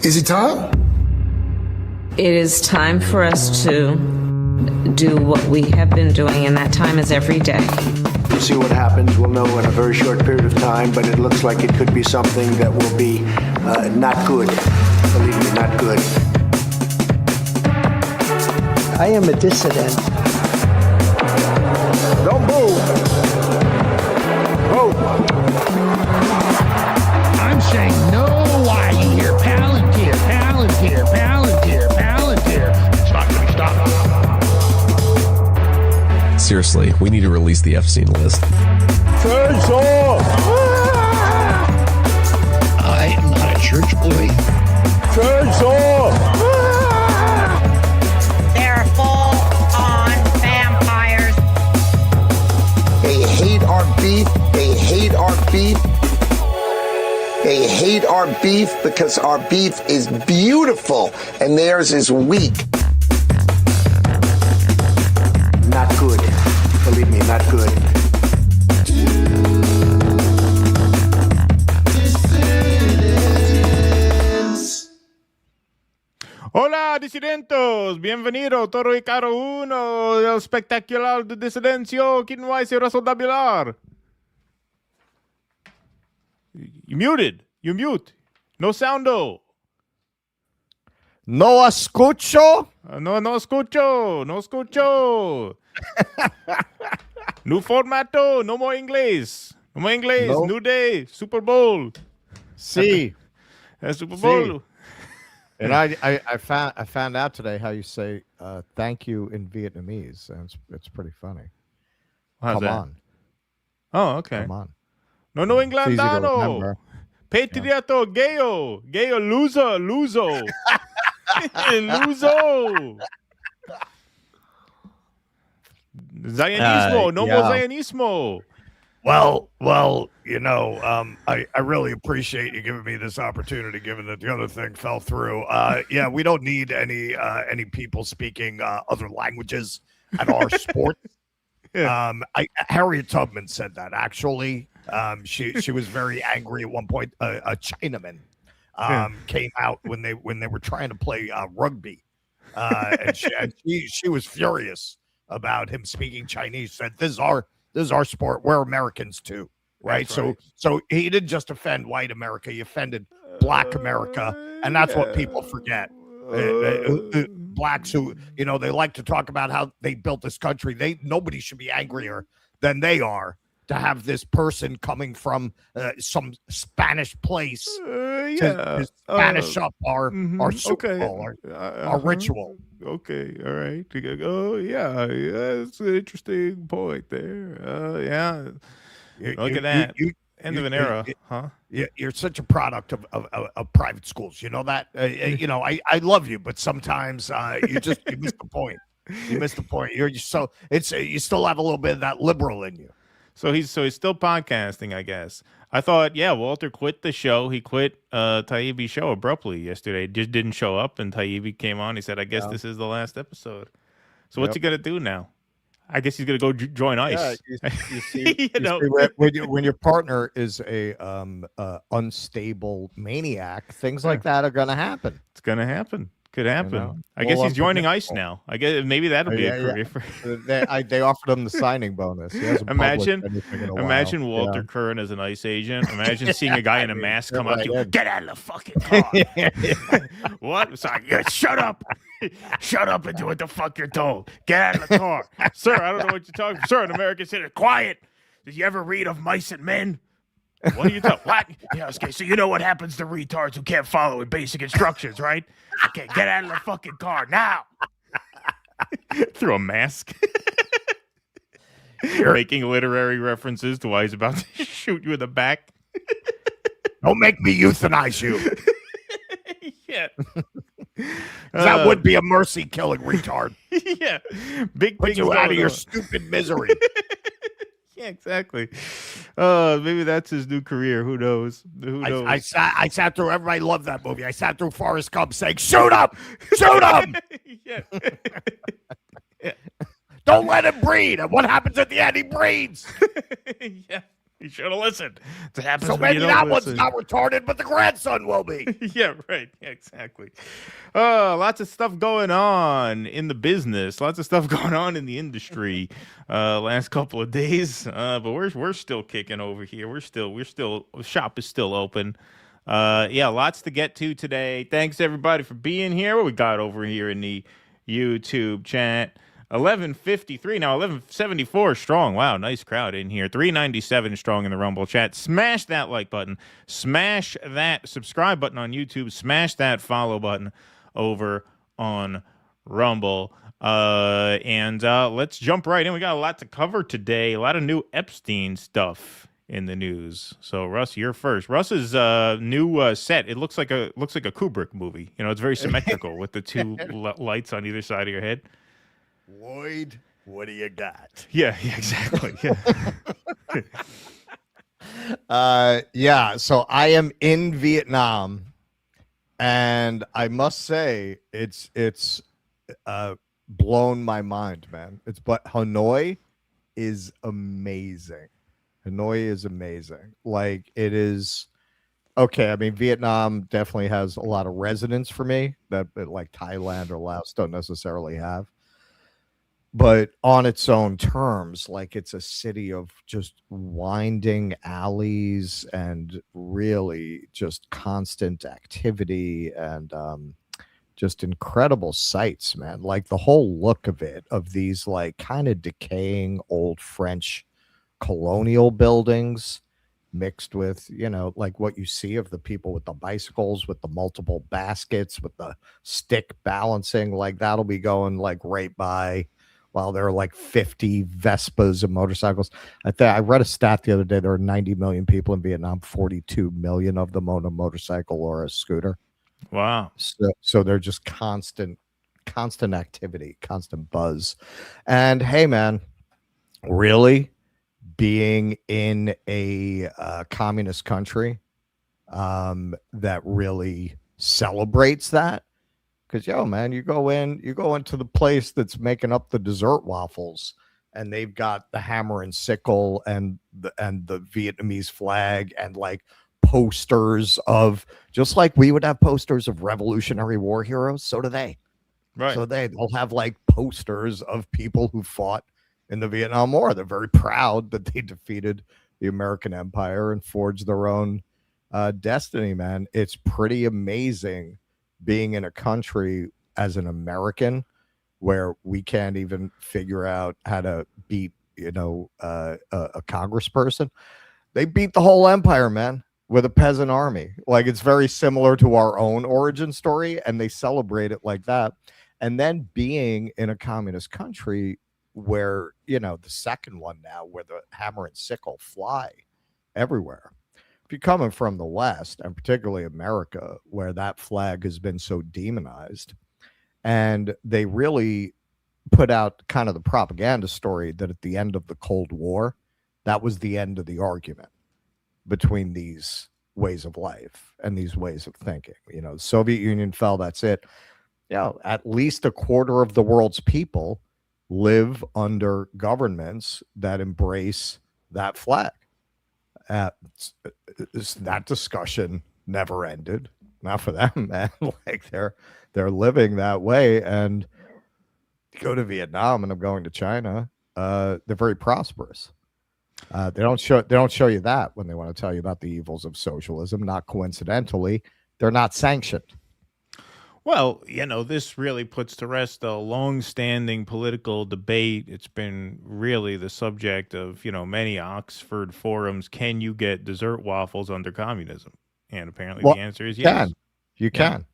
Is it time? It is time for us to do what we have been doing, and that time is every day. We'll see what happens. We'll know in a very short period of time, but it looks like it could be something that will be not good. Believe me, not good. I am a dissident. Don't move. Move. I'm saying no, why you hear Palantir, Palantir, Palantir, Palantir. It's not going to stop. Seriously, we need to release the Epstein list. Turn off. I am not a church boy. Turn off. They're full-on vampires. They hate our beef. They hate our beef. They hate our beef because our beef is beautiful and theirs is weak. Not good. Believe me, not good. Hola, disidentos. Bienvenido, todo y cada uno del espectacular de disidencio. ¿Quién va a ser hablar? You muted. You mute. No soundo. No escucho. No escucho. No escucho. New formato. No more inglés. No more inglés. No. New day. Super Bowl. Sí. Super Bowl. Sí. And I found out today how you say thank you in Vietnamese, and it's pretty funny. How's Come that? on. Oh, okay. Come on. No It's easy to Englandano. remember. Patrioto, gayo, loser, luso. Luso. Zionismo, no more Zionismo. Well, you know, I really appreciate you giving me this opportunity, given that the other thing fell through. Yeah, we don't need any people speaking other languages at our sport. Yeah. Harriet Tubman said that, actually. She was very angry at one point. A Chinaman came out when they were trying to play rugby, and she was furious about him speaking Chinese. Said this is our sport. We're Americans too, right? Right. So he didn't just offend white America; he offended Black America, and that's what people forget. Blacks who, you know, they like to talk about how they built this country. Nobody should be angrier than they are to have this person coming from some Spanish place to Spanish up our Super Bowl, our ritual. Okay, all right. Oh, yeah, that's an interesting point there. Yeah, look at that. End of an era, huh? You're such a product of private schools. You know that. You know, I love you, but sometimes you miss the point. You miss the point. You still have a little bit of that liberal in you. So he's still podcasting, I guess. I thought, Walter quit the show. He quit Taibbi's show abruptly yesterday. Just didn't show up, and Taibbi came on. He said, "I guess this is the last episode." So what's he gonna do now? I guess he's gonna go join ICE. Yeah, you see, when your partner is a unstable maniac, things like that are gonna happen. It's gonna happen. Could happen. You know? I All guess he's joining ICE now. I guess maybe that'll be a career for. They offered him the signing bonus. Imagine Walter Curran as an ICE agent. Imagine seeing a guy in a mask come up to you. Get out of the fucking car. What? Sorry. Shut up. Shut up and do what the fuck you're told. Get out of the car. Sir, I don't know what you're talking about. Sir, an American citizen. Quiet. Did you ever read of Mice and Men? What are you talking? What? Yeah, okay, so you know what happens to retards who can't follow basic instructions, right? Okay, get out of the fucking car now. Through a mask. Making literary references to why he's about to shoot you in the back. Don't make me euthanize you. Yeah. That would be a mercy killing retard. Yeah. Big Put you out of your stupid misery. Yeah, exactly. Maybe that's his new career. Who knows? Who knows? I sat through. Everybody loved that movie. I sat through Forrest Gump saying, "Shoot up, shoot him." Yeah. Don't let him breed. And what happens at the end? He breeds. Yeah. You should have listened. It happens So when maybe you don't that one's listen. not retarded, but the grandson will be. Yeah, right. Yeah, exactly. Lots of stuff going on in the business. Lots of stuff going on in the industry. Last couple of days, but we're still kicking over here. We're still shop is still open. Yeah, lots to get to today. Thanks everybody for being here. What we got over here in the YouTube chat? 1153 now, 1174 strong. Wow, nice crowd in here. 397 strong in the Rumble chat. Smash that like button. Smash that subscribe button on YouTube. Smash that follow button over on Rumble. And let's jump right in. We got a lot to cover today. A lot of new Epstein stuff in the news. So Russ, you're first. Russ's new set. It looks like a Kubrick movie. You know, it's very symmetrical with the two lights on either side of your head. Lloyd, what do you got? Yeah, exactly. Yeah. Yeah. So I am in Vietnam, and I must say it's blown my mind, man. But Hanoi is amazing. Hanoi is amazing. Like, it is okay. I mean, Vietnam definitely has a lot of resonance for me that like Thailand or Laos don't necessarily have. But on its own terms, like, it's a city of just winding alleys and really just constant activity and just incredible sights, man. Like, the whole look of it, of these like kind of decaying old French colonial buildings mixed with, you know, like what you see of the people with the bicycles, with the multiple baskets, with the stick balancing, like that'll be going like right by, while there are like 50 Vespas and motorcycles. I read a stat the other day. There are 90 million people in Vietnam. 42 million of them own a motorcycle or a scooter. Wow. So they're just constant activity, constant buzz. And hey, man, really being in a communist country that really celebrates that. Because, yo, man, you go into the place that's making up the dessert waffles, and they've got the hammer and sickle and the Vietnamese flag and like posters of, just like we would have posters of Revolutionary War heroes, so do they. Right. So they'll have like posters of people who fought in the Vietnam War. They're very proud that they defeated the American Empire and forged their own destiny, man. It's pretty amazing being in a country as an American where we can't even figure out how to beat, you know, a congressperson. They beat the whole empire, man, with a peasant army. Like, it's very similar to our own origin story, and they celebrate it like that. And then being in a communist country where, you know, the second one now, where the hammer and sickle fly everywhere. If you're coming from the West, and particularly America, where that flag has been so demonized, and they really put out kind of the propaganda story that at the end of the Cold War, that was the end of the argument between these ways of life and these ways of thinking. You know, the Soviet Union fell, that's it. You know, at least a quarter of the world's people live under governments that embrace that flag. That discussion never ended. Not for them, man. Like, they're living that way. And you go to Vietnam, and I'm going to China. They're very prosperous. They don't show you that when they want to tell you about the evils of socialism. Not coincidentally, they're not sanctioned. Well, you know, this really puts to rest a long-standing political debate. It's been really the subject of, you know, many Oxford forums. Can you get dessert waffles under communism? And apparently the answer is yes. You can.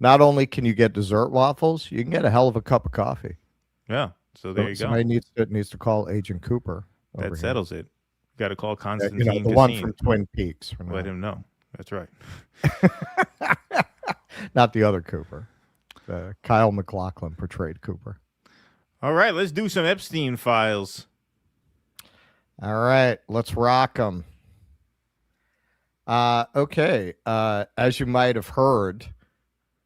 Not only can you get dessert waffles, you can get a hell of a cup of coffee. Yeah. So there you go. Somebody needs to call Agent Cooper. That settles it. You got to call Constantine. You know, the one from Twin Peaks. Let him know. That's right. Not the other Cooper. Kyle MacLachlan portrayed Cooper. All right, let's do some Epstein Files. All right, let's rock them. Okay, as you might have heard,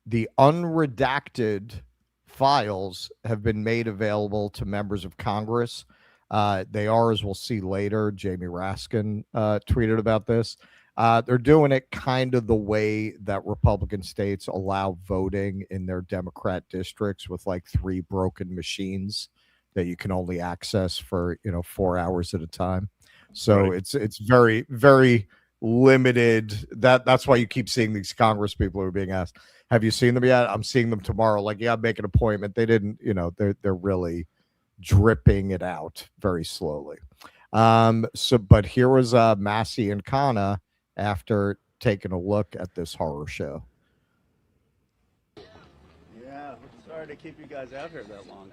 the unredacted files have been made available to members of Congress. They are, as we'll see later, Jamie Raskin tweeted about this. They're doing it kind of the way that Republican states allow voting in their Democrat districts, with like 3 broken machines that you can only access for 4 hours at a time. So Right. it's very, very limited. That's why you keep seeing these Congress people who are being asked, have you seen them yet? I'm seeing them tomorrow. Like, yeah, make an appointment. They didn't, they're really dripping it out very slowly. But here was Massie and Khanna after taking a look at this horror show. Yeah, sorry to keep you guys out here that long.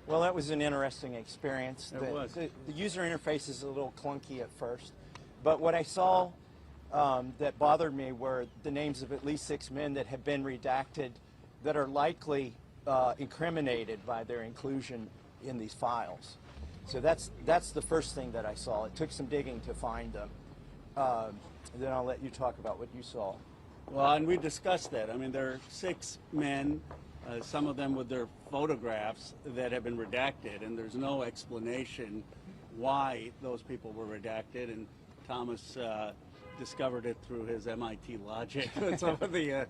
Well, that was an interesting experience. The user interface is a little clunky at first, but what I saw that bothered me were the names of at least 6 men that have been redacted that are likely incriminated by their inclusion in these files. So that's the first thing that I saw. It took some digging to find them. Then I'll let you talk about what you saw. Well, and we discussed that. I mean, there are 6 men, some of them with their photographs, that have been redacted, and there's no explanation why those people were redacted. And Thomas discovered it through his MIT logic with some of the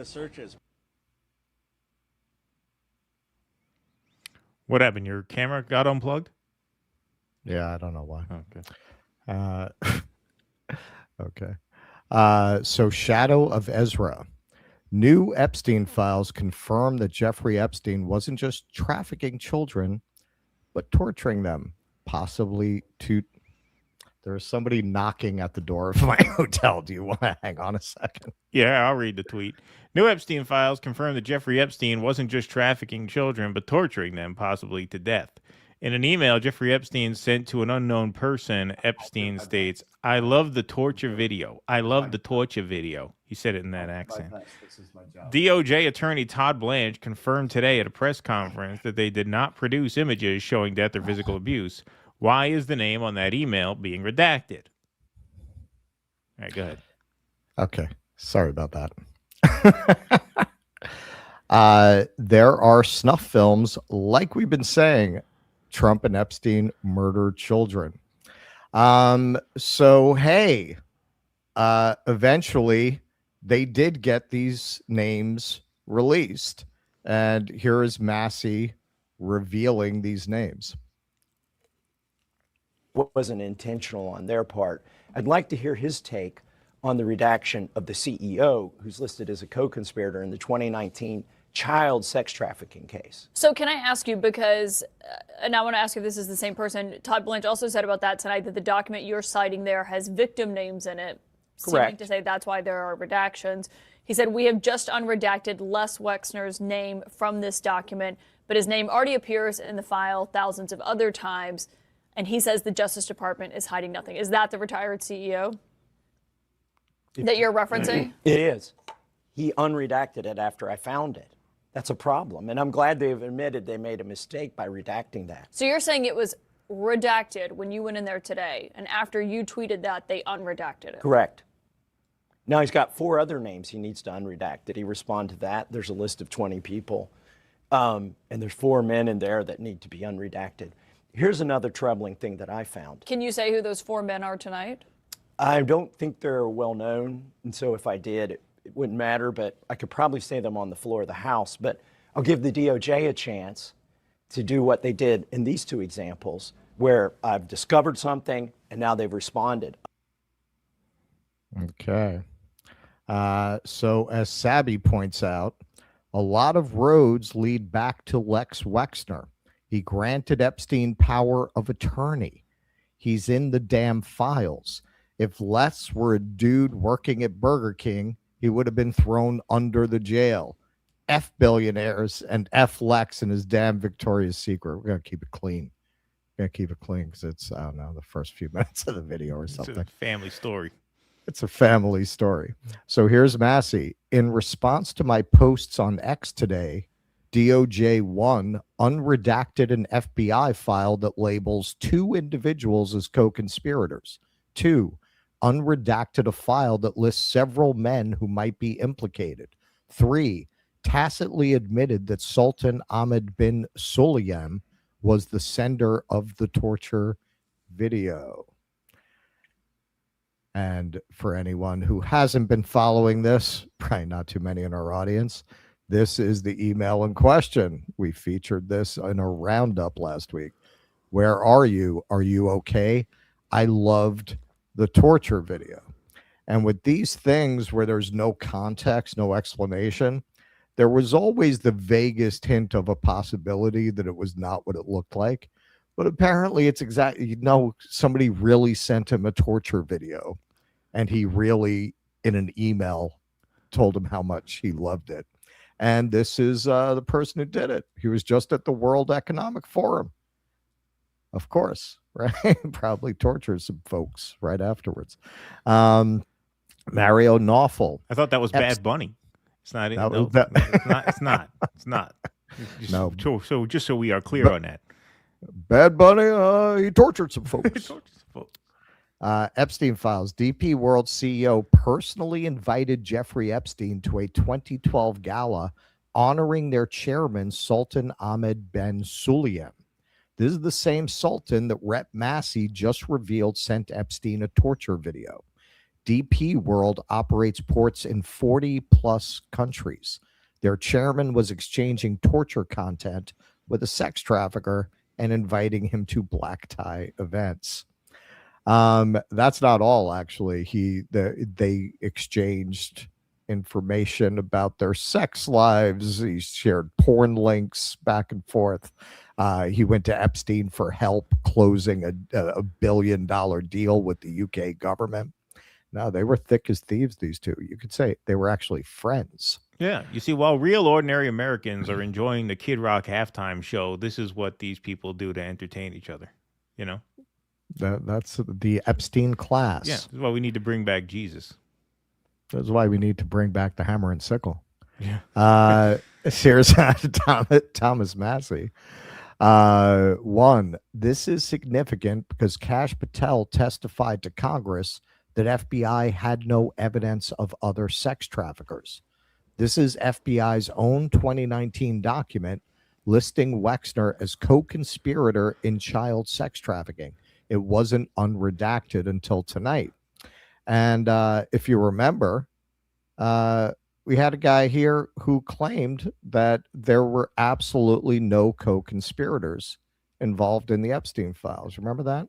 searches. What happened? Your camera got unplugged? Yeah, I don't know why. Okay. Okay. So Shadow of Ezra. New Epstein files confirm that Jeffrey Epstein wasn't just trafficking children, but torturing them, possibly to... There's somebody knocking at the door of my hotel. Do you want to hang on a second? Yeah, I'll read the tweet. New Epstein files confirm that Jeffrey Epstein wasn't just trafficking children, but torturing them, possibly to death. In an email Jeffrey Epstein sent to an unknown person, Epstein states, "I love the torture video. I love the torture video." He said it in that accent. DOJ attorney Todd Blanche confirmed today at a press conference that they did not produce images showing death or physical abuse. Why is the name on that email being redacted? All right, go ahead. Okay. Sorry about that. There are snuff films, like we've been saying, Trump and Epstein murdered children. So, hey, eventually they did get these names released. And here is Massie revealing these names. Wasn't intentional on their part. I'd like to hear his take on the redaction of the CEO, who's listed as a co-conspirator in the 2019 child sex trafficking case. So can I ask you, because, and I want to ask if this is the same person, Todd Blanche also said about that tonight that the document you're citing there has victim names in it. Seeming Correct. to say that's why there are redactions. He said, "We have just unredacted Les Wexner's name from this document, but his name already appears in the file thousands of other times." And he says the Justice Department is hiding nothing. Is that the retired CEO that you're referencing? It is. He unredacted it after I found it. That's a problem. And I'm glad they've admitted they made a mistake by redacting that. So you're saying it was redacted when you went in there today, and after you tweeted that, they unredacted it? Correct. Now he's got 4 other names he needs to unredact. Did he respond to that? There's a list of 20 people. And there's 4 men in there that need to be unredacted. Here's another troubling thing that I found. Can you say who those 4 men are tonight? I don't think they're well known, and so if I did, it wouldn't matter, but I could probably say them on the floor of the House. But I'll give the DOJ a chance to do what they did in these 2 examples, where I've discovered something and now they've responded. Okay. So as Sabby points out, a lot of roads lead back to Lex Wexner. He granted Epstein power of attorney. He's in the damn files. If Les were a dude working at Burger King, he would have been thrown under the jail. F billionaires and F Lex and his damn Victoria's Secret. We're going to keep it clean. We're going to keep it clean because it's, I don't know, the first few minutes of the video or something. It's a family story. It's a family story. So here's Massie. In response to my posts on X today, DOJ 1 unredacted an FBI file that labels 2 individuals as co-conspirators. 2, unredacted a file that lists several men who might be implicated. 3, tacitly admitted that Sultan Ahmed bin Sulayem was the sender of the torture video. And for anyone who hasn't been following this, probably not too many in our audience, this is the email in question. We featured this in a roundup last week. Where are you? Are you okay? I loved the torture video. And with these things where there's no context, no explanation, there was always the vaguest hint of a possibility that it was not what it looked like. But apparently it's exactly, somebody really sent him a torture video, and he really, in an email, told him how much he loved it. And this is the person who did it. He was just at the World Economic Forum. Of course, right? Probably tortured some folks right afterwards. Mario Nawful. I thought that was Bad Bunny. It's not. It's not. It's not. Just, no. So just so we are clear on that. Bad Bunny, he tortured some folks. Epstein Files. DP World CEO personally invited Jeffrey Epstein to a 2012 gala honoring their chairman, Sultan Ahmed bin Sulayman. This is the same Sultan that Rep. Massie just revealed sent Epstein a torture video. DP World operates ports in 40-plus countries. Their chairman was exchanging torture content with a sex trafficker and inviting him to black tie events. That's not all, actually. They exchanged information about their sex lives. He shared porn links back and forth. He went to Epstein for help closing a $1 billion deal with the UK government. No, they were thick as thieves, these two. You could say they were actually friends. Yeah. You see, while real ordinary Americans are enjoying the Kid Rock halftime show, this is what these people do to entertain each other, That's the Epstein class. Yeah, that's why we need to bring back Jesus. That's why we need to bring back the hammer and sickle. Yeah. Here's Thomas Massie. One, this is significant because Kash Patel testified to Congress that FBI had no evidence of other sex traffickers. This is FBI's own 2019 document listing Wexner as co-conspirator in child sex trafficking. It wasn't unredacted until tonight. And if you remember, we had a guy here who claimed that there were absolutely no co-conspirators involved in the Epstein Files. Remember that?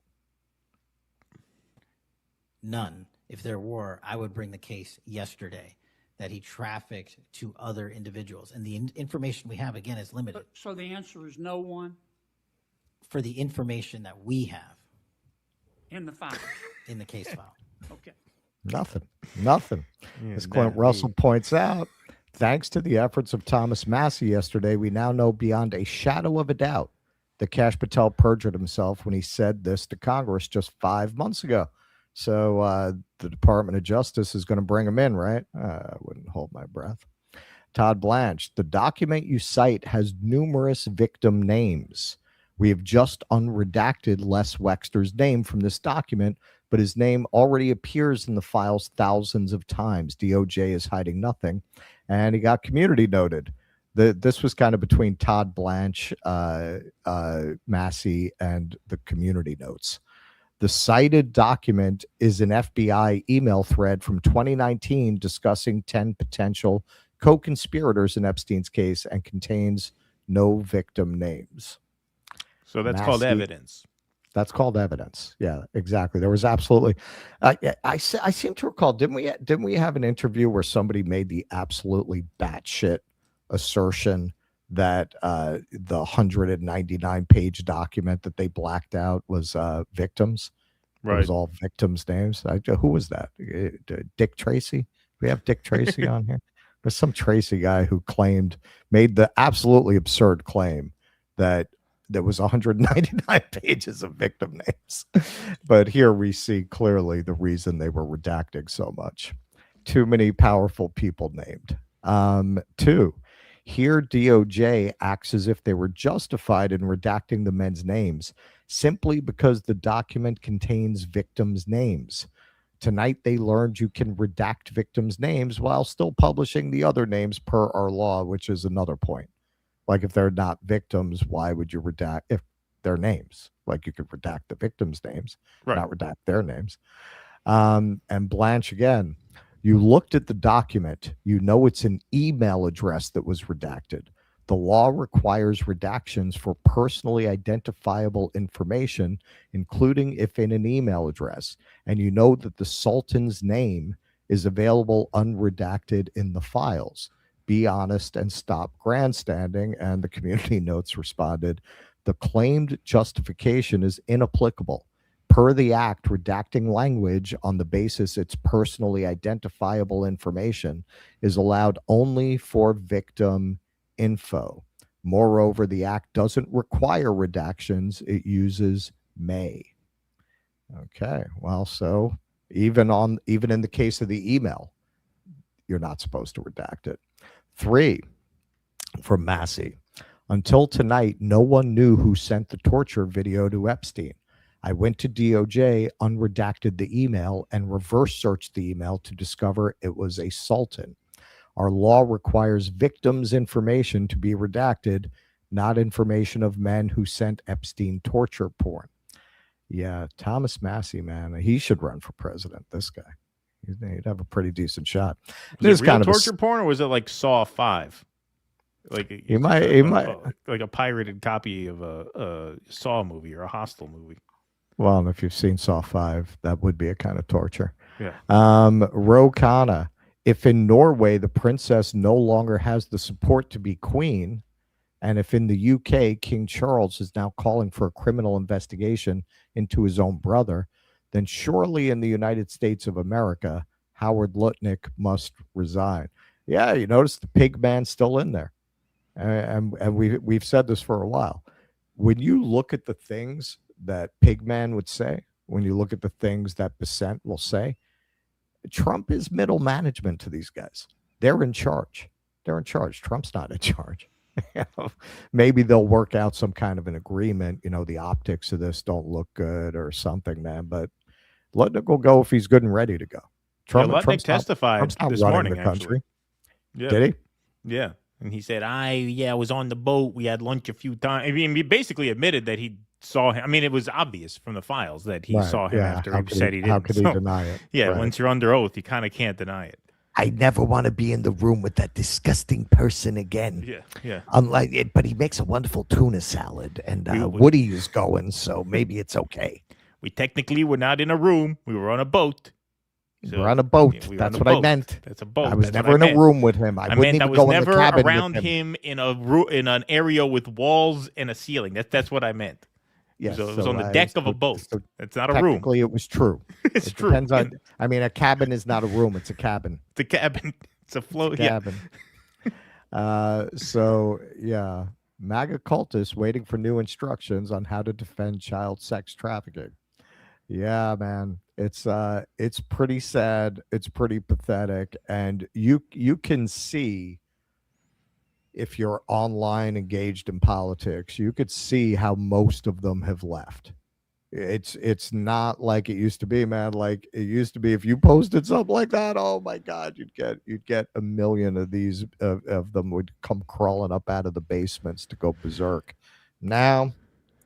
None. If there were, I would bring the case yesterday that he trafficked to other individuals. And the information we have, again, is limited. So the answer is no one? For the information that we have. In the file? In the case file. Okay. Nothing. Yeah, As Clint Russell points out, thanks to the efforts of Thomas Massie yesterday, we now know beyond a shadow of a doubt that Kash Patel perjured himself when he said this to Congress just 5 months ago. So the Department of Justice is going to bring him in, right? I wouldn't hold my breath. Todd Blanche, the document you cite has numerous victim names. We have just unredacted Les Wexner's name from this document, but his name already appears in the files thousands of times. DOJ is hiding nothing, and he got community noted. This was kind of between Todd Blanche, Massie, and the community notes. The cited document is an FBI email thread from 2019 discussing 10 potential co-conspirators in Epstein's case and contains no victim names. So that's called evidence. That's called evidence. Yeah, exactly. There was absolutely. I seem to recall. Didn't we have an interview where somebody made the absolutely batshit assertion that the 199-page document that they blacked out was victims? Right. It was all victims' names. Who was that? Dick Tracy? We have Dick Tracy on here. There's some Tracy guy who made the absolutely absurd claim that there was 199 pages of victim names. But here we see clearly the reason they were redacting so much. Too many powerful people named. Two, here DOJ acts as if they were justified in redacting the men's names simply because the document contains victims' names. Tonight, they learned you can redact victims' names while still publishing the other names per our law, which is another point. Like if they're not victims, why would you redact? their names. Like you could redact the victims' names, Right. not redact their names. And Blanche, again, you looked at the document, you know it's an email address that was redacted. The law requires redactions for personally identifiable information, including if in an email address. And you know that the Sultan's name is available unredacted in the files. Be honest and stop grandstanding. And the community notes responded, the claimed justification is inapplicable. Per the act, redacting language on the basis it's personally identifiable information is allowed only for victim info. Moreover, the act doesn't require redactions. It uses may. Okay, well, so even in the case of the email, you're not supposed to redact it. 3, from Massie. Until tonight, no one knew who sent the torture video to Epstein. I went to DOJ, unredacted the email, and reverse searched the email to discover it was a Sultan. Our law requires victims' information to be redacted, not information of men who sent Epstein torture porn. Yeah, Thomas Massie, man, he should run for president. This guy, he'd have a pretty decent shot. Was it real torture porn, or was it like Saw 5? Like he might like a pirated copy of a Saw movie or a Hostel movie. Well, if you've seen Saw 5, that would be a kind of torture. Yeah. Ro Khanna, if in Norway the princess no longer has the support to be queen, and if in the UK King Charles is now calling for a criminal investigation into his own brother, then surely in the United States of America, Howard Lutnick must resign. Yeah, you notice the pig man's still in there. And we've said this for a while. When you look at the things that Pigman would say, when you look at the things that Bissent will say, Trump is middle management to these guys. They're in charge. They're in charge. Trump's not in charge. Maybe they'll work out some kind of an agreement. You know, the optics of this don't look good or something, man. But Lutnick will go if he's good and ready to go. Lutnick testified this morning, the country. Yeah. Did he? Yeah. And he said, I was on the boat. We had lunch a few times. I mean, he basically admitted that he saw him. I mean, it was obvious from the files that he saw him after he said he didn't. How could he deny it? Yeah, Right. once you're under oath, you kind of can't deny it. I never want to be in the room with that disgusting person again. Yeah. Unlike it, but he makes a wonderful tuna salad, and Woody is going, so maybe it's okay. We technically were not in a room. We were on a boat. So, we're on a boat. Yeah, That's what I meant. That's a boat. I was never in a room with him. I wouldn't even go in the cabin around with him in an area with walls and a ceiling. That's what I meant. Yes, so it was on the deck of a boat. It's not a room. Technically, it was true. It's true. Depends on. I mean, a cabin is not a room; it's a cabin. It's a cabin. It's a float. Cabin. So yeah, MAGA cultists waiting for new instructions on how to defend child sex trafficking. Yeah, man, it's pretty sad. It's pretty pathetic, and you can see, if you're online engaged in politics, you could see how most of them have left. It's not like it used to be, man. Like it used to be, if you posted something like that, oh my God, you'd get a million of these of them would come crawling up out of the basements to go berserk. Now,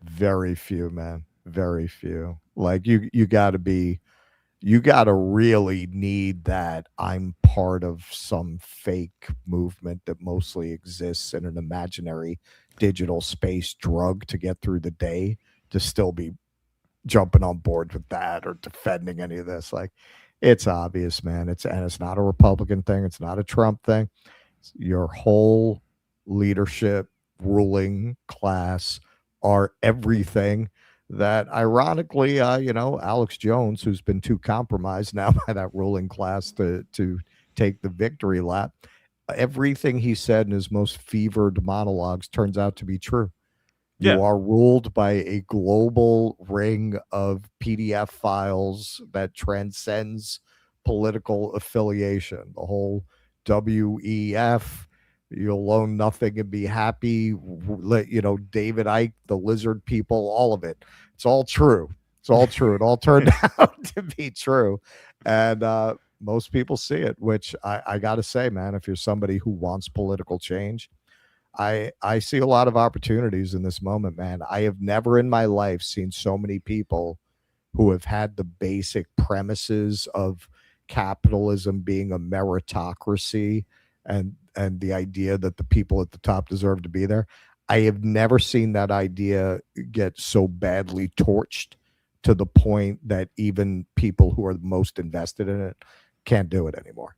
very few, man. Very few. Like you gotta really need that I'm part of some fake movement that mostly exists in an imaginary digital space drug to get through the day to still be jumping on board with that or defending any of this. Like it's obvious, man. It's not a Republican thing. It's not a Trump thing. Your whole leadership, ruling class are everything that ironically, Alex Jones, who's been too compromised now by that ruling class to take the victory lap, everything he said in his most fevered monologues turns out to be true. Yeah. You are ruled by a global ring of PDF files that transcends political affiliation. The whole WEF, you'll own nothing and be happy. David Icke, the lizard people, all of it. It's all true. It's all true. It all turned out to be true. And most people see it, which I got to say, man, if you're somebody who wants political change, I see a lot of opportunities in this moment, man. I have never in my life seen so many people who have had the basic premises of capitalism being a meritocracy and the idea that the people at the top deserve to be there. I have never seen that idea get so badly torched to the point that even people who are most invested in it can't do it anymore.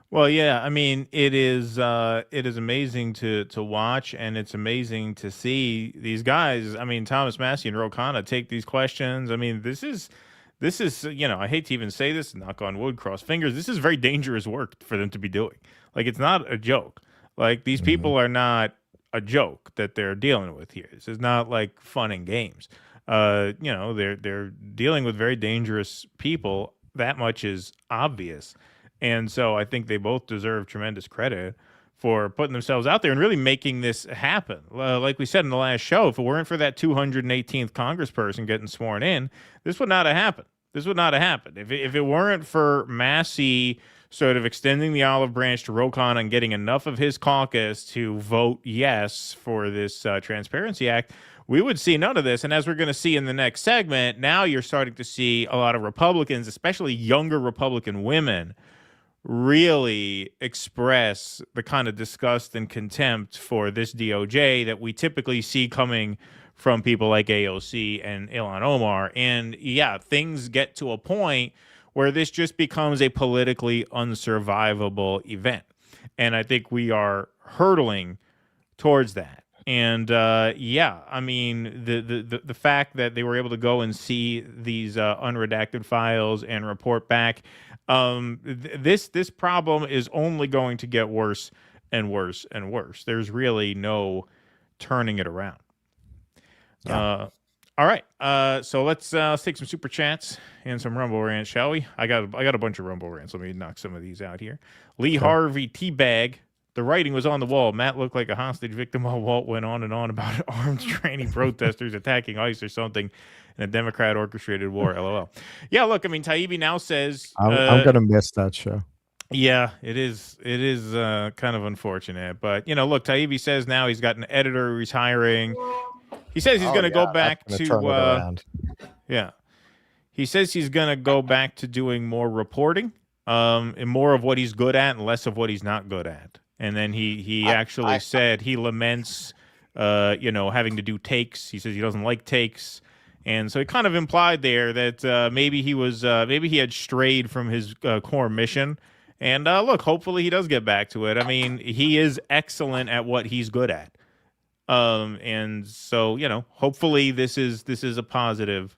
Well, yeah, I mean, it is amazing to watch, and it's amazing to see these guys. I mean, Thomas Massie and Ro Khanna take these questions. I mean, this is, you know, I hate to even say this, knock on wood, cross fingers. This is very dangerous work for them to be doing. Like, it's not a joke. Like, these people are not a joke that they're dealing with here. This is not like fun and games. You know, they're dealing with very dangerous people. That much is obvious. And so I think they both deserve tremendous credit for putting themselves out there and really making this happen. Like we said in the last show, if it weren't for that 218th congressperson getting sworn in, this would not have happened. This would not have happened. If it weren't for Massie sort of extending the olive branch to Ro Khanna and getting enough of his caucus to vote yes for this Transparency Act, we would see none of this. And as we're going to see in the next segment, now you're starting to see a lot of Republicans, especially younger Republican women, really express the kind of disgust and contempt for this DOJ that we typically see coming from people like AOC and Ilhan Omar. And yeah, things get to a point where this just becomes a politically unsurvivable event. And I think we are hurtling towards that. And yeah, I mean, the fact that they were able to go and see these unredacted files and report back, this problem is only going to get worse and worse and worse. There's really no turning it around. Yeah. All right, so let's take some super chats and some Rumble rants, shall we? I got a bunch of Rumble rants. Let me knock some of these out here. Lee Harvey Teabag. The writing was on the wall. Matt looked like a hostage victim while Walt went on and on about armed training protesters attacking ICE or something in a Democrat-orchestrated war, LOL. Yeah, look, I mean, Taibbi now says... I'm going to miss that show. Yeah, it is kind of unfortunate. But, you know, look, Taibbi says now he's got an editor he's hiring. He says he's going to go back to... yeah. He says he's going to go back to doing more reporting and more of what he's good at and less of what he's not good at. And then he actually said he laments, you know, having to do takes. He says he doesn't like takes. And so he kind of implied there that maybe he had strayed from his core mission. And look, hopefully he does get back to it. I mean, he is excellent at what he's good at. And so, you know, hopefully this is a positive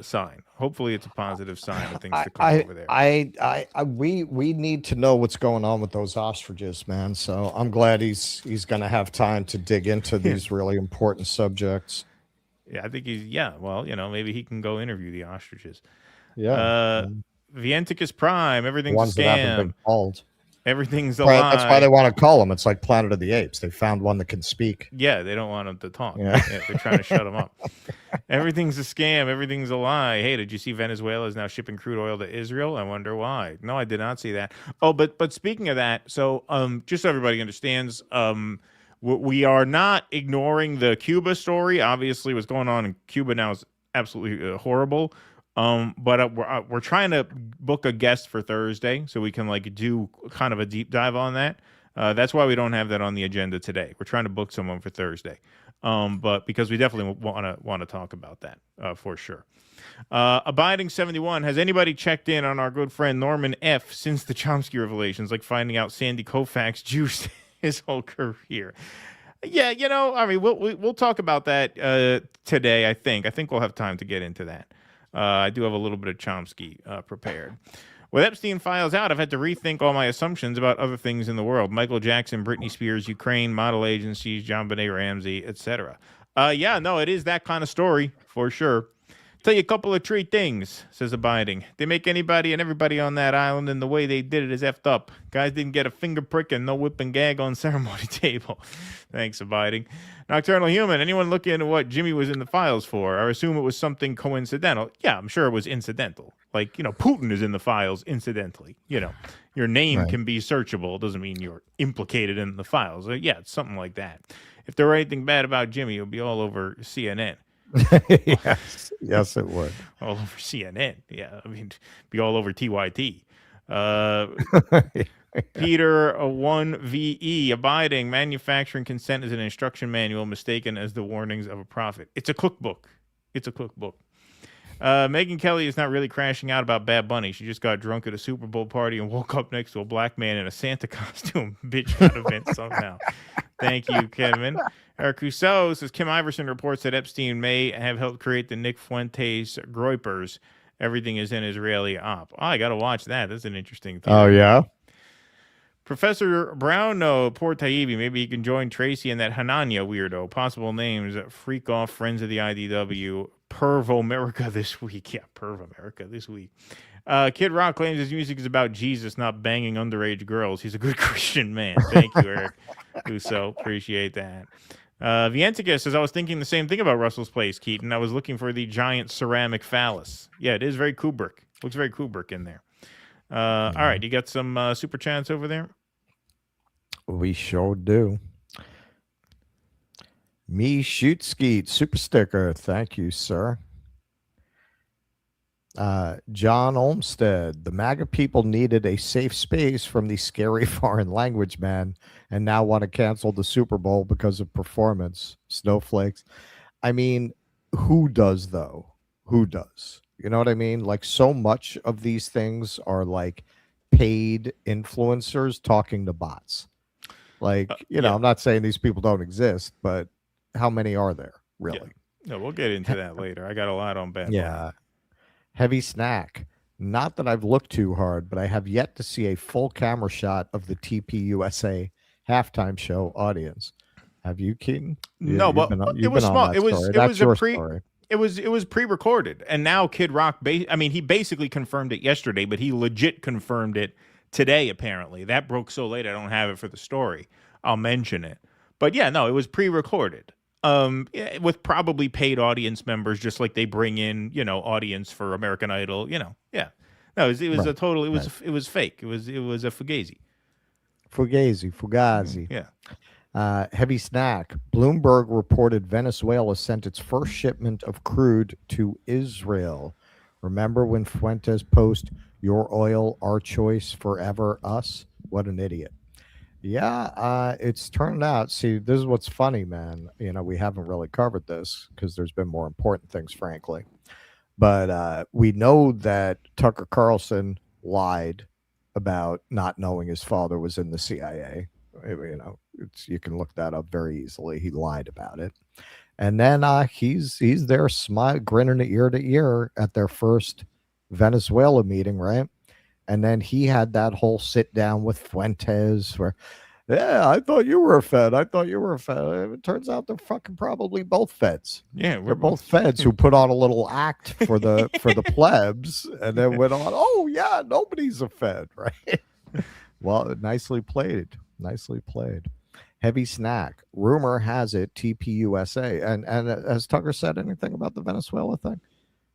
sign. Hopefully it's a positive sign of things to come over there. We need to know what's going on with those ostriches, man. So I'm glad he's going to have time to dig into these really important subjects. Yeah, I think well, you know, maybe he can go interview the ostriches. Yeah. Vienticus Prime, everything's ones a scam. That haven't been called. Everything's a lie. That's why they want to call them. It's like Planet of the Apes. They found one that can speak. Yeah, they don't want them to talk. Yeah. They're trying to shut them up. Everything's a scam. Everything's a lie. Hey, did you see Venezuela is now shipping crude oil to Israel? I wonder why. No, I did not see that. Oh, but speaking of that, so just so everybody understands, we are not ignoring the Cuba story. Obviously, what's going on in Cuba now is absolutely horrible. But we're trying to book a guest for Thursday so we can like do kind of a deep dive on that. That's why we don't have that on the agenda today. We're trying to book someone for Thursday. But because we definitely want to talk about that for sure. Abiding 71, has anybody checked in on our good friend Norman F. since the Chomsky revelations, like finding out Sandy Koufax juiced his whole career? Yeah, you know, I mean, we'll talk about that today. I think we'll have time to get into that. I do have a little bit of Chomsky prepared. With Epstein Files out, I've had to rethink all my assumptions about other things in the world. Michael Jackson, Britney Spears, Ukraine, model agencies, John Benet Ramsey, etc. Yeah, no, it is that kind of story for sure. Tell you a couple of tree things, says Abiding. They make anybody and everybody on that island, and the way they did it is effed up. Guys didn't get a finger prick and no whip and gag on ceremony table. Thanks, Abiding. Nocturnal Human, anyone looking at what Jimmy was in the files for? I assume it was something coincidental. Yeah, I'm sure it was incidental. Like, Putin is in the files incidentally. Your name can be searchable. It doesn't mean you're implicated in the files. Yeah, it's something like that. If there were anything bad about Jimmy, it would be all over CNN. Yes, it would. All over CNN. Yeah, I mean, be all over TYT. Peter 1VE, Abiding, manufacturing consent is an instruction manual mistaken as the warnings of a prophet. It's a cookbook. Megyn Kelly is not really crashing out about Bad Bunny. She just got drunk at a Super Bowl party and woke up next to a black man in a Santa costume. Bitch got a vent somehow. Thank you, Kevin. Eric Rousseau says Kim Iverson reports that Epstein may have helped create the Nick Fuentes Groypers. Everything is an Israeli op. Oh, I got to watch that. That's an interesting thing. Oh, yeah? Professor Brown, no, poor Taibbi. Maybe he can join Tracy and that Hanania weirdo. Possible names, Freak Off, Friends of the IDW, Perv America this week. Yeah, Perv America this week. Kid Rock claims his music is about Jesus, not banging underage girls. He's a good Christian man. Thank you, Eric Rousseau. Appreciate that. Vientica says, I was thinking the same thing about Russell's Place, Keaton. I was looking for the giant ceramic phallus. Yeah, it is very Kubrick. Looks very Kubrick in there. All right, you got some super chats over there? We sure do. Me shoot skeet super sticker. Thank you, sir. John Olmsted, the MAGA people needed a safe space from the scary foreign language man and now want to cancel the Super Bowl because of performance. Snowflakes. I mean, who does though? Who does? You know what I mean? Like, so much of these things are like paid influencers talking to bots. Like, I'm not saying these people don't exist, but how many are there really? No, we'll get into that later. I got a lot on Bad Bunny. Yeah. Heavy Snack. Not that I've looked too hard, but I have yet to see a full camera shot of the TPUSA halftime show audience. Have you, Keaton? No, but it was small. It was pre-recorded, and now Kid Rock. He basically confirmed it yesterday, but he legit confirmed it today. Apparently, that broke so late. I don't have it for the story. I'll mention it, but yeah, no, it was pre-recorded. With probably paid audience members, just like they bring in, audience for American Idol, yeah. No, it was a total. It was fake. It was a fugazi. Fugazi. Yeah. Heavy Snack. Bloomberg reported Venezuela sent its first shipment of crude to Israel. Remember when Fuentes post "Your oil, our choice, forever us"? What an idiot. Yeah, it's turned out. See, this is what's funny, man. We haven't really covered this because there's been more important things, frankly. But we know that Tucker Carlson lied about not knowing his father was in the CIA. You can look that up very easily. He lied about it. And then he's there grinning ear to ear at their first Venezuela meeting, right? And then he had that whole sit down with Fuentes where, yeah, I thought you were a Fed. It turns out they're fucking probably both Feds. Yeah, they're both Feds who put on a little act for the plebs and then went on, oh yeah, nobody's a Fed, right? Well, nicely played. Heavy Snack. Rumor has it TPUSA. And has Tucker said anything about the Venezuela thing?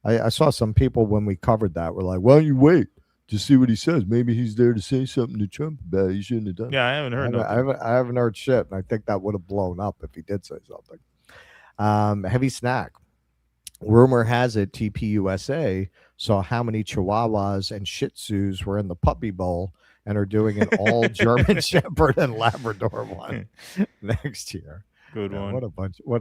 I saw some people when we covered that were like, why don't you wait to see what he says? Maybe he's there to say something to Trump about it. He shouldn't have done it. Yeah, I haven't heard I haven't heard shit, and I think that would have blown up if he did say something. Heavy Snack. Rumor has it TPUSA saw how many Chihuahuas and Shih Tzus were in the Puppy Bowl and are doing an all German Shepherd and Labrador one next year. Good one. What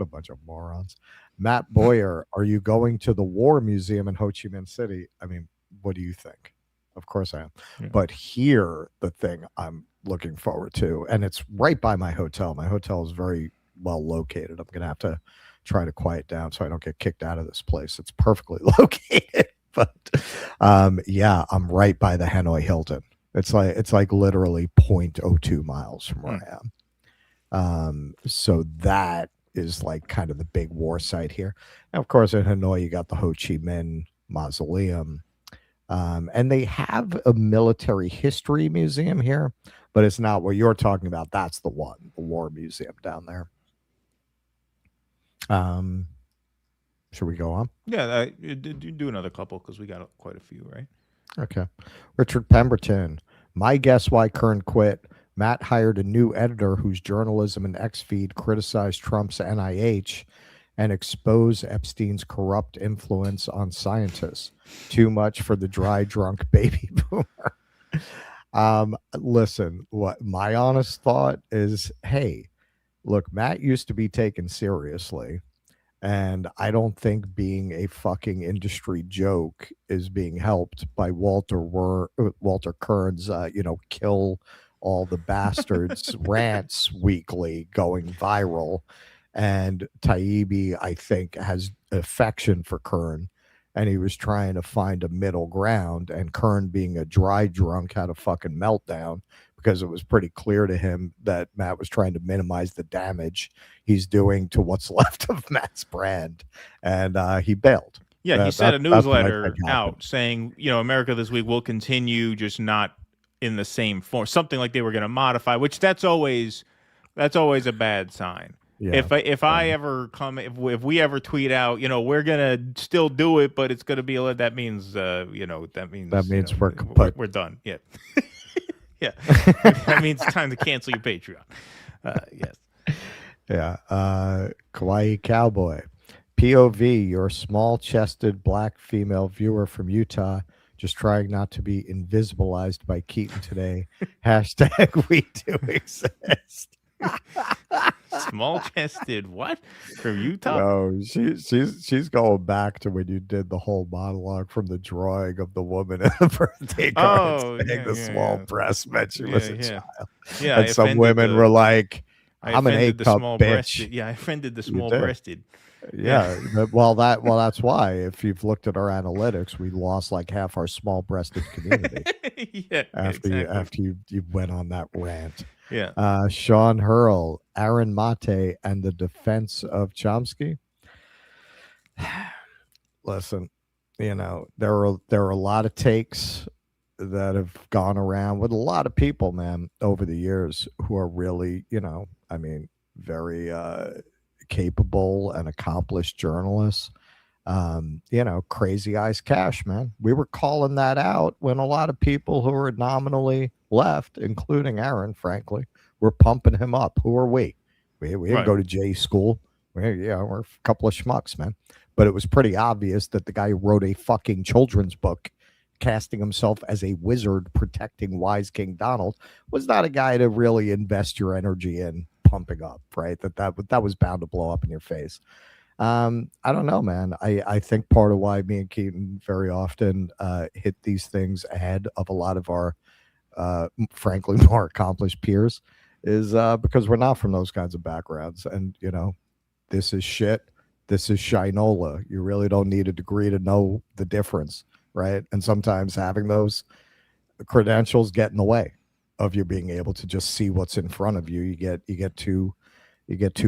a bunch of morons. Matt Boyer, are you going to the War Museum in Ho Chi Minh City? I mean, what do you think? Of course I am. Yeah. But here, the thing I'm looking forward to, and it's right by my hotel. My hotel is very well located. I'm going to have to try to quiet down so I don't get kicked out of this place. It's perfectly located. But yeah, I'm right by the Hanoi Hilton. It's like literally 0.02 miles from where I am. So that is like kind of the big war site here. And of course, in Hanoi, you got the Ho Chi Minh Mausoleum. And they have a military history museum here, but it's not what you're talking about. That's the one, the war museum down there. Should we go on? Yeah, do another couple because we got quite a few, right? Okay. Richard Pemberton. My guess why Kern quit. Matt hired a new editor whose journalism and X feed criticized Trump's NIH and expose Epstein's corrupt influence on scientists. Too much for the dry, drunk baby boomer. Listen, what my honest thought is, hey, look, Matt used to be taken seriously. And I don't think being a fucking industry joke is being helped by Walter Kern's, kill all the bastards rants weekly going viral. And Taibbi, I think, has affection for Kern, and he was trying to find a middle ground. And Kern, being a dry drunk, had a fucking meltdown because it was pretty clear to him that Matt was trying to minimize the damage he's doing to what's left of Matt's brand, and he bailed. Yeah, he sent a newsletter out saying, America This Week will continue, just not in the same form. Something like they were going to modify, which that's always a bad sign. Yeah. If I ever come, if we ever tweet out, we're gonna still do it, but it's gonna be that means we're done. Yeah, yeah. That means it's time to cancel your Patreon. Yes. Yeah. Kawaii Cowboy. POV, your small-chested black female viewer from Utah, just trying not to be invisibilized by Keaton today. # we do exist. Small-chested what? From Utah? No, she's going back to when you did the whole monologue from the drawing of the woman in the birthday card saying the small breast meant she was a child. Yeah, and some women were like, I'm an A-cup bitch. Yeah, I offended the small-breasted. Yeah, well, that's why. If you've looked at our analytics, we lost like half our small-breasted community. Yeah, after you went on that rant. Yeah. Sean Hurl, Aaron Mate, and the defense of Chomsky. Listen, there are a lot of takes that have gone around with a lot of people, man, over the years who are really, very capable and accomplished journalists. Crazy Eyes Cash, man. We were calling that out when a lot of people who were nominally left, including Aaron, frankly, were pumping him up. Who are we? We didn't go to J school. We're a couple of schmucks, man. But it was pretty obvious that the guy who wrote a fucking children's book casting himself as a wizard protecting wise King Donald was not a guy to really invest your energy in pumping up, right? That was bound to blow up in your face. I don't know, man. I think part of why me and Keaton very often hit these things ahead of a lot of our frankly more accomplished peers is because we're not from those kinds of backgrounds. And this is shit. This is shinola. You really don't need a degree to know the difference, right? And sometimes having those credentials get in the way of you being able to just see what's in front of you. You get too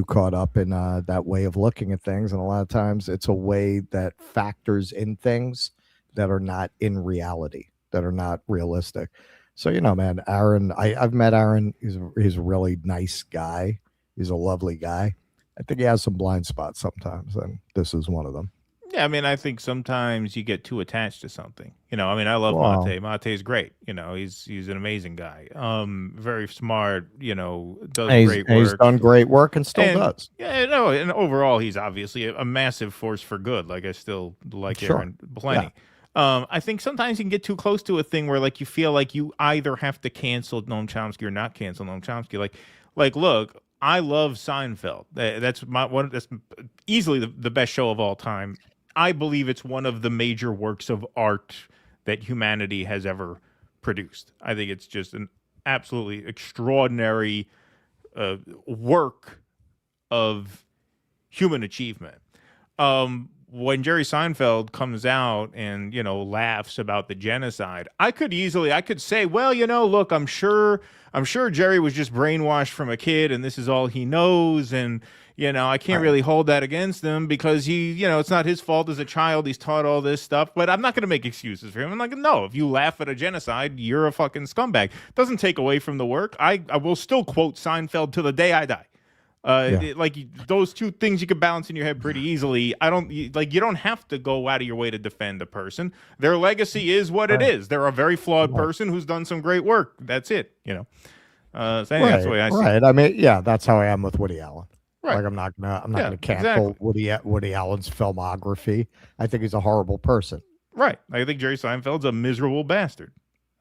caught up in that way of looking at things, and a lot of times it's a way that factors in things that are not in reality, that are not realistic. So man, Aaron, I've met Aaron. He's a really nice guy. He's a lovely guy. I think he has some blind spots sometimes, and this is one of them. Yeah, I think sometimes you get too attached to something. I love Mate. Mate's great. He's an amazing guy. Very smart. Does great work. He's done great work and still does. Yeah, and overall, he's obviously a massive force for good. Like I still like Aaron plenty. Yeah. I think sometimes you can get too close to a thing where you feel like you either have to cancel Noam Chomsky or not cancel Noam Chomsky. Like look, I love Seinfeld. That's that's easily the best show of all time. I believe it's one of the major works of art that humanity has ever produced. I think it's just an absolutely extraordinary work of human achievement. when Jerry Seinfeld comes out and, you know, laughs about the genocide, I could say, well, you know, look, I'm sure Jerry was just brainwashed from a kid and this is all he knows. And, you know, I can't really hold that against him because he, you know, it's not his fault as a child. He's taught all this stuff, but I'm not going to make excuses for him. I'm like, no, if you laugh at a genocide, you're a fucking scumbag. Doesn't take away from the work. I will still quote Seinfeld to the day I die. Like those two things you can balance in your head pretty easily. You don't have to go out of your way to defend a person. Their legacy is what it is. They're a very flawed person who's done some great work. That's it. You know. So anyway, that's the way I see it. Right. I mean, yeah, that's how I am with Woody Allen. Right. Like I'm not gonna cancel Woody Allen's filmography. I think he's a horrible person. Right. I think Jerry Seinfeld's a miserable bastard.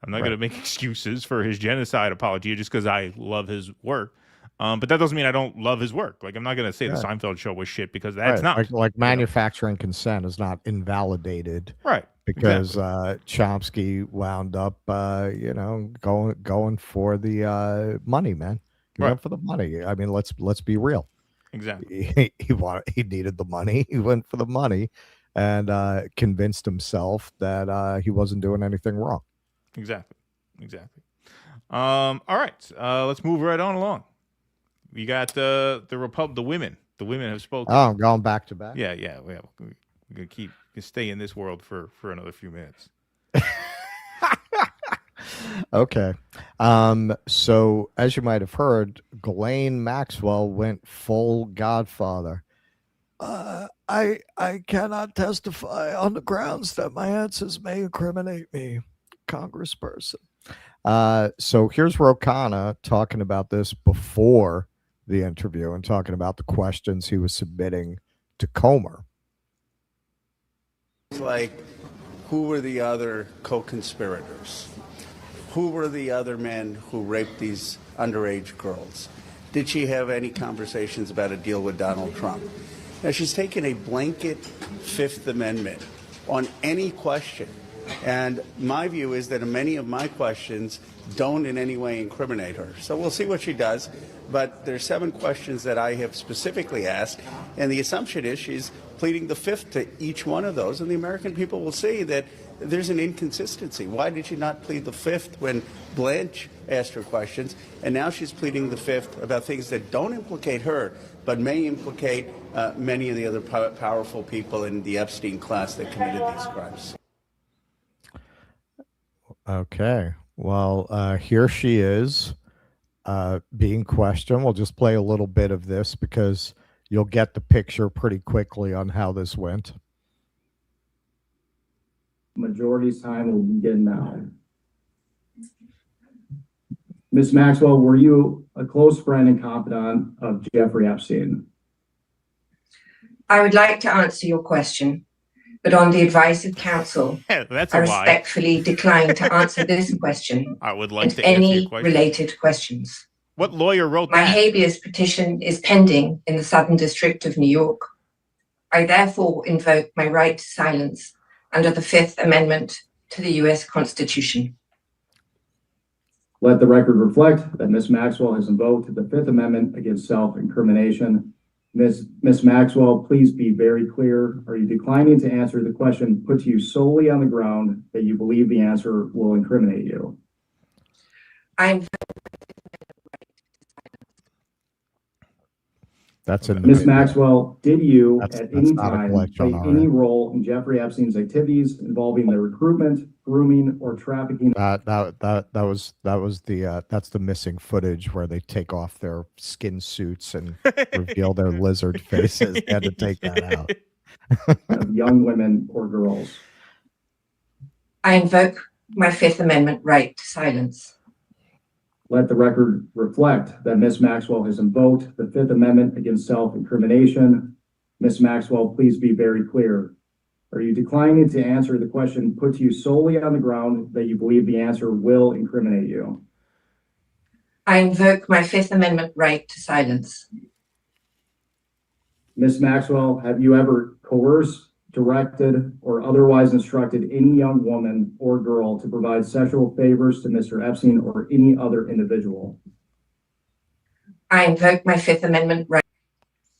I'm not going to make excuses for his genocide apology just because I love his work. But that doesn't mean I don't love his work. Like, I'm not going to say the Seinfeld show was shit because that's not. Like manufacturing consent is not invalidated. Right. Because Chomsky wound up, going for the money, man. He went for the money. I mean, let's be real. Exactly. He needed the money. He went for the money and convinced himself that he wasn't doing anything wrong. Exactly. All right. Let's move right on along. We got the women. The women have spoken. Oh, I'm going back to back. Yeah. We're gonna stay in this world for another few minutes. Okay. So as you might have heard, Ghislaine Maxwell went full Godfather. I cannot testify on the grounds that my answers may incriminate me, Congressperson. So here's Ro Khanna talking about this before the interview and talking about the questions he was submitting to Comer. It's like, who were the other co-conspirators? Who were the other men who raped these underage girls? Did she have any conversations about a deal with Donald Trump? Now, she's taken a blanket Fifth Amendment on any question. And my view is that many of my questions don't in any way incriminate her. So we'll see what she does. But there's 7 questions that I have specifically asked. And the assumption is she's pleading the fifth to each one of those. And the American people will see that there's an inconsistency. Why did she not plead the fifth when Blanche asked her questions? And now she's pleading the fifth about things that don't implicate her, but may implicate many of the other powerful people in the Epstein class that committed these crimes. Okay. Well, here she is being questioned. We'll just play a little bit of this because you'll get the picture pretty quickly on how this went. Majority's time will begin now. Ms. Maxwell, were you a close friend and confidant of Jeffrey Epstein? I would like to answer your question, but on the advice of counsel, I respectfully decline to answer this question. I would like to any answer your question. related questions. What lawyer wrote My that? habeas petition is pending in the Southern District of New York. I therefore invoke my right to silence under the Fifth Amendment to the U.S. Constitution. Let the record reflect that Ms. Maxwell has invoked the Fifth Amendment against self-incrimination. Ms. Maxwell, please be very clear. Are you declining to answer the question put to you solely on the ground that you believe the answer will incriminate you? I'm That's in Ms. Maxwell, did you at any not a time glitch play on our any end. role in Jeffrey Epstein's activities involving the recruitment, grooming, or trafficking? That's the missing footage where they take off their skin suits and reveal their lizard faces. They had to take that out. Of young women or girls? I invoke my Fifth Amendment right to silence. Let the record reflect that Ms. Maxwell has invoked the Fifth Amendment against self-incrimination. Ms. Maxwell, please be very clear. Are you declining to answer the question put to you solely on the ground that you believe the answer will incriminate you? I invoke my Fifth Amendment right to silence. Ms. Maxwell, have you ever coerced, directed, or otherwise instructed any young woman or girl to provide sexual favors to Mr. Epstein or any other individual? I invoke my Fifth Amendment right.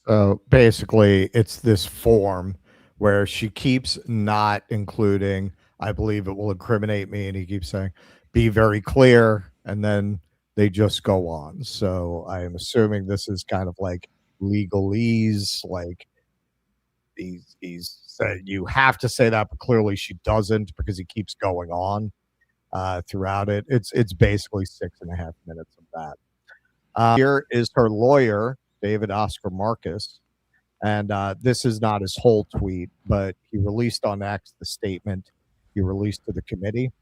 So basically, it's this form where she keeps not including, I believe it will incriminate me, and he keeps saying, be very clear, and then they just go on. So I am assuming this is kind of like legalese, like he's said you have to say that, but clearly she doesn't because he keeps going on throughout it. It's basically 6.5 minutes of that. Here is her lawyer, David Oscar Marcus, and this is not his whole tweet, but he released on X the statement he released to the committee.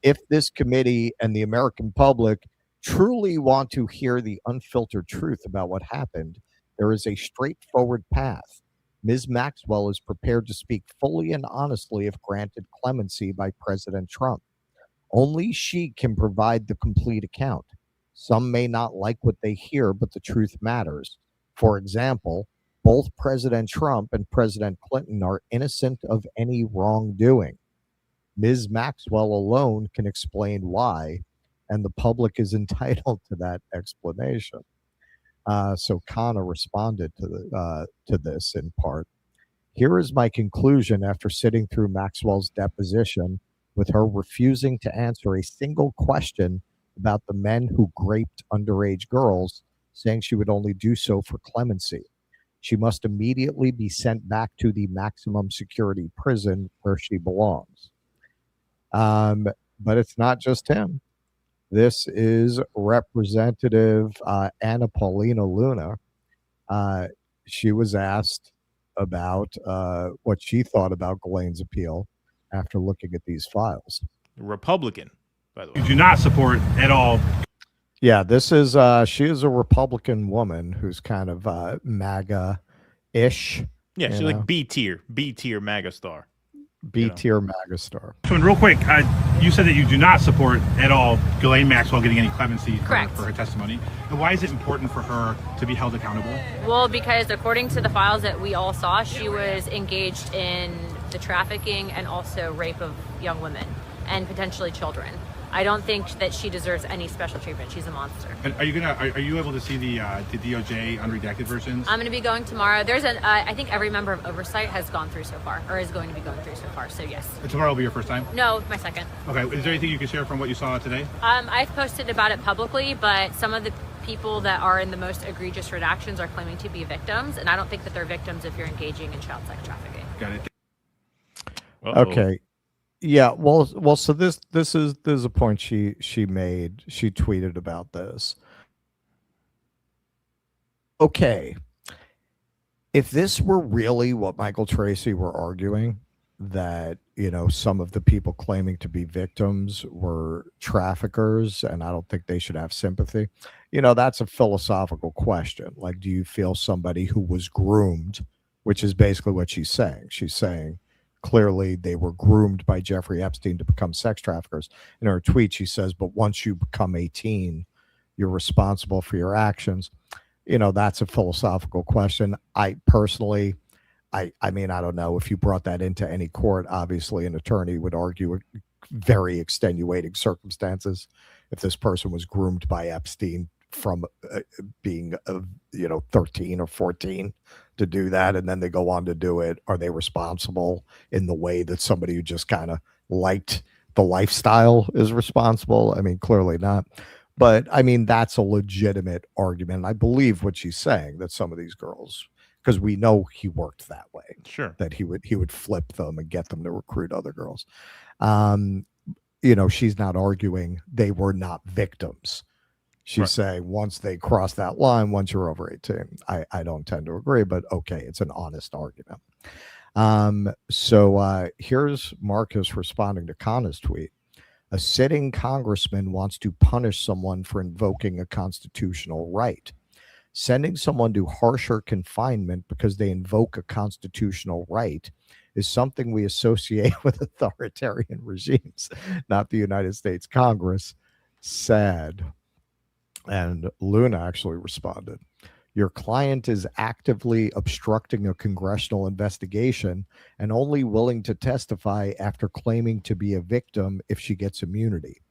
If this committee and the American public truly want to hear the unfiltered truth about what happened, there is a straightforward path. Ms. Maxwell is prepared to speak fully and honestly if granted clemency by President Trump. Only she can provide the complete account. Some may not like what they hear, but the truth matters. For example, both President Trump and President Clinton are innocent of any wrongdoing. Ms. Maxwell alone can explain why, and the public is entitled to that explanation. So Khanna responded to this in part. Here is my conclusion after sitting through Maxwell's deposition, with her refusing to answer a single question about the men who raped underage girls, saying she would only do so for clemency. She must immediately be sent back to the maximum security prison where she belongs. But it's not just him. This is Representative Anna Paulina Luna. She was asked about what she thought about Ghislaine's appeal after looking at these files. Republican, by the way. You do not support at all. Yeah, this is she is a Republican woman who's kind of MAGA-ish. Yeah, she's like B tier MAGA star. B tier MAGA star. So, and real quick, you said that you do not support at all Ghislaine Maxwell getting any clemency for her testimony. And why is it important for her to be held accountable? Well, because according to the files that we all saw, she was engaged in the trafficking and also rape of young women and potentially children. I don't think that she deserves any special treatment. She's a monster. And are you able to see the DOJ unredacted versions? I'm going to be going tomorrow. There's I think every member of oversight has gone through so far, or is going to be going through so far. So yes. And tomorrow will be your first time? No, my second. Okay. Is there anything you can share from what you saw today? I've posted about it publicly, but some of the people that are in the most egregious redactions are claiming to be victims, and I don't think that they're victims if you're engaging in child sex trafficking. Got it. Okay. Yeah, well, so this is a point she made. She tweeted about this. Okay, if this were really what Michael Tracy were arguing, that some of the people claiming to be victims were traffickers, and I don't think they should have sympathy. That's a philosophical question. Like, do you feel somebody who was groomed, which is basically what she's saying. She's saying, clearly, they were groomed by Jeffrey Epstein to become sex traffickers. In her tweet, she says, but once you become 18, you're responsible for your actions. That's a philosophical question. I personally, I mean, I don't know. If you brought that into any court, obviously an attorney would argue very extenuating circumstances. If this person was groomed by Epstein from being 13 or 14 to do that, and then they go on to do it, are they responsible in the way that somebody who just kind of liked the lifestyle is responsible? I mean, clearly not. But I mean, that's a legitimate argument. I believe what she's saying, that some of these girls, because we know he worked that way, sure, that he would flip them and get them to recruit other girls. She's not arguing they were not victims. She's saying once they cross that line, once you're over 18, I don't tend to agree, but okay, it's an honest argument. So here's Marcus responding to Khanna's tweet. A sitting congressman wants to punish someone for invoking a constitutional right. Sending someone to harsher confinement because they invoke a constitutional right is something we associate with authoritarian regimes, not the United States Congress. Sad. And Luna actually responded, your client is actively obstructing a congressional investigation and only willing to testify after claiming to be a victim if she gets immunity.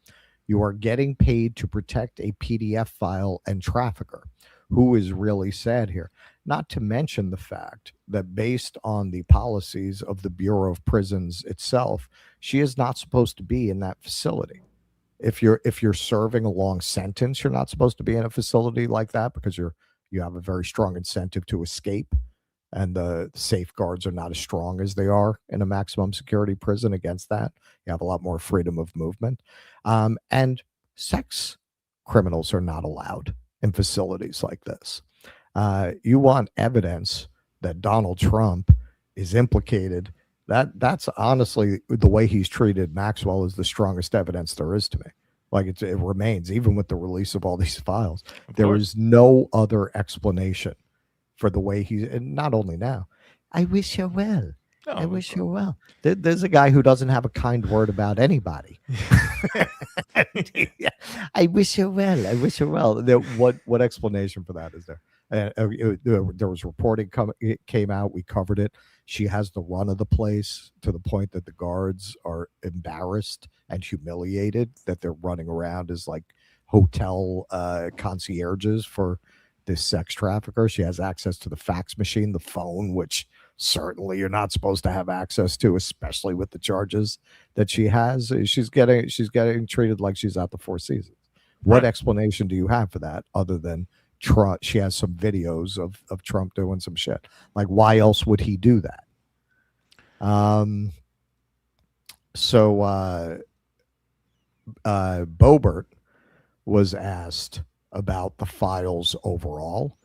You are getting paid to protect a PDF file and trafficker. who is really sad here. Not to mention the fact that based on the policies of the Bureau of Prisons itself, she is not supposed to be in that facility. If you're serving a long sentence, you're not supposed to be in a facility like that because you have a very strong incentive to escape, and the safeguards are not as strong as they are in a maximum security prison against that. You have a lot more freedom of movement. And sex criminals are not allowed in facilities like this. You want evidence that Donald Trump is implicated. That's honestly the way he's treated Maxwell is the strongest evidence there is to me. Like it remains, even with the release of all these files. There is no other explanation for the way he's, and not only now. I wish her well. I wish her well. There's a guy who doesn't have a kind word about anybody. I wish her well. I wish her well. What explanation for that is there? There was reporting it came out. We covered it. She has the run of the place to the point that the guards are embarrassed and humiliated that they're running around as like hotel concierges for this sex trafficker. She has access to the fax machine, the phone, which certainly you're not supposed to have access to, especially with the charges that she has. She's getting treated like she's out the Four Seasons. What explanation do you have for that other than Trump? She has some videos of Trump doing some shit. Like, why else would he do that? Boebert was asked about the files overall,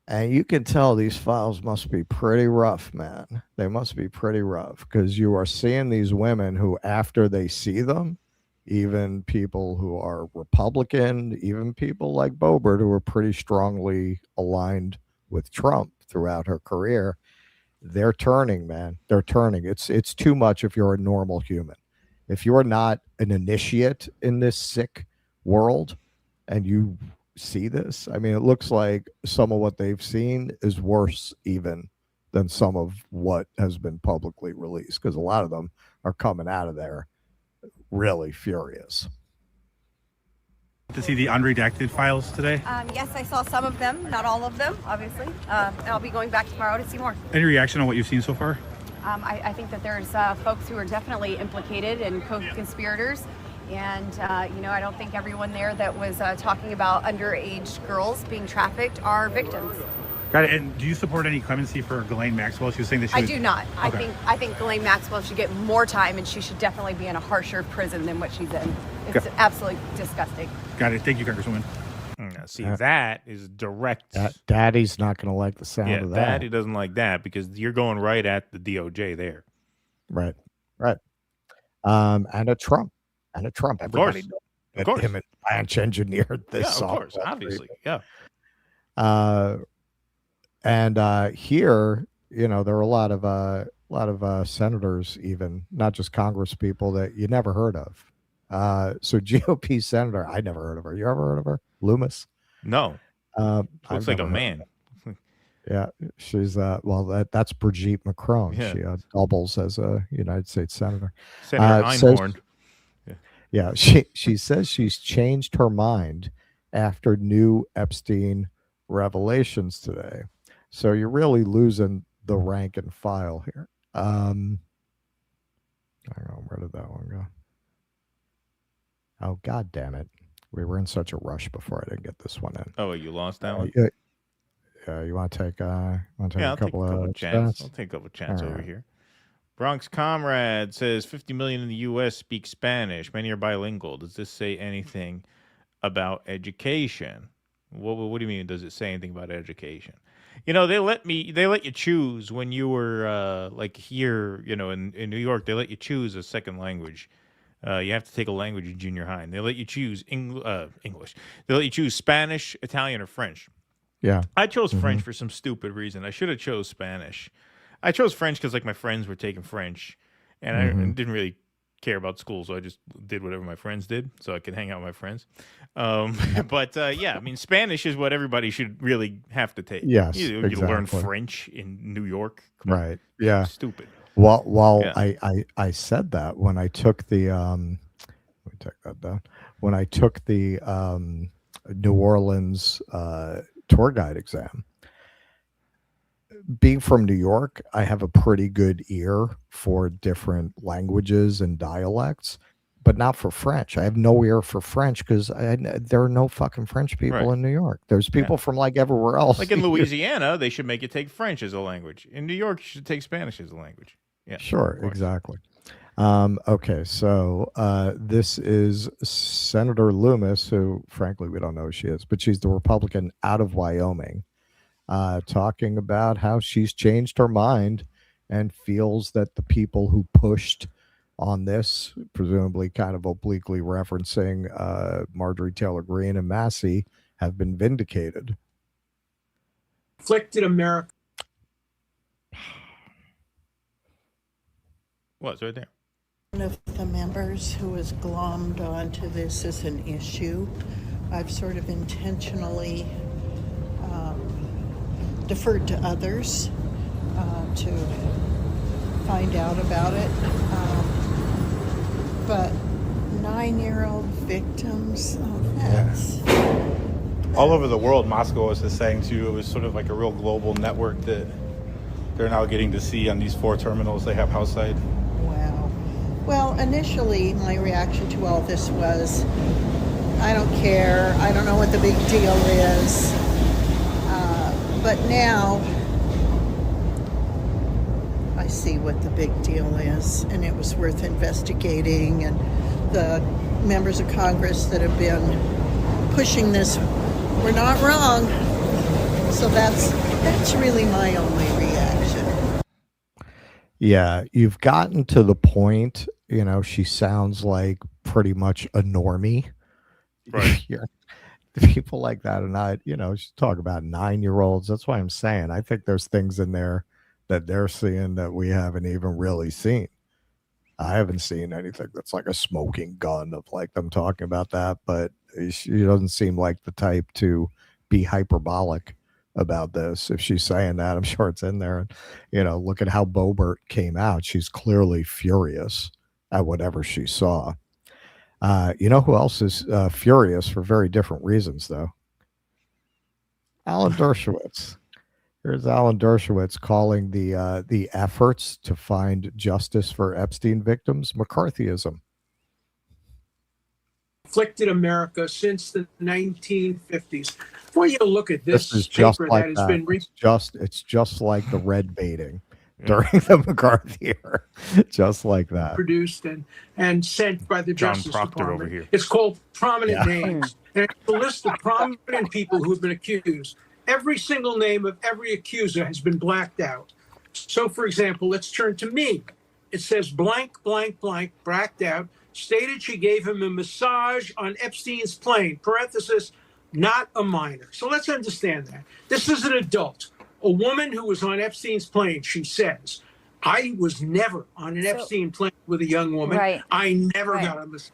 and you can tell these files must be pretty rough, man. They must be pretty rough because you are seeing these women who, after they see them, even people who are Republican, even people like Boebert, who are pretty strongly aligned with Trump throughout her career, they're turning, man. They're turning. It's too much if you're a normal human. If you're not an initiate in this sick world and you see this, I mean, it looks like some of what they've seen is worse even than some of what has been publicly released, because a lot of them are coming out of there really furious. To see the unredacted files today? Yes, I saw some of them, not all of them, obviously. And I'll be going back tomorrow to see more. Any reaction on what you've seen so far? I think that there's folks who are definitely implicated and co-conspirators. And, I don't think everyone there that was talking about underage girls being trafficked are victims. Got it. And do you support any clemency for Ghislaine Maxwell? She was saying that she I do not. Okay. I think Ghislaine Maxwell should get more time, and she should definitely be in a harsher prison than what she's in. It's absolutely disgusting. Got it. Thank you, Congresswoman. See, that is direct. Daddy's not going to like the sound of that. Daddy doesn't like that because you're going right at the DOJ there. Right. And a Trump. Everybody knows that him and Blanche engineered this. Yeah, of course, obviously. Yeah. And here, there are a lot of senators, even not just Congress people, that you never heard of. So GOP senator, I never heard of her. You ever heard of her? Loomis? No. Looks like a man. Yeah, she's that's Brigitte Macron. Yeah. She doubles as a United States senator. Senator Einhorn. Yeah, she says she's changed her mind after new Epstein revelations today. So you're really losing the rank and file here. I don't know, where did that one go? Oh, God damn it. We were in such a rush before I didn't get this one in. Oh, you lost that one? Yeah, you want to take a couple of chats? I'll take a couple of chats over here. Bronx Comrade says 50 million in the U.S. speak Spanish. Many are bilingual. Does this say anything about education? What do you mean? Does it say anything about education? They let you choose when you were like here, in New York. They let you choose a second language. You have to take a language in junior high, and they let you choose English. They let you choose Spanish, Italian, or French. Yeah, I chose French for some stupid reason. I should have chose Spanish. I chose French because my friends were taking French, and I didn't really care about school, so I just did whatever my friends did, so I could hang out with my friends. But Spanish is what everybody should really have to take. Yes, you exactly. learn French in New York, right? Yeah, stupid. Well, yeah. I said that when I took the let me take that down. When I took the New Orleans tour guide exam. Being from New York, I have a pretty good ear for different languages and dialects, but not for French. I have no ear for French because there are no fucking French people in New York. There's people from like everywhere else. Like in Louisiana, they should make you take French as a language. In New York, you should take Spanish as a language. Yeah, sure, exactly. Okay, so this is Senator Loomis, who frankly we don't know who she is, but she's the Republican out of Wyoming, talking about how she's changed her mind and feels that the people who pushed on this, presumably kind of obliquely referencing Marjorie Taylor Greene and Massie, have been vindicated. Afflicted America. What's right there? One of the members who has glommed onto this as an issue. I've sort of intentionally deferred to others to find out about it. But 9-year-old victims, that's... All over the world, Moscow was just saying too, it was sort of like a real global network that they're now getting to see on these 4 terminals they have houseside. Wow. Well, initially my reaction to all this was, I don't care, I don't know what the big deal is. But now I see what the big deal is, and it was worth investigating, and the members of Congress that have been pushing this were not wrong. So that's really my only reaction. Yeah, you've gotten to the point, she sounds like pretty much a normie. Right. People like that are not, she's talking about 9-year-olds. That's why I'm saying I think there's things in there that they're seeing that we haven't even really seen. I haven't seen anything that's like a smoking gun of like them talking about that, but she doesn't seem like the type to be hyperbolic about this. If she's saying that, I'm sure it's in there. And, look at how Boebert came out. She's clearly furious at whatever she saw. Who else is furious for very different reasons, though? Alan Dershowitz. Here's Alan Dershowitz calling the efforts to find justice for Epstein victims McCarthyism. Afflicted America since the 1950s. Before you look at this is just paper like that has that. been It's just like the red baiting during the McCarthy era, just like that. Produced and sent by the John Justice Proctor Department. over here. It's called Prominent Yeah. Names. And it's a list of prominent people who have been accused. Every single name of every accuser has been blacked out. So, for example, let's turn to me. It says blank, blank, blank, blacked out, stated she gave him a massage on Epstein's plane, parenthesis, not a minor. So let's understand that. This is an adult, a woman who was on Epstein's plane. She says, I was never on an Epstein plane with a young woman. Right. I never got a massage.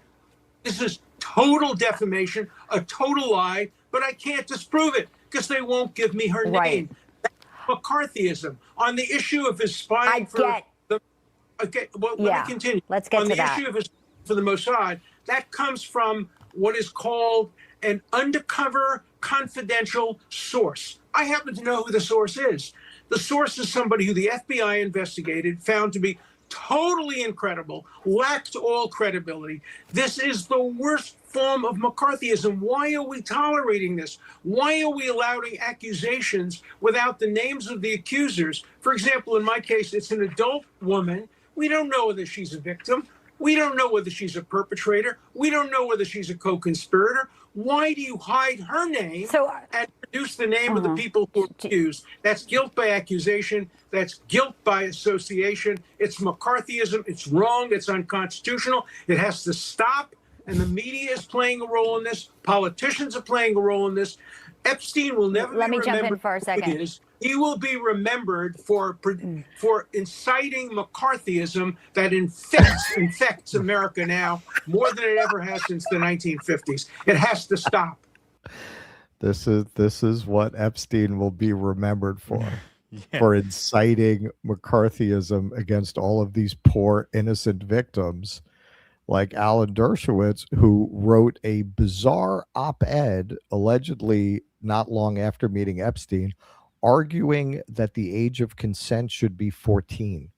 This is total defamation, a total lie, but I can't disprove it because they won't give me her name. That's McCarthyism. On the issue of his spying let me continue. Let's get on to the that. issue of his for the Mossad, that comes from what is called an undercover confidential source. I happen to know who the source is. The source is somebody who the FBI investigated, found to be totally incredible, lacked all credibility. This is the worst form of McCarthyism. Why are we tolerating this? Why are we allowing accusations without the names of the accusers? For example, in my case, it's an adult woman. We don't know whether she's a victim. We don't know whether she's a perpetrator. We don't know whether she's a co-conspirator. Why do you hide her name and produce the name of the people who are accused? That's guilt by accusation. That's guilt by association. It's McCarthyism. It's wrong. It's unconstitutional. It has to stop. And the media is playing a role in this. Politicians are playing a role in this. Epstein will never Let be me jump in remembered for a who second. it is. He will be remembered for inciting McCarthyism that infects America now more than it ever has since the 1950s. It has to stop. This is what Epstein will be remembered for inciting McCarthyism against all of these poor innocent victims. like Alan Dershowitz, who wrote a bizarre op-ed allegedly not long after meeting Epstein, arguing that the age of consent should be 14.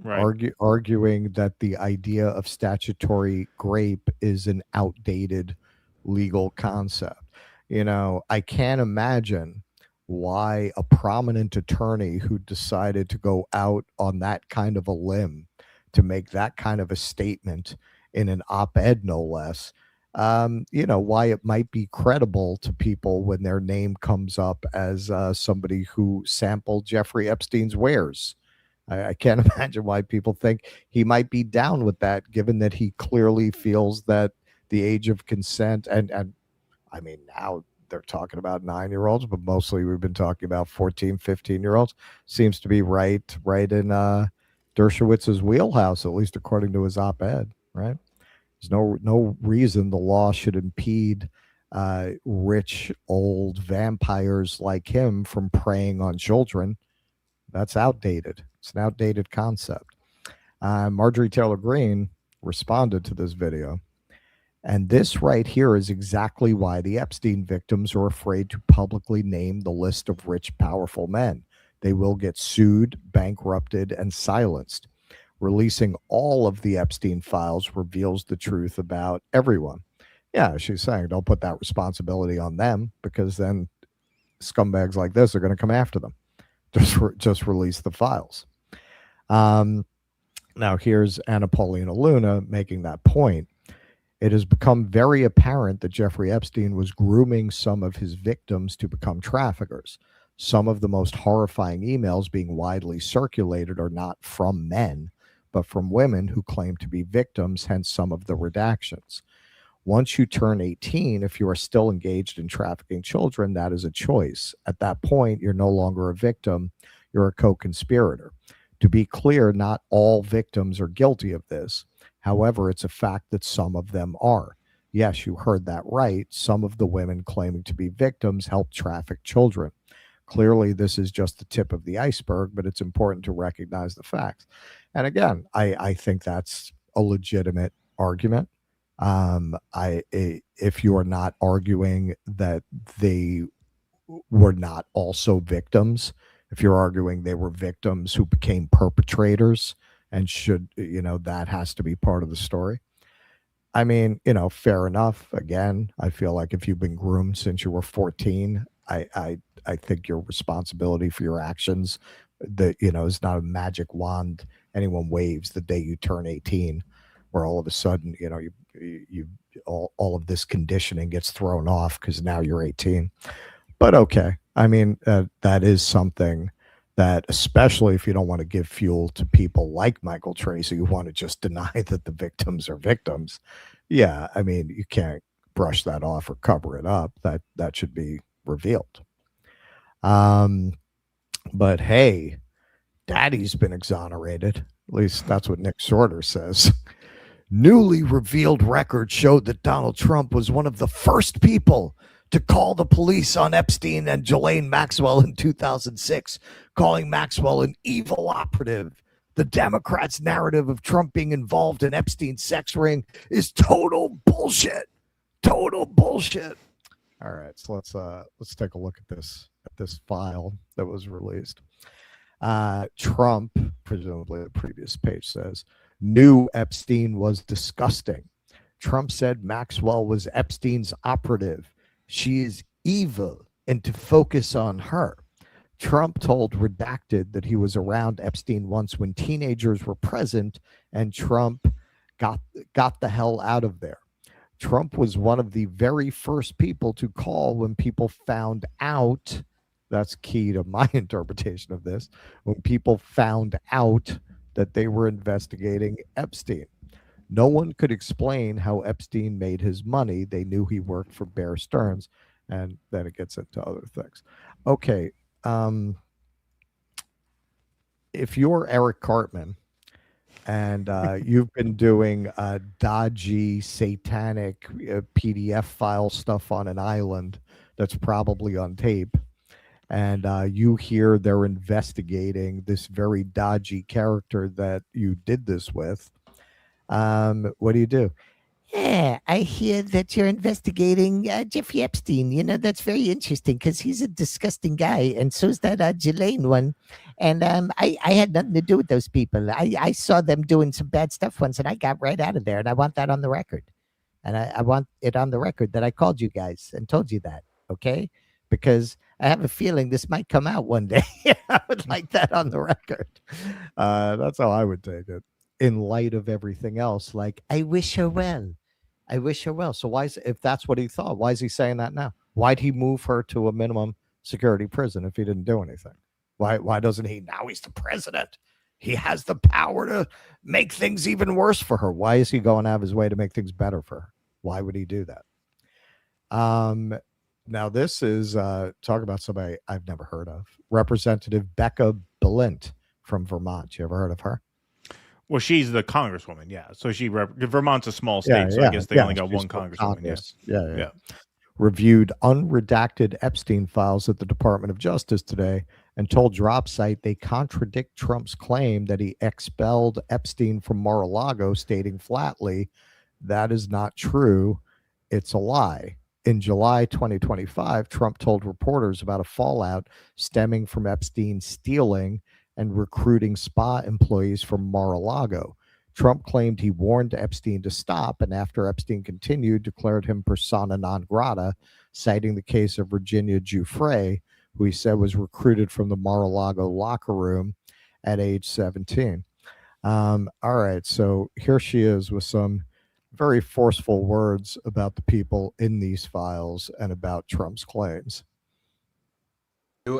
Right. Arguing that the idea of statutory rape is an outdated legal concept. You know, I can't imagine why a prominent attorney who decided to go out on that kind of a limb to make that kind of a statement in an op-ed, no less, you know, why it might be credible to people when their name comes up as somebody who sampled Jeffrey Epstein's wares. I can't imagine why people think he might be down with that, given that he clearly feels that the age of consent, and I mean, now they're talking about 9-year-olds, but mostly we've been talking about 14, 15-year-olds, seems to be right in Dershowitz's wheelhouse, at least according to his op-ed, right? There's no reason the law should impede rich old vampires like him from preying on children. That's outdated. It's an outdated concept. Marjorie Taylor Greene responded to this video. And this right here is exactly why the Epstein victims are afraid to publicly name the list of rich, powerful men. They will get sued, bankrupted, and silenced. Releasing all of the Epstein files reveals the truth about everyone. Yeah, she's saying don't put that responsibility on them, because then scumbags like this are going to come after them. Just release the files. Now here's Anna Paulina Luna making that point. It has become very apparent that Jeffrey Epstein was grooming some of his victims to become traffickers. Some of the most horrifying emails being widely circulated are not from men, but from women who claim to be victims, hence some of the redactions. Once you turn 18, if you are still engaged in trafficking children, that is a choice. At that point, you're no longer a victim, you're a co-conspirator. To be clear, not all victims are guilty of this. However, it's a fact that some of them are. Yes, you heard that right. Some of the women claiming to be victims help traffic children. Clearly, this is just the tip of the iceberg, but it's important to recognize the facts. And again, I think that's a legitimate argument. If you are not arguing that they were not also victims, if you're arguing they were victims who became perpetrators and should, you know, that has to be part of the story. I mean, you know, fair enough. Again, I feel like if you've been groomed since you were 14, I think your responsibility for your actions, that, you know, is not a magic wand anyone waves the day you turn 18, where all of a sudden, you know, you all of this conditioning gets thrown off because now you're 18. But okay, I mean, that is something that, especially if you don't want to give fuel to people like Michael Tracy who want to just deny that the victims are victims. Yeah, I mean, you can't brush that off or cover it up. That should be revealed. But hey, Daddy's been exonerated. At least that's what Nick Shorter says. Newly revealed records showed that Donald Trump was one of the first people to call the police on Epstein and Ghislaine Maxwell in 2006, calling Maxwell an evil operative. The Democrats' narrative of Trump being involved in Epstein's sex ring is total bullshit. Total bullshit. All right, so let's take a look at this file that was released. Trump, presumably the previous page says, knew Epstein was disgusting. Trump said Maxwell was Epstein's operative. She is evil, and to focus on her. Trump told Redacted that he was around Epstein once when teenagers were present, and Trump got the hell out of there. Trump was one of the very first people to call when people found out. That's key to my interpretation of this. When people found out that they were investigating Epstein. No one could explain how Epstein made his money. They knew he worked for Bear Stearns, and then it gets into other things. Okay, if you're Eric Cartman and you've been doing dodgy, satanic PDF file stuff on an island that's probably on tape, and you hear they're investigating this very dodgy character that you did this with, What do? Yeah, I hear that you're investigating Jeffrey Epstein. You know, that's very interesting because he's a disgusting guy, and so's that Ghislaine one. And I had nothing to do with those people. I saw them doing some bad stuff once, and I got right out of there. And I want that on the record. And I want it on the record that I called you guys and told you that, okay? Because I have a feeling this might come out one day. I would like that on the record. That's how I would take it. In light of everything else, like, I wish her well. I wish her well. So if that's what he thought, why is he saying that now? Why'd he move her to a minimum security prison if he didn't do anything? Why doesn't he? Now he's the president. He has the power to make things even worse for her. Why is he going out of his way to make things better for her? Why would he do that? Now this is talk about somebody I've never heard of. Representative Becca Balint from Vermont. You ever heard of her? Well, she's the congresswoman, yeah. So Vermont's a small state, so I guess they only got one congresswoman. Yes. Yeah. Reviewed unredacted Epstein files at the Department of Justice today and told DropSite they contradict Trump's claim that he expelled Epstein from Mar-a-Lago, stating flatly, that is not true. It's a lie. In July 2025, Trump told reporters about a fallout stemming from Epstein stealing and recruiting spa employees from Mar-a-Lago. Trump claimed he warned Epstein to stop, and after Epstein continued, declared him persona non grata, citing the case of Virginia Giuffre, who he said was recruited from the Mar-a-Lago locker room at age 17. All right, so here she is with some very forceful words about the people in these files and about Trump's claims.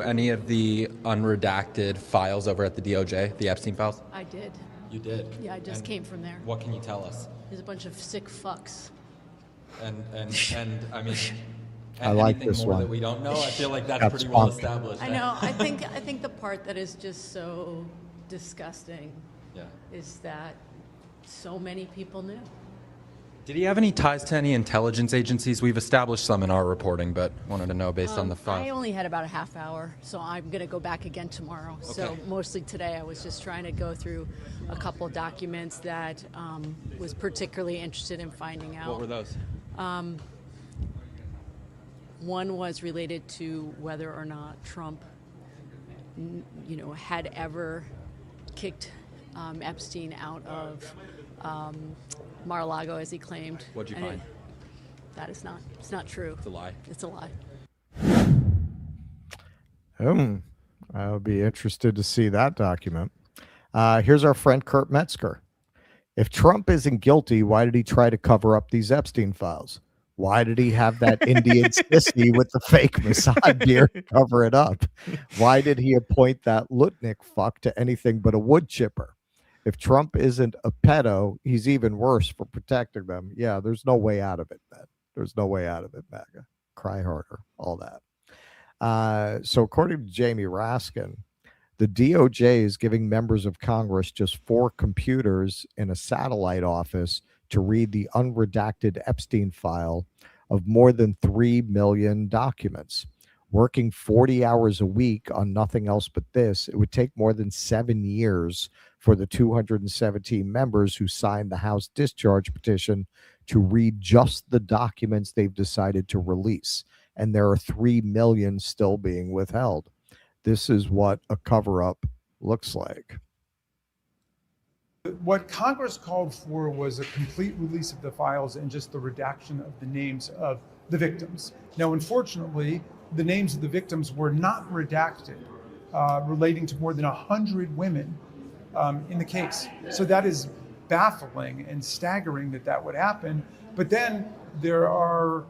Any of the unredacted files over at the DOJ, the Epstein files? I did. You did? Yeah, I just came from there. What can you tell us? There's a bunch of sick fucks. And I mean, I like anything this more one. that we don't know? I feel like that's pretty well established. I know. I think the part that is just so disgusting is that so many people knew. Did he have any ties to any intelligence agencies? We've established some in our reporting, but wanted to know based on the file. I only had about a half hour, so I'm going to go back again tomorrow. Okay. So mostly today I was just trying to go through a couple of documents that was particularly interested in finding out. What were those? One was related to whether or not Trump, had ever kicked Epstein out of Mar-a-Lago, as he claimed. What'd you find? It's not true. It's a lie. It's a lie. I'll be interested to see that document. Here's our friend Kurt Metzger. If Trump isn't guilty, why did he try to cover up these Epstein files? Why did he have that Indian sissy with the fake Mossad beard cover it up? Why did he appoint that Lutnick fuck to anything but a wood chipper? If Trump isn't a pedo, he's even worse for protecting them. Yeah, there's no way out of it, man. There's no way out of it, MAGA. Cry harder, all that. So according to Jamie Raskin, the DOJ is giving members of Congress just 4 computers in a satellite office to read the unredacted Epstein file of more than 3 million documents. Working 40 hours a week on nothing else but this, it would take more than 7 years for the 217 members who signed the House discharge petition to read just the documents they've decided to release. And there are 3 million still being withheld. This is what a cover-up looks like. What Congress called for was a complete release of the files and just the redaction of the names of the victims. Now, unfortunately, the names of the victims were not redacted, relating to more than 100 women in the case. So that is baffling and staggering that would happen. But then there are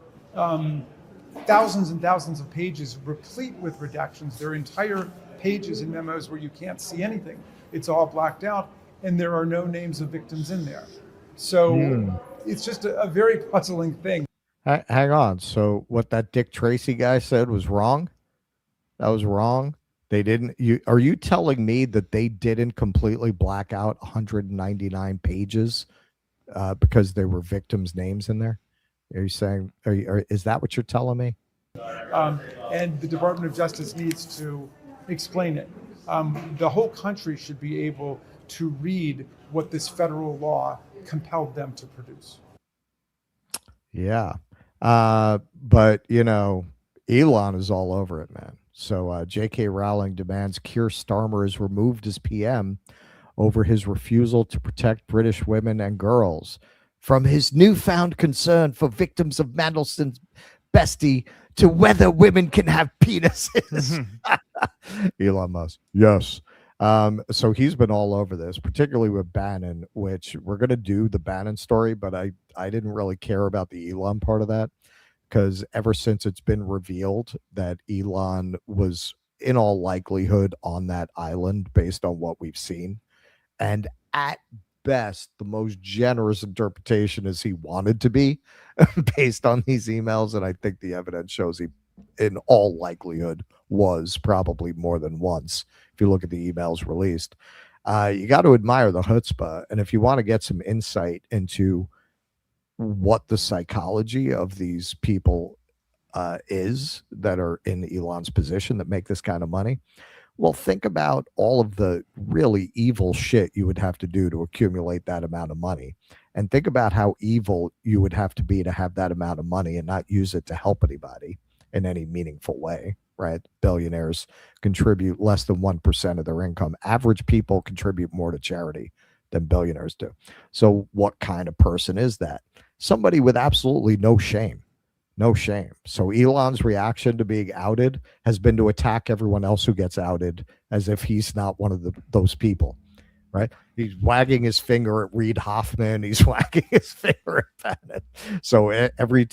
thousands and thousands of pages replete with redactions. There are entire pages and memos where you can't see anything. It's all blacked out, and there are no names of victims in there. So it's just a very puzzling thing. Hang on. So what that Dick Tracy guy said was wrong? That was wrong? They didn't. Are you telling me that they didn't completely black out 199 pages because there were victims' names in there? Are you saying? Is that what you're telling me? And the Department of Justice needs to explain it. The whole country should be able to read what this federal law compelled them to produce. Yeah. But, you know, Elon is all over it, man. So J.K. Rowling demands Keir Starmer is removed as PM over his refusal to protect British women and girls from his newfound concern for victims of Mandelson's bestie to whether women can have penises. Elon Musk. Yes. So he's been all over this, particularly with Bannon, which we're going to do the Bannon story, but I didn't really care about the Elon part of that, because ever since it's been revealed that Elon was in all likelihood on that island based on what we've seen, and at best, the most generous interpretation is he wanted to be based on these emails. And I think the evidence shows he, in all likelihood, was probably more than once. If you look at the emails released, you got to admire the chutzpah. And if you want to get some insight into what the psychology of these people is that are in Elon's position that make this kind of money, well, think about all of the really evil shit you would have to do to accumulate that amount of money. And think about how evil you would have to be to have that amount of money and not use it to help anybody in any meaningful way, right? Billionaires contribute less than 1% of their income. Average people contribute more to charity than billionaires do. So what kind of person is that? Somebody with absolutely no shame. No shame. So Elon's reaction to being outed has been to attack everyone else who gets outed as if he's not one of those people, right? He's wagging his finger at Reid Hoffman. He's wagging his finger at Bannon. So every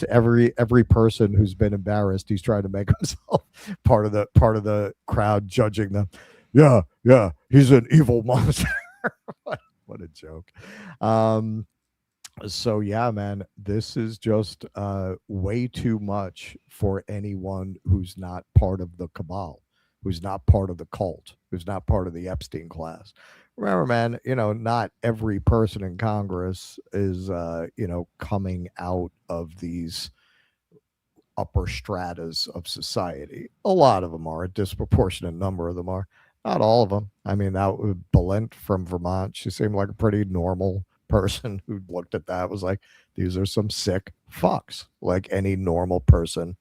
person who's been embarrassed, he's trying to make himself part of the crowd judging them. Yeah, he's an evil monster. What a joke. So yeah, man, this is just way too much for anyone who's not part of the cabal, who's not part of the cult, who's not part of the Epstein class. Remember, man, not every person in Congress is, coming out of these upper stratas of society. A lot of them are, a disproportionate number of them are. Not all of them. I mean, that Belant from Vermont, she seemed like a pretty normal person who looked at that, was like, these are some sick fucks, like any normal person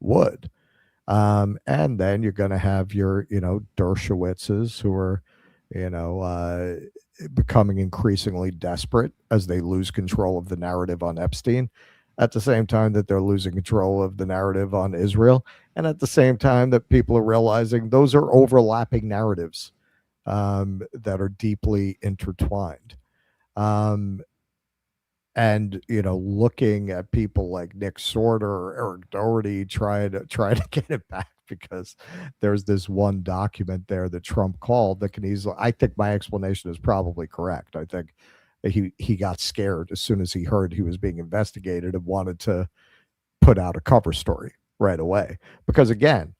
would. And then you're going to have your, Dershowitzes who are, becoming increasingly desperate as they lose control of the narrative on Epstein, at the same time that they're losing control of the narrative on Israel, and at the same time that people are realizing those are overlapping narratives that are deeply intertwined. And looking at people like Nick Sorter or Eric Doherty try to get it back, because there's this one document there that Trump called that can easily, I think my explanation is probably correct. I think he got scared as soon as he heard he was being investigated and wanted to put out a cover story right away. Because again,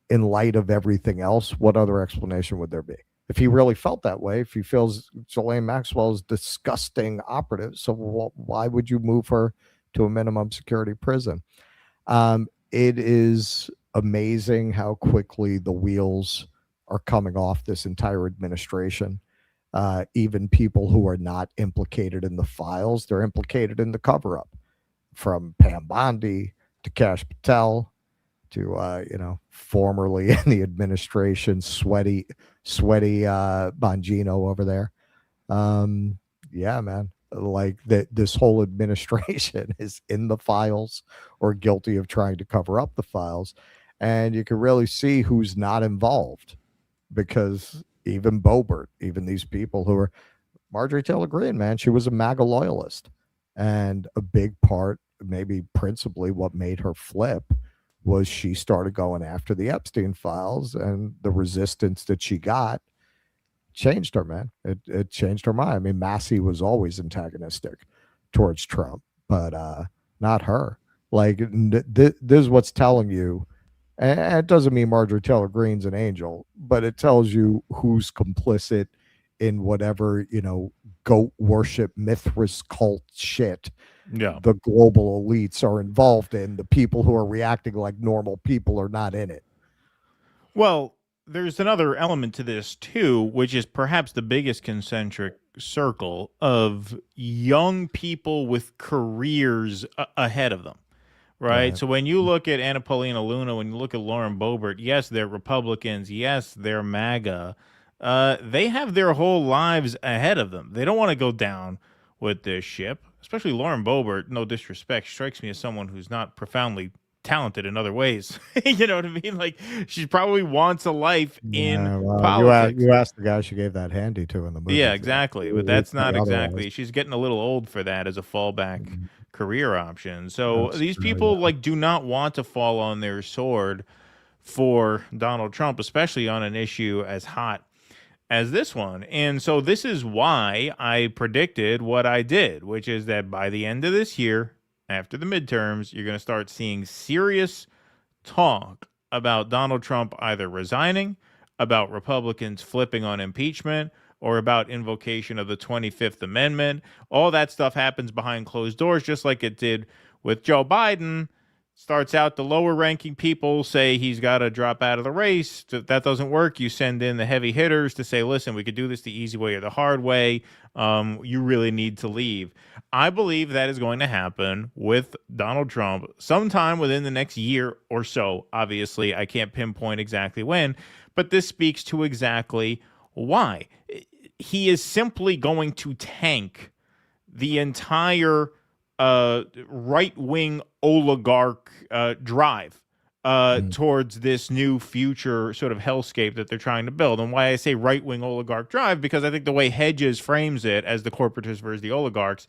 in light of everything else, what other explanation would there be? If he really felt that way, if he feels Ghislaine Maxwell is disgusting operative, so why would you move her to a minimum security prison? It is amazing how quickly the wheels are coming off this entire administration. Even people who are not implicated in the files, they're implicated in the cover-up. From Pam Bondi to Kash Patel to formerly in the administration, sweaty Bongino over there. Yeah, man, like this whole administration is in the files or guilty of trying to cover up the files, and you can really see who's not involved, because even Boebert, even these people who are Marjorie Taylor Greene, man, she was a MAGA loyalist, and a big part, maybe principally what made her flip, was she started going after the Epstein files, and the resistance that she got changed her, man. It changed her mind. I mean, Massie was always antagonistic towards Trump, but not her. Like, this is what's telling you, and it doesn't mean Marjorie Taylor Greene's an angel, but it tells you who's complicit in whatever, goat worship, Mithras cult shit the global elites are involved in. The people who are reacting like normal people are not in it. Well, there's another element to this too, which is perhaps the biggest concentric circle of young people with careers ahead of them. Right. So when you look at Paulina Luna, when you look at Lauren Boebert, yes, they're Republicans. Yes, they're MAGA. They have their whole lives ahead of them. They don't want to go down with this ship, especially Lauren Boebert. No disrespect, strikes me as someone who's not profoundly talented in other ways. You know what I mean? Like, she probably wants a life in politics. You asked the guy she gave that handy to in the movie. Yeah, exactly. But that's not exactly. She's getting a little old for that as a fallback career option. So these people do not want to fall on their sword for Donald Trump, especially on an issue as hot as this one. And so this is why I predicted what I did, which is that by the end of this year, after the midterms, you're going to start seeing serious talk about Donald Trump either resigning, about Republicans flipping on impeachment, or about invocation of the 25th Amendment. All that stuff happens behind closed doors, just like it did with Joe Biden. Starts out, the lower-ranking people say he's got to drop out of the race. If that doesn't work, you send in the heavy hitters to say, listen, we could do this the easy way or the hard way. You really need to leave. I believe that is going to happen with Donald Trump sometime within the next year or so. Obviously, I can't pinpoint exactly when, but this speaks to exactly why. He is simply going to tank the entire right-wing oligarch drive towards this new future sort of hellscape that they're trying to build. And why I say right-wing oligarch drive, because I think the way Hedges frames it as the corporatists versus the oligarchs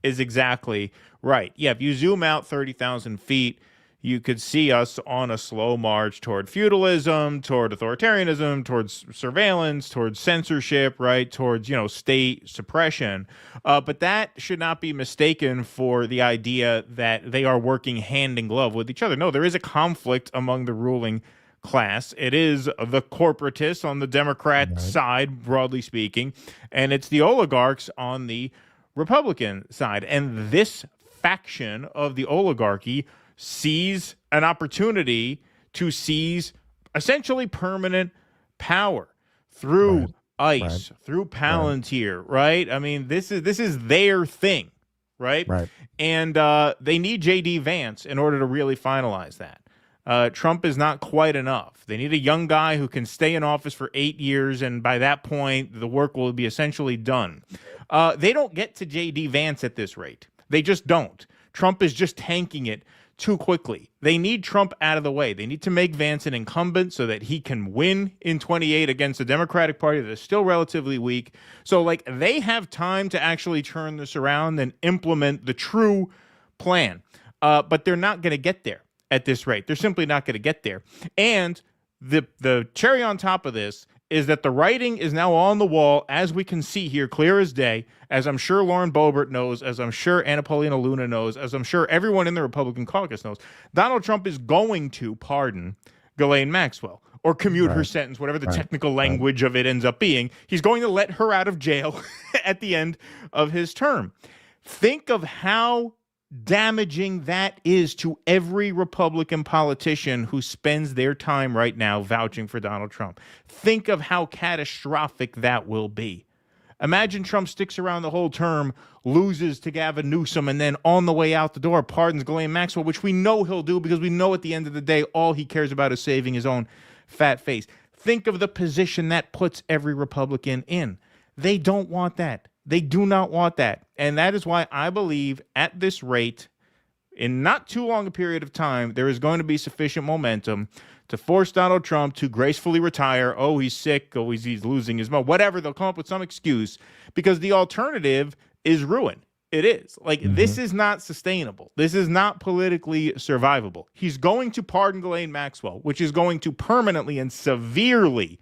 is exactly right. Yeah, if you zoom out 30,000 feet, you could see us on a slow march toward feudalism, toward authoritarianism, towards surveillance, towards censorship, right, towards, state suppression. But that should not be mistaken for the idea that they are working hand in glove with each other. No, there is a conflict among the ruling class. It is the corporatists on the Democrat side, broadly speaking, and it's the oligarchs on the Republican side. And this faction of the oligarchy sees an opportunity to seize essentially permanent power through ICE, through Palantir, right? I mean, this is their thing, right? And they need J.D. Vance in order to really finalize that. Trump is not quite enough. They need a young guy who can stay in office for 8 years, and by that point, the work will be essentially done. They don't get to J.D. Vance at this rate. They just don't. Trump is just tanking it too quickly. They need Trump out of the way. They need to make Vance an incumbent so that he can win in 28 against the Democratic Party that is still relatively weak. So, they have time to actually turn this around and implement the true plan. But they're not going to get there at this rate. They're simply not going to get there. And the cherry on top of this is that the writing is now on the wall, as we can see here, clear as day, as I'm sure Lauren Boebert knows, as I'm sure Paulina Luna knows, as I'm sure everyone in the Republican caucus knows. Donald Trump is going to pardon Ghislaine Maxwell or commute her sentence, whatever the technical language of it ends up being. He's going to let her out of jail at the end of his term. Think of how damaging that is to every Republican politician who spends their time right now vouching for Donald Trump. Think of how catastrophic that will be. Imagine Trump sticks around the whole term, loses to Gavin Newsom, and then on the way out the door pardons Ghislaine Maxwell, which we know he'll do because we know at the end of the day all he cares about is saving his own fat face. Think of the position that puts every Republican in. They don't want that. They do not want that. And that is why I believe at this rate, in not too long a period of time, there is going to be sufficient momentum to force Donald Trump to gracefully retire. Oh, he's sick. Oh, he's losing his mind. Whatever. They'll come up with some excuse because the alternative is ruin. It is. This is not sustainable. This is not politically survivable. He's going to pardon Ghislaine Maxwell, which is going to permanently and severely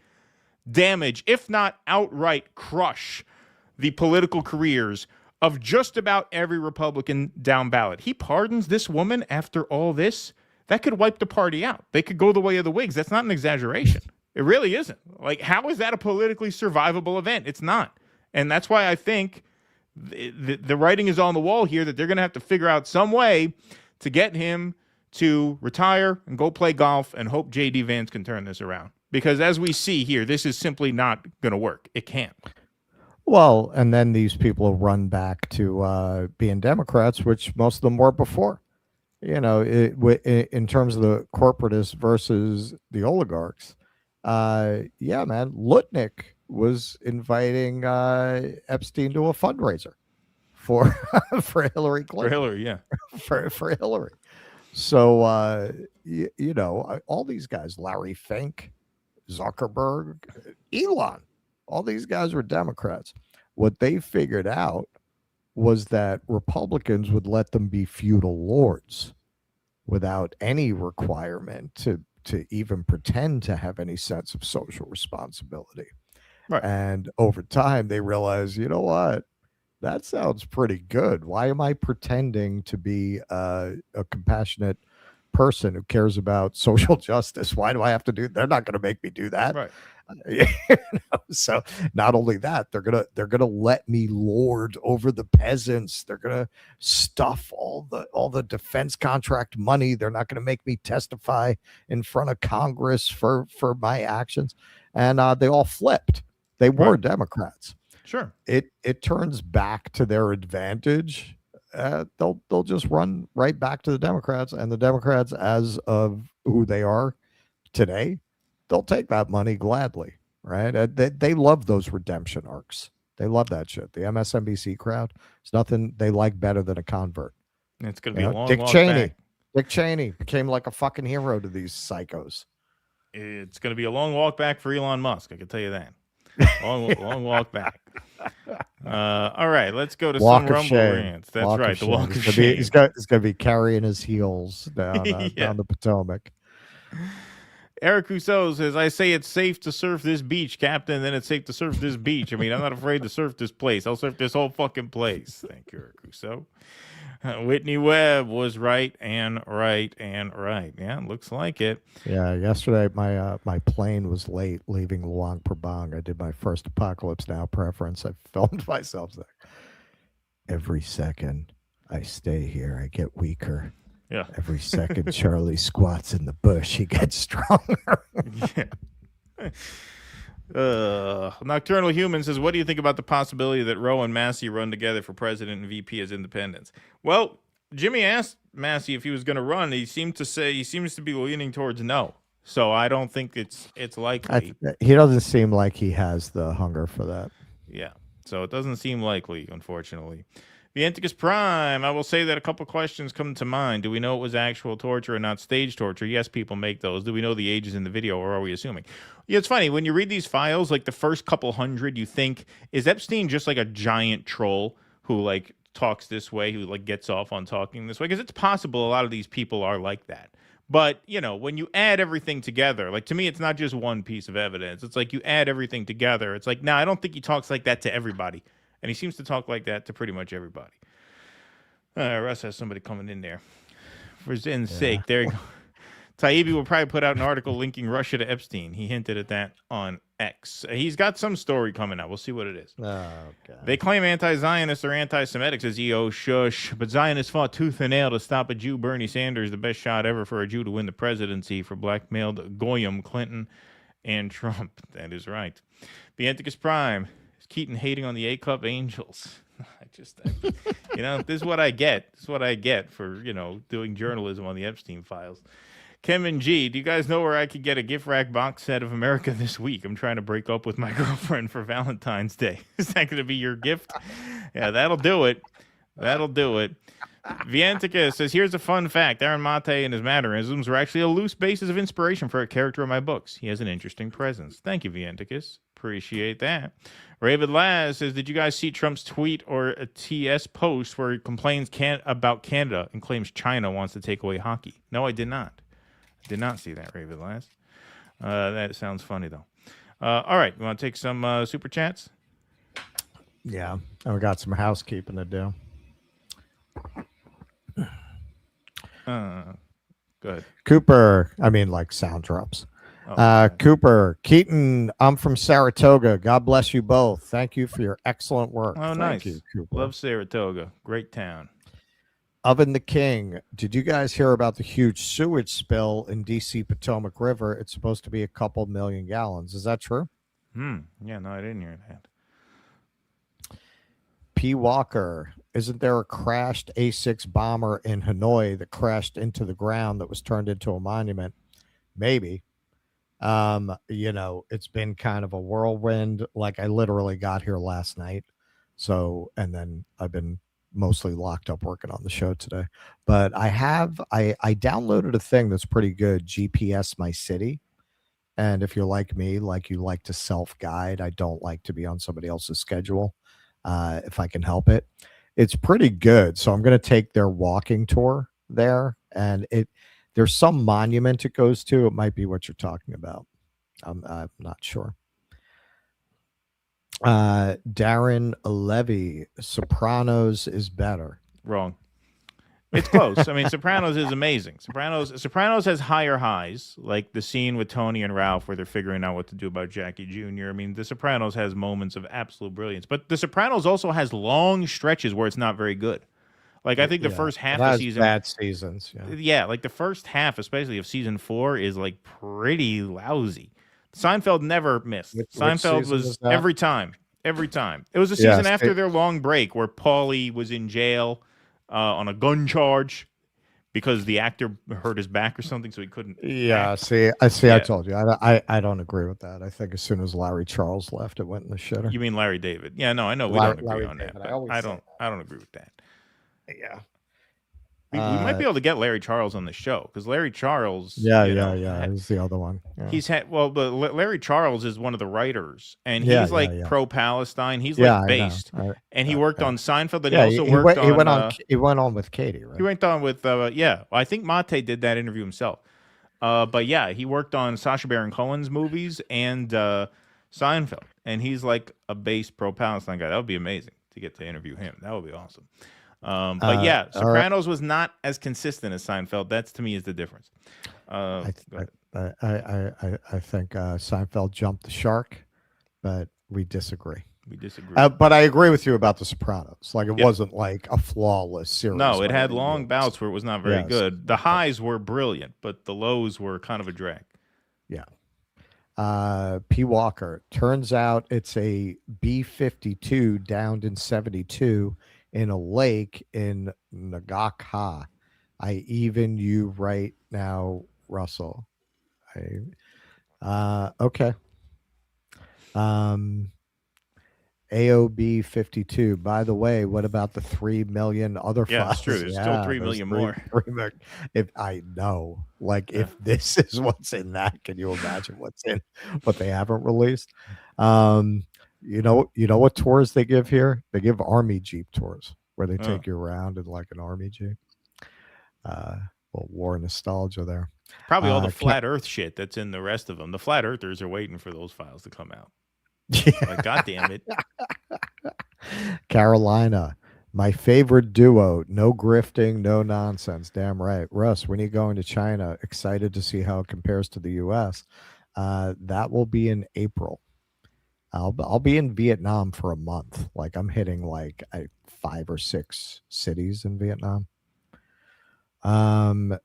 damage, if not outright crush, the political careers of just about every Republican down ballot. He pardons this woman after all this. That could wipe the party out. They could go the way of the Whigs. That's not an exaggeration. It really isn't. How is that a politically survivable event? It's not. And that's why I think the writing is on the wall here that they're going to have to figure out some way to get him to retire and go play golf and hope J.D. Vance can turn this around. Because as we see here, this is simply not going to work. It can't. Well, and then these people run back to being Democrats, which most of them were before. In terms of the corporatists versus the oligarchs, yeah, man, Lutnick was inviting Epstein to a fundraiser for for Hillary Clinton. For Hillary, yeah. for Hillary. So all these guys, Larry Fink, Zuckerberg, Elon, all these guys were Democrats. What they figured out was that Republicans would let them be feudal lords without any requirement to even pretend to have any sense of social responsibility. Right. And over time, they realized, you know what? That sounds pretty good. Why am I pretending to be a compassionate person who cares about social justice? Why do I have to do? They're not going to make me do that. Right. So not only that, they're gonna let me lord over the peasants. They're gonna stuff all the defense contract money. They're not gonna make me testify in front of Congress for my actions. And they all flipped. They were Democrats. Sure. It turns back to their advantage. They'll just run right back to the Democrats, and the Democrats, as of who they are today, they'll take that money gladly, right? They love those redemption arcs. They love that shit. The MSNBC crowd, it's nothing they like better than a convert. It's going to be a long Dick walk Cheney. back. Dick Cheney became like a fucking hero to these psychos. It's going to be a long walk back for Elon Musk. I can tell you that. Long walk back. All right, let's go to Walk some of Rumble shame. rants. That's right, the walk of He's shame. He's going to be carrying his heels down down the Potomac. Eric Rousseau says, I say it's safe to surf this beach, Captain, then it's safe to surf this beach. I mean, I'm not afraid to surf this place. I'll surf this whole fucking place. Thank you, Eric Rousseau. Whitney Webb was right. Yeah, looks like it. Yeah, yesterday my plane was late leaving Luang Prabang. I did my first Apocalypse Now preference. I filmed myself there. Every second I stay here, I get weaker. Yeah. Every second Charlie squats in the bush, he gets stronger. Nocturnal Human says, what do you think about the possibility that Ro and Massie run together for president and VP as independents? Well, Jimmy asked Massie if he was going to run. He seems to be leaning towards no. So I don't think it's likely. He doesn't seem like he has the hunger for that. Yeah. So it doesn't seem likely, unfortunately. The Anticus Prime, I will say that a couple questions come to mind. Do we know it was actual torture and not stage torture? Yes, people make those. Do we know the ages in the video, or are we assuming? Yeah, it's funny. When you read these files, like the first couple hundred, you think, is Epstein just like a giant troll who like talks this way, who like gets off on talking this way? Because it's possible a lot of these people are like that. But, you know, when you add everything together, like to me, it's not just one piece of evidence. It's like you add everything together. It's like, no, I don't think he talks like that to everybody. And he seems to talk like that to pretty much everybody. Russ has somebody coming in there. For Zen's sake, there you go. Taibbi will probably put out an article linking Russia to Epstein. He hinted at that on X. He's got some story coming out. We'll see what it is. Oh, God. They claim anti-Zionists or anti-Semitic, says EO Shush. But Zionists fought tooth and nail to stop a Jew, Bernie Sanders, the best shot ever for a Jew to win the presidency, for blackmailed Goyim, Clinton, and Trump. That is right. The Anticus Prime. Keaton hating on the A-Cup Angels. This is what I get. This is what I get for, doing journalism on the Epstein Files. Kevin G, do you guys know where I could get a gift rack box set of America this week? I'm trying to break up with my girlfriend for Valentine's Day. Is that going to be your gift? Yeah, that'll do it. That'll do it. Viantica says, here's a fun fact. Aaron Mate and his mannerisms were actually a loose basis of inspiration for a character in my books. He has an interesting presence. Thank you, Vianticus. Appreciate that. Ravid Laz says, did you guys see Trump's tweet or a TS post where he complains about Canada and claims China wants to take away hockey? No, I did not. I did not see that, Ravid Laz. That sounds funny, though. All right. You want to take some super chats? Yeah. And we got some housekeeping to do. Good. Cooper, like sound drops. Cooper, Keaton, I'm from Saratoga. God bless you both. Thank you for your excellent work. Oh, Thank nice. you, Cooper. Love Saratoga. Great town. Oven the King, did you guys hear about the huge sewage spill in D.C. Potomac River? It's supposed to be a couple million gallons. Is that true? Yeah, no, I didn't hear that. P. Walker, isn't there a crashed A6 bomber in Hanoi that crashed into the ground that was turned into a monument? Maybe. It's been kind of a whirlwind. Like, I literally got here last night. So, and then I've been mostly locked up working on the show today. But I downloaded a thing that's pretty good, GPS My City. And if you're like me, like you like to self-guide, I don't like to be on somebody else's schedule if I can help it. It's pretty good. So I'm going to take their walking tour there, and there's some monument it goes to. It might be what you're talking about. I'm not sure. Darren Levy, Sopranos is better. Wrong. It's close. I mean, Sopranos is amazing. Sopranos has higher highs, like the scene with Tony and Ralph where they're figuring out what to do about Jackie Jr. I mean, The Sopranos has moments of absolute brilliance, but The Sopranos also has long stretches where it's not very good. Like, I think the first half of season, bad seasons. Yeah, like the first half, especially of season 4, is like pretty lousy. Seinfeld never missed. Seinfeld was every time. It was a season after their long break where Paulie was in jail on a gun charge because the actor hurt his back or something, so he couldn't. Yeah, I told you, I don't agree with that. I think as soon as Larry Charles left, it went in the shitter. You mean Larry David? Yeah, no, I know we don't agree on that. But I don't agree with that. Yeah. We might be able to get Larry Charles on the show because Larry Charles. He's the other one. Yeah. He's had but Larry Charles is one of the writers, and he's pro-Palestine. He's based, and he worked on Seinfeld. And he also worked on. He went on with Katie, right? He went on with I think Mate did that interview himself. But yeah, he worked on Sacha Baron Cohen's movies and Seinfeld, and he's like a base pro-Palestine guy. That would be amazing to get to interview him. That would be awesome. But yeah, Sopranos was not as consistent as Seinfeld. That's to me is the difference. I think Seinfeld jumped the shark, but we disagree. But I agree with you about The Sopranos. Like, it wasn't like a flawless series. No, it had long bouts where it was not very good. The highs were brilliant, but the lows were kind of a drag. Yeah. P. Walker, turns out it's a B-52 downed in 72 in a lake in Nagakha. I even you right now, Russell. Okay. AOB 52. By the way, what about the 3 million other files? Yeah, that's true. There's still 3 million more. If I know, like, if this is what's in that, can you imagine what's in what they haven't released? You know what tours they give here? They give Army Jeep tours where they take you around in like an Army Jeep. Little war nostalgia there. Probably all the flat Earth shit that's in the rest of them. The flat Earthers are waiting for those files to come out. Like, God damn it. Carolina, my favorite duo. No grifting, no nonsense. Damn right. Russ, when are you going to China? Excited to see how it compares to the U.S. That will be in April. I'll be in Vietnam for a month. Like, I'm hitting like 5 or 6 cities in Vietnam.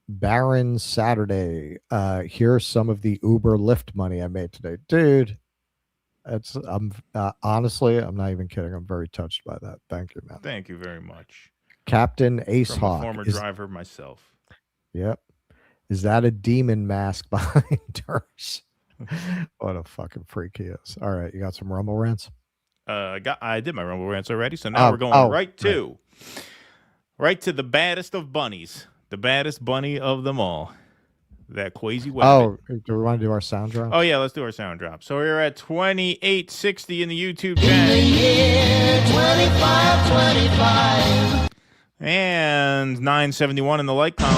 Baron Saturday. Here's some of the Uber Lyft money I made today, dude. Honestly, I'm not even kidding. I'm very touched by that. Thank you, man. Thank you very much, Captain Ace From Hawk. a former driver myself. Yep. Is that a demon mask behind hers? What a fucking freak he is. All right, you got some Rumble rants? I did my Rumble rants already, so now we're going right to the baddest of bunnies, the baddest bunny of them all, that Quasi Wabbit. Oh, do we want to do our sound drop? Oh yeah, let's do our sound drop. So we're at 2860 in the YouTube channel. 2525. And 971 in the like column.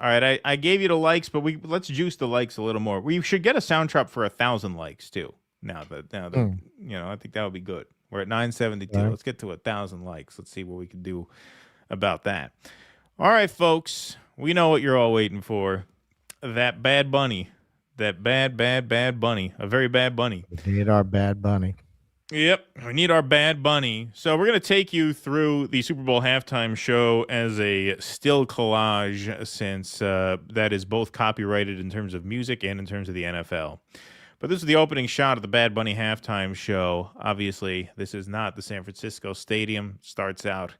All right, I gave you the likes, but let's juice the likes a little more. We should get a sound drop for 1,000 likes too. Now that I think that would be good. We're at 972. Right. Let's get to 1,000 likes. Let's see what we can do about that. All right, folks, we know what you're all waiting for. That bad bunny, that bad bunny, a very bad bunny. We need our bad bunny. Yep, we need our bad bunny. So we're going to take you through the Super Bowl halftime show as a still collage, since that is both copyrighted in terms of music and in terms of the NFL. But this is the opening shot of the Bad Bunny halftime show. Obviously, this is not the San Francisco Stadium. Starts out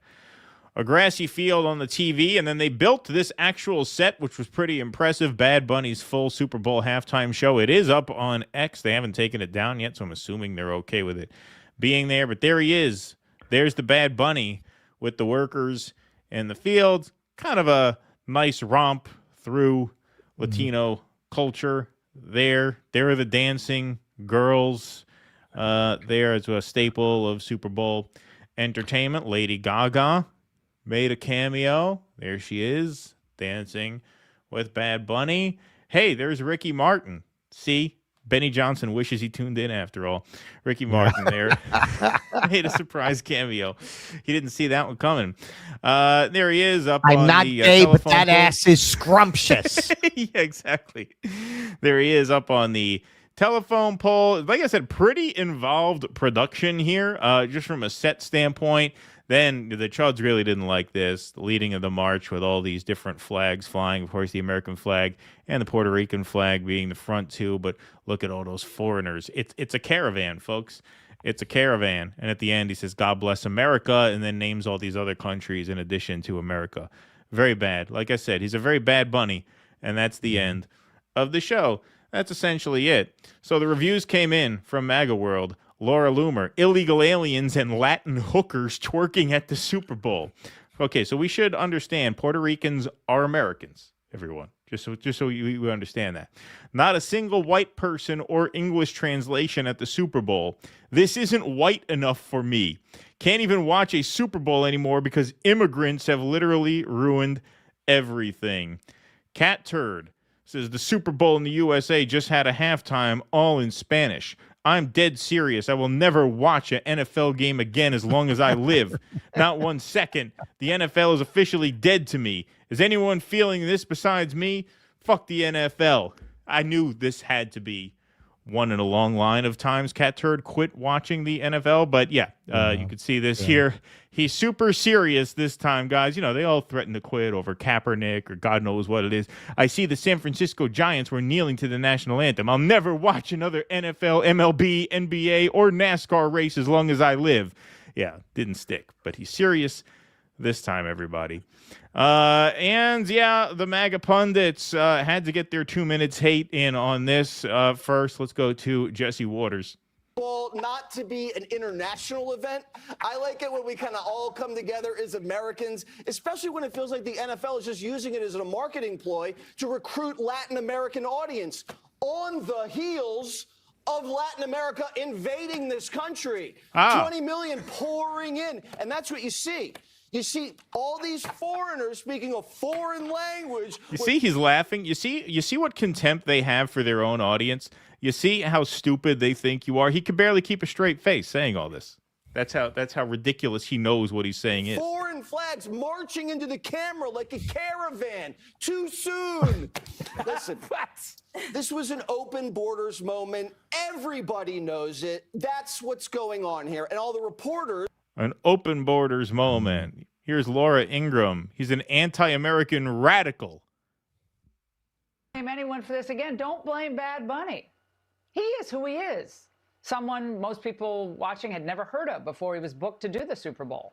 a grassy field on the TV, and then they built this actual set, which was pretty impressive. Bad Bunny's full Super Bowl halftime show. It is up on X. They haven't taken it down yet, so I'm assuming they're okay with it being there. But there he is. There's the Bad Bunny with the workers in the field. Kind of a nice romp through Latino culture there. There are the dancing girls. There is a staple of Super Bowl entertainment. Lady Gaga made a cameo. There she is, dancing with Bad Bunny. Hey, there's Ricky Martin. See? Benny Johnson wishes he tuned in after all. Ricky Martin there made a surprise cameo. He didn't see that one coming. There he is up on the I'm not gay, but that pole. ass is scrumptious. Yeah, exactly. There he is up on the telephone pole. Like I said, pretty involved production here, just from a set standpoint. Then the Chuds really didn't like this, the leading of the march with all these different flags flying. Of course, the American flag and the Puerto Rican flag being the front two. But look at all those foreigners. It's a caravan, folks. It's a caravan. And at the end, he says, God bless America, and then names all these other countries in addition to America. Very bad. Like I said, he's a very bad bunny, and that's the end of the show. That's essentially it. So the reviews came in from MAGA World. Laura Loomer, illegal aliens and Latin hookers twerking at the Super Bowl. Okay, so we should understand Puerto Ricans are Americans, everyone. Just so we understand that. Not a single white person or English translation at the Super Bowl. This isn't white enough for me. Can't even watch a Super Bowl anymore because immigrants have literally ruined everything. Cat Turd says the Super Bowl in the USA just had a halftime all in Spanish. I'm dead serious. I will never watch an NFL game again as long as I live. Not 1 second. The NFL is officially dead to me. Is anyone feeling this besides me? Fuck the NFL. I knew this had to be one in a long line of times Cat Turd quit watching the NFL. But yeah, you could see this here. He's super serious this time, guys. You know, they all threaten to quit over Kaepernick or God knows what it is. I see the San Francisco Giants were kneeling to the national anthem. I'll never watch another NFL, MLB, NBA, or NASCAR race as long as I live. Yeah, didn't stick. But he's serious this time, everybody. And yeah, the MAGA pundits had to get their 2 minutes hate in on this. First, let's go to Jesse Waters. Not to be an international event. I like it when we kind of all come together as Americans, especially when it feels like the NFL is just using it as a marketing ploy to recruit Latin American audience on the heels of Latin America invading this country. 20 million pouring in, and that's what you see. You see all these foreigners speaking a foreign language. You see he's laughing. You see what contempt they have for their own audience. You see how stupid they think you are. He could barely keep a straight face saying all this. That's how ridiculous he knows what he's saying is. Foreign flags marching into the camera like a caravan. Too soon. Listen, this was an open borders moment. Everybody knows it. That's what's going on here. And all the reporters. An open borders moment. Here's Laura Ingraham. He's an anti-American radical. Blame anyone for this again. Don't blame Bad Bunny. He is who he is. Someone most people watching had never heard of before he was booked to do the Super Bowl.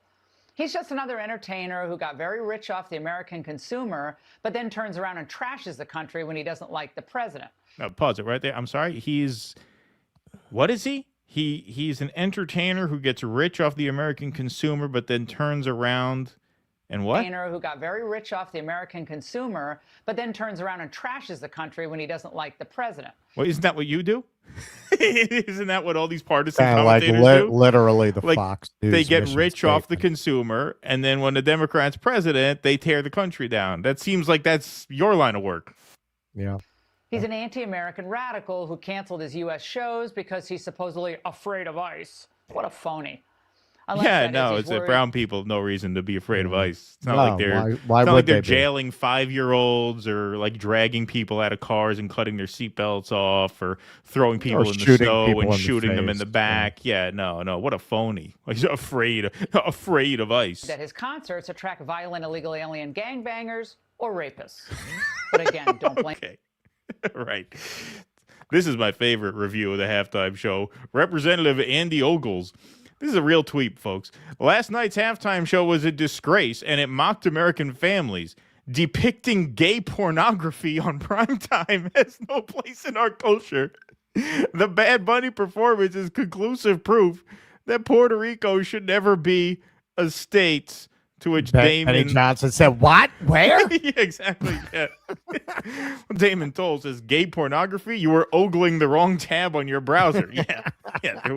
He's just another entertainer who got very rich off the American consumer, but then turns around and trashes the country when he doesn't like the president. No, pause it right there. I'm sorry. What is he? He's an entertainer who gets rich off the American consumer, but then turns around and what? Entertainer who got very rich off the American consumer, but then turns around and trashes the country when he doesn't like the president. Well, isn't that what you do? Isn't that what all these partisan like commentators do? Literally the Fox News. They get mission rich statement. off the consumer, and then when the Democrat's president, they tear the country down. That seems like that's your line of work. Yeah. He's an anti-American radical who canceled his U.S. shows because he's supposedly afraid of ICE. What a phony. Unless it's that brown people have no reason to be afraid of ICE. It's not No, like they're why it's not would like they're they be? jailing 5-year-olds or like dragging people out of cars and cutting their seatbelts off or throwing people in the shooting snow people and in the shooting them in face. the back. Yeah, no, what a phony. He's afraid of ICE. that his concerts attract violent illegal alien gangbangers or rapists. But again, don't blame. Okay. Right. This is my favorite review of the halftime show. Representative Andy Ogles. This is a real tweet, folks. Last night's halftime show was a disgrace, and it mocked American families. Depicting gay pornography on primetime has no place in our culture. The Bad Bunny performance is conclusive proof that Puerto Rico should never be a state. To which Benny Johnson said, "What? Where?" Yeah, exactly. Yeah. Damon Toll says, "Gay pornography? You were ogling the wrong tab on your browser." Yeah, yeah. There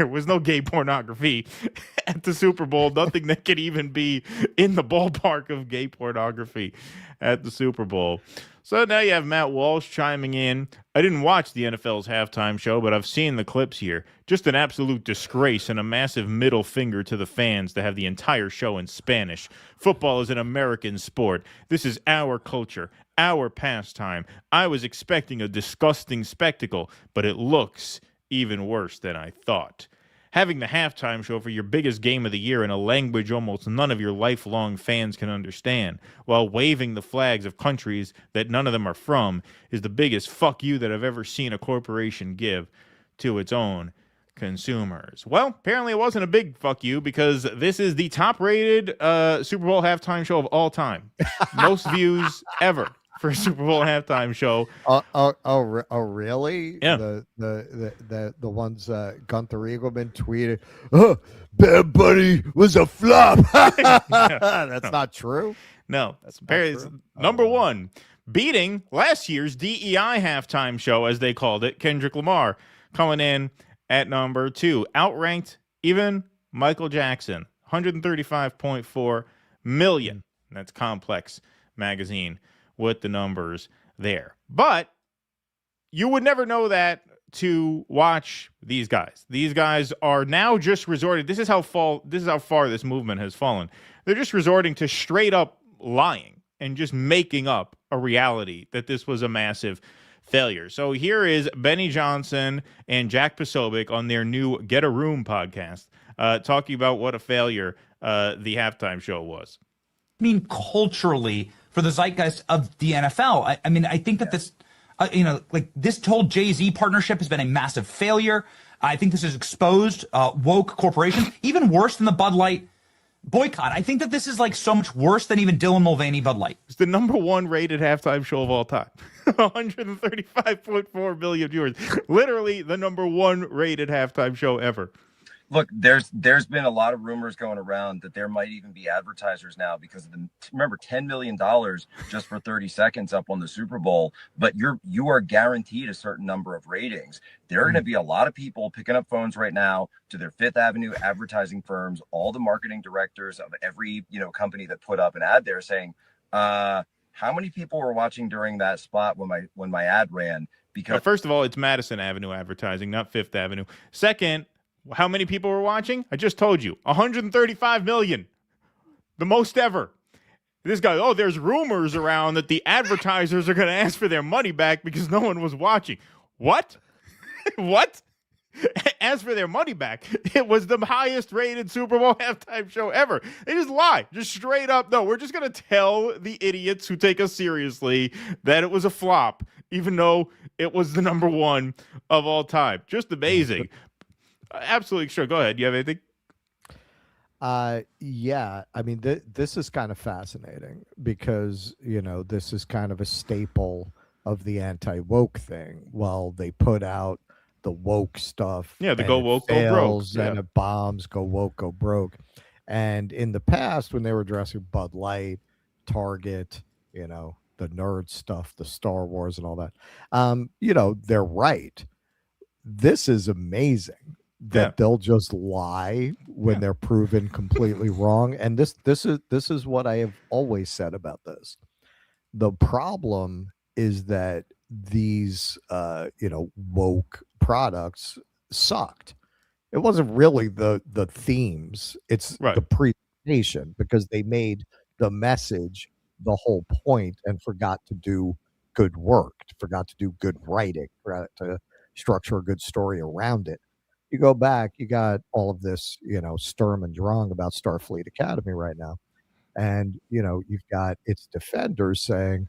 was no gay pornography at the Super Bowl. Nothing that could even be in the ballpark of gay pornography at the Super Bowl. So now you have Matt Walsh chiming in. I didn't watch the NFL's halftime show, but I've seen the clips here. Just an absolute disgrace and a massive middle finger to the fans to have the entire show in Spanish. Football is an American sport. This is our culture, our pastime. I was expecting a disgusting spectacle, but it looks even worse than I thought. Having the halftime show for your biggest game of the year in a language almost none of your lifelong fans can understand, while waving the flags of countries that none of them are from, is the biggest fuck you that I've ever seen a corporation give to its own consumers. Well, apparently it wasn't a big fuck you, because this is the top-rated Super Bowl halftime show of all time. Most views ever for a Super Bowl halftime show. Really? Yeah. The ones Gunther Eagleman tweeted, "Oh, Bad Bunny was a flop." That's not true. No, that's number one, beating last year's DEI halftime show, as they called it. Kendrick Lamar coming in at number 2, outranked even Michael Jackson, 135.4 million. That's Complex Magazine with the numbers there. But you would never know that to watch these guys. These guys are now just resorting. This is how far this movement has fallen. They're just resorting to straight up lying and just making up a reality that this was a massive failure. So here is Benny Johnson and Jack Posobiec on their new Get a Room podcast, talking about what a failure the halftime show was. I mean, culturally, for the zeitgeist of the NFL. I mean, I think that this, this whole Jay-Z partnership has been a massive failure. I think this has exposed woke corporations, even worse than the Bud Light boycott. I think that this is like so much worse than even Dylan Mulvaney Bud Light. It's the number 1 rated halftime show of all time. 135.4 million viewers. Literally the number 1 rated halftime show ever. Look, there's been a lot of rumors going around that there might even be advertisers now because of remember, $10 million just for 30 seconds up on the Super Bowl, but you are guaranteed a certain number of ratings. There are going to be a lot of people picking up phones right now to their Fifth Avenue advertising firms, all the marketing directors of every company that put up an ad there saying, how many people were watching during that spot when my ad ran? Because first of all, it's Madison Avenue advertising, not Fifth Avenue. Second, how many people were watching? I just told you, 135 million, the most ever. This guy, there's rumors around that the advertisers are going to ask for their money back because no one was watching. What? What? Ask for their money back. It was the highest rated Super Bowl halftime show ever. They just lie, just straight up. No, we're just going to tell the idiots who take us seriously that it was a flop, even though it was the number 1 of all time. Just amazing. Absolutely sure. Go ahead. You have anything? Yeah. I mean, this is kind of fascinating because, this is kind of a staple of the anti-woke thing. Well, they put out the woke stuff. Yeah, the go woke, go broke. And it bombs, go woke, go broke. And in the past, when they were addressing Bud Light, Target, the nerd stuff, the Star Wars and all that, they're right. This is amazing. That they'll just lie when they're proven completely wrong. And this is what I have always said about this. The problem is that these woke products sucked. It wasn't really the themes, it's the presentation, because they made the message the whole point and forgot to do good work, forgot to do good writing, forgot to structure a good story around it. You go back, you got all of this, Sturm and Drang about Starfleet Academy right now. And, you've got its defenders saying,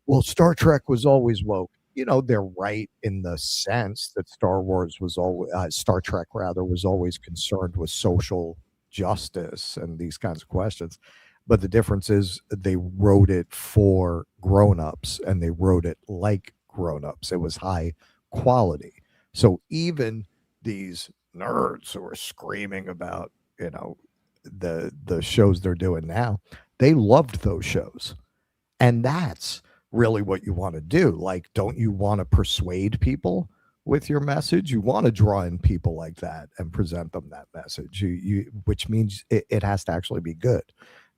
well, Star Trek was always woke. they're right in the sense that Star Trek rather was always concerned with social justice and these kinds of questions. But the difference is they wrote it for grown-ups and they wrote it like grown-ups. It was high quality. So even these nerds who are screaming about, the shows they're doing now, they loved those shows. And that's really what you want to do. Like, don't you want to persuade people with your message? You want to draw in people like that and present them that message, which means it has to actually be good.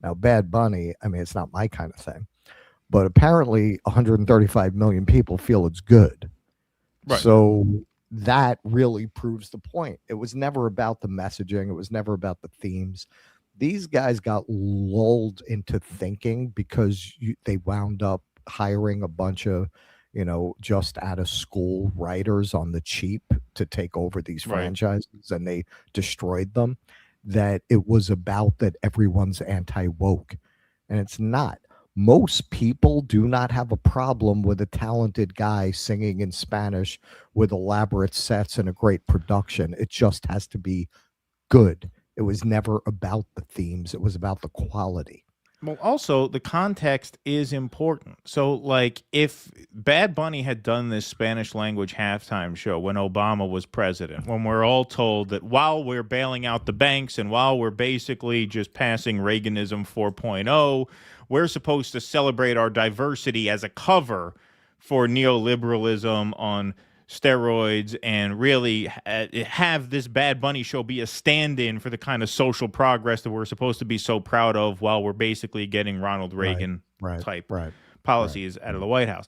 Now, Bad Bunny, I mean, it's not my kind of thing, but apparently 135 million people feel it's good. Right. So that really proves the point. It was never about the messaging. It was never about the themes. These guys got lulled into thinking because they wound up hiring a bunch of, just out of school writers on the cheap to take over these franchises, and they destroyed them. That it was about that everyone's anti-woke, and it's not. Most people do not have a problem with a talented guy singing in Spanish with elaborate sets and a great production. It just has to be good. It was never about the themes. It was about the quality. Well, also, the context is important. So, like, if Bad Bunny had done this Spanish language halftime show when Obama was president, when we're all told that while we're bailing out the banks and while we're basically just passing Reaganism 4.0, we're supposed to celebrate our diversity as a cover for neoliberalism on steroids and really have this Bad Bunny show be a stand-in for the kind of social progress that we're supposed to be so proud of while we're basically getting Ronald Reagan type policies out of the White House.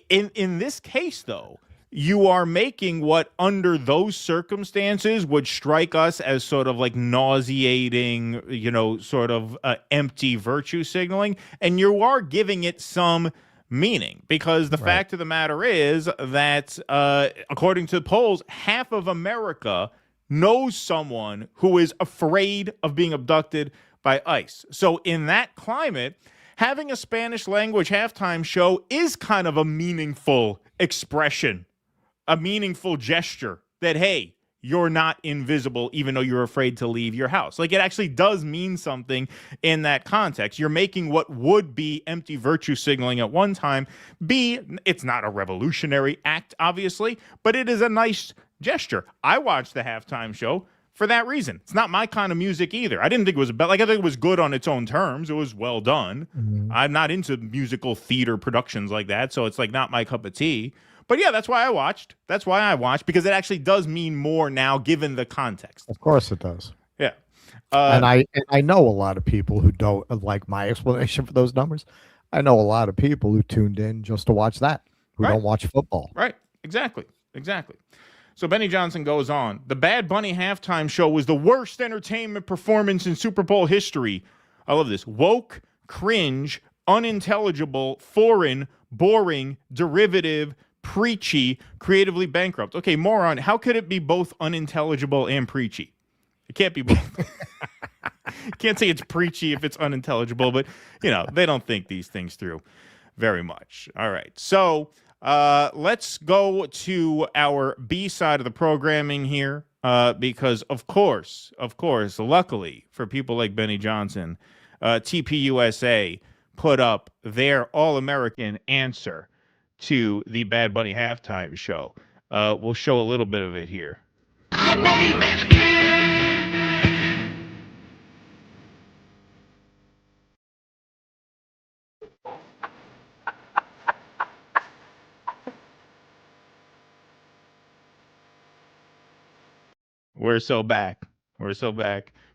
In this case, though, you are making what under those circumstances would strike us as sort of like nauseating, sort of empty virtue signaling, and you are giving it some meaning, because the fact of the matter is that according to polls, half of America knows someone who is afraid of being abducted by ICE. So in that climate, having a Spanish language halftime show is kind of a meaningful expression, a meaningful gesture that, hey, you're not invisible even though you're afraid to leave your house. Like, it actually does mean something in that context. You're making what would be empty virtue signaling at one time it's not a revolutionary act, obviously, but it is a nice gesture. I watched the halftime show for that reason. It's not my kind of music either. I didn't think it was I think it was good on its own terms. It was well done. Mm-hmm. I'm not into musical theater productions like that, so it's like not my cup of tea. But yeah, that's why I watched. Because it actually does mean more now, given the context. Of course it does. Yeah. And I know a lot of people who don't like my explanation for those numbers. I know a lot of people who tuned in just to watch that, who don't watch football. Right. Exactly. So Benny Johnson goes on. The Bad Bunny halftime show was the worst entertainment performance in Super Bowl history. I love this. Woke, cringe, unintelligible, foreign, boring, derivative, preachy, creatively bankrupt. Okay, moron, how could it be both unintelligible and preachy? It can't be both. Can't say it's preachy if it's unintelligible, but, they don't think these things through very much. All right, so let's go to our B side of the programming here, because, of course, luckily for people like Benny Johnson, TPUSA put up their all-American answer to the Bad Bunny halftime show. We'll show a little bit of it here. We're so back.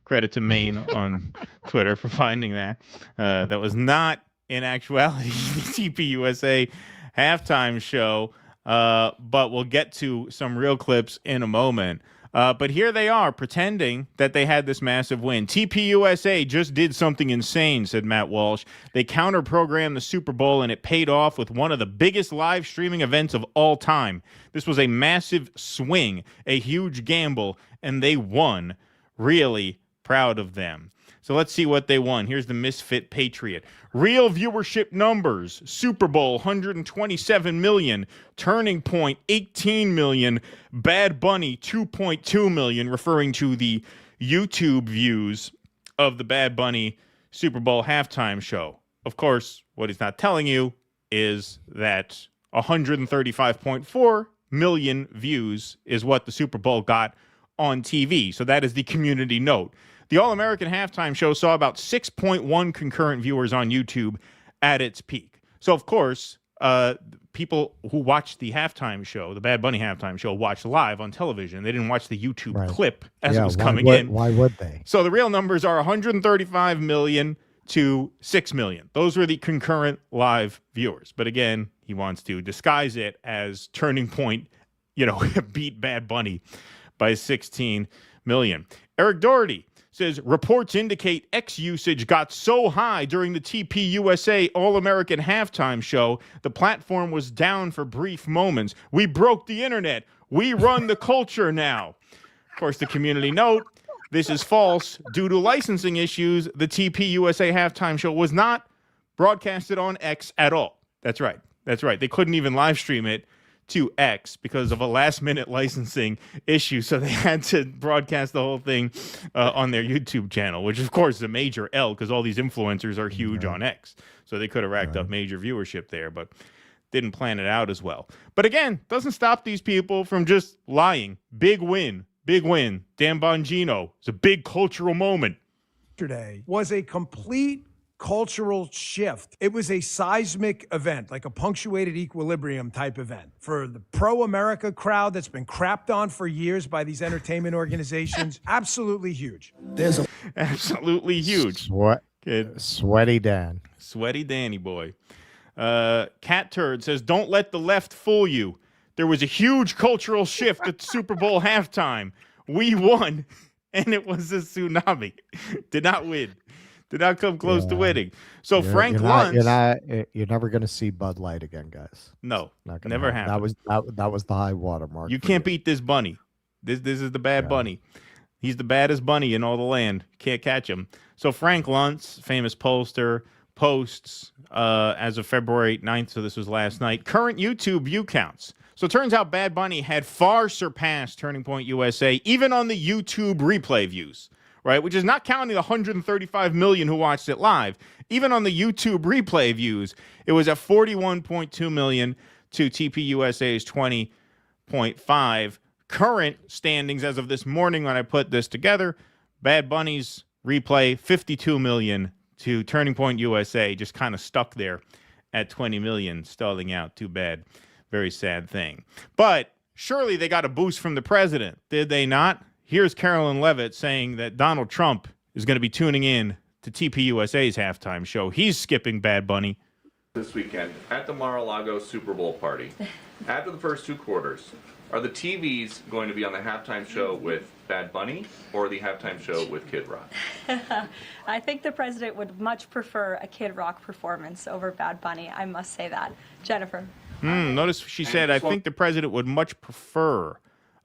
Credit to Maine on Twitter for finding that. That was not, in actuality, the TPUSA halftime show, but we'll get to some real clips in a moment. But here they are pretending that they had this massive win. TPUSA just did something insane, said Matt Walsh. They counter-programmed the Super Bowl, and it paid off with one of the biggest live streaming events of all time. This was a massive swing, a huge gamble, and they won. Really Proud of them. So let's see what they won. Here's the Misfit Patriot. Real viewership numbers. Super Bowl, 127 million. Turning Point, 18 million. Bad Bunny, 2.2 million, referring to the YouTube views of the Bad Bunny Super Bowl halftime show. Of course, what he's not telling you is that 135.4 million views is what the Super Bowl got on TV. So that is the community note. The All-American halftime show saw about 6.1 concurrent viewers on YouTube at its peak. So, of course, people who watched the halftime show, the Bad Bunny halftime show, watched live on television. They didn't watch the YouTube clip as it was coming in. Why would they? So the real numbers are 135 million to 6 million. Those were the concurrent live viewers. But again, he wants to disguise it as Turning Point, beat Bad Bunny by 16 million. Eric Doherty says reports indicate X usage got so high during the TPUSA All-American halftime show, the platform was down for brief moments. We broke the internet. We run the culture now. Of course, the community note, this is false. Due to licensing issues, the TPUSA halftime show was not broadcasted on X at all. That's right. They couldn't even live stream it to X because of a last-minute licensing issue, so they had to broadcast the whole thing on their YouTube channel, which, of course, is a major L because all these influencers are huge on X, so they could have racked up major viewership there, but didn't plan it out as well. But again, doesn't stop these people from just lying. Big win. Dan Bongino. It's a big cultural moment. Yesterday was a complete cultural shift. It was a seismic event, like a punctuated equilibrium type event for the pro-America crowd that's been crapped on for years by these entertainment organizations. Absolutely huge. Absolutely huge. Sweaty Dan. Sweaty Danny boy. Cat Turd says, don't let the left fool you. There was a huge cultural shift at the Super Bowl halftime. We won, and it was a tsunami. Did not win. Did not come close to winning. So Frank Luntz, you're never going to see Bud Light again, guys. No, never happened. That was the high watermark. You can't beat this bunny. This is the Bad Bunny. He's the baddest bunny in all the land. Can't catch him. So Frank Luntz, famous pollster, posts as of February 9th, so this was last night, current YouTube view counts. So it turns out Bad Bunny had far surpassed Turning Point USA, even on the YouTube replay views. Right, which is not counting the 135 million who watched it live. Even on the YouTube replay views, it was at 41.2 million to TPUSA's 20.5. Current standings as of this morning when I put this together, Bad Bunny's replay, 52 million to Turning Point USA, just kind of stuck there at 20 million, stalling out. Too bad. Very sad thing. But surely they got a boost from the president, did they not? Here's Carolyn Levitt saying that Donald Trump is going to be tuning in to TPUSA's halftime show. He's skipping Bad Bunny. This weekend at the Mar-a-Lago Super Bowl party, after the first two quarters, are the TVs going to be on the halftime show with Bad Bunny or the halftime show with Kid Rock? I think the president would much prefer a Kid Rock performance over Bad Bunny. I must say that. Jennifer. Notice she said, I think the president would much prefer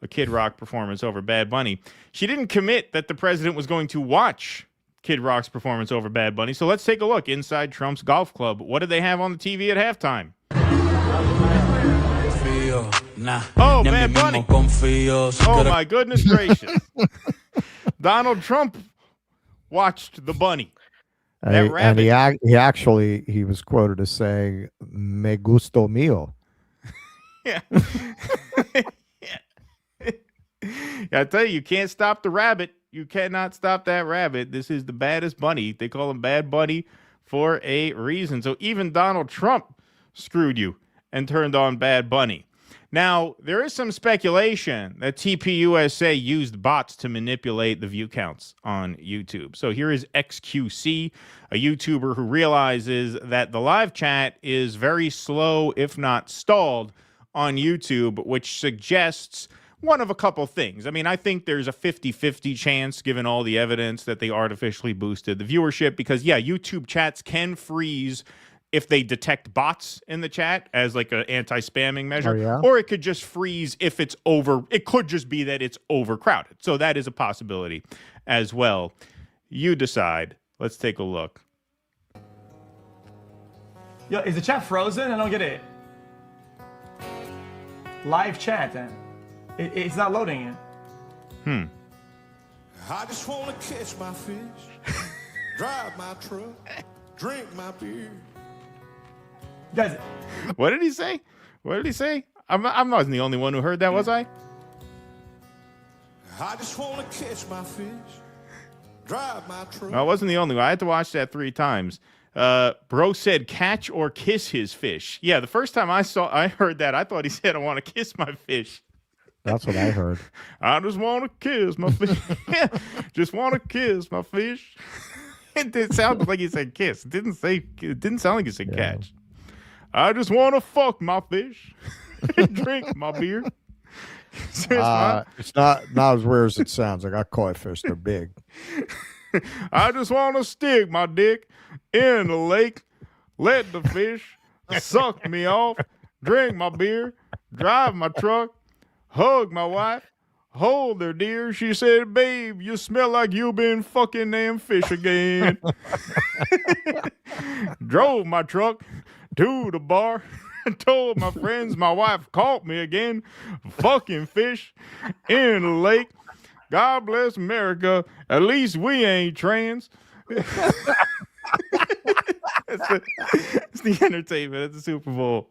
a Kid Rock performance over Bad Bunny. She didn't commit that the president was going to watch Kid Rock's performance over Bad Bunny. So let's take a look inside Trump's golf club. What did they have on the TV at halftime? Oh, Bad Bunny. Oh, my goodness gracious. Donald Trump watched the bunny. That rabbit. And he was quoted as saying, "Me gusto mío." Yeah. I tell you can't stop the rabbit. You cannot stop that rabbit. This is the baddest bunny. They call him Bad Bunny for a reason. So even Donald Trump screwed you and turned on Bad Bunny. Now, there is some speculation that TPUSA used bots to manipulate the view counts on YouTube. So here is XQC, a YouTuber who realizes that the live chat is very slow, if not stalled, on YouTube, which suggests one of a couple things. I mean, I think there's a 50-50 chance, given all the evidence, that they artificially boosted the viewership because, yeah, YouTube chats can freeze if they detect bots in the chat as like an anti-spamming measure, or it could just freeze if it's over. It could just be that it's overcrowded. So that is a possibility as well. You decide. Let's take a look. Yo, is the chat frozen? I don't get it. Live chat, then. It's not loading it. I just want to catch my fish, drive my truck, drink my beer. Guys, what did he say? What did he say? I wasn't the only one who heard that, was I? I just want to catch my fish, drive my truck. I wasn't the only one. I had to watch that 3 times. Bro said catch or kiss his fish. Yeah, the first time I heard that, I thought he said I want to kiss my fish. That's what I heard. I just want to kiss my fish. Just want to kiss my fish. It sounded like he said kiss. It didn't sound like he said catch. I just want to fuck my fish. Drink my beer. It's not as weird as it sounds. I got koi fish. They're big. I just want to stick my dick in the lake. Let the fish suck me off. Drink my beer. Drive my truck. Hug my wife. Hold her dear. She said, babe, you smell like you been fucking them fish again. Drove my truck to the bar. Told my friends my wife caught me again. Fucking fish in the lake. God bless America. At least we ain't trans. It's the entertainment at the Super Bowl.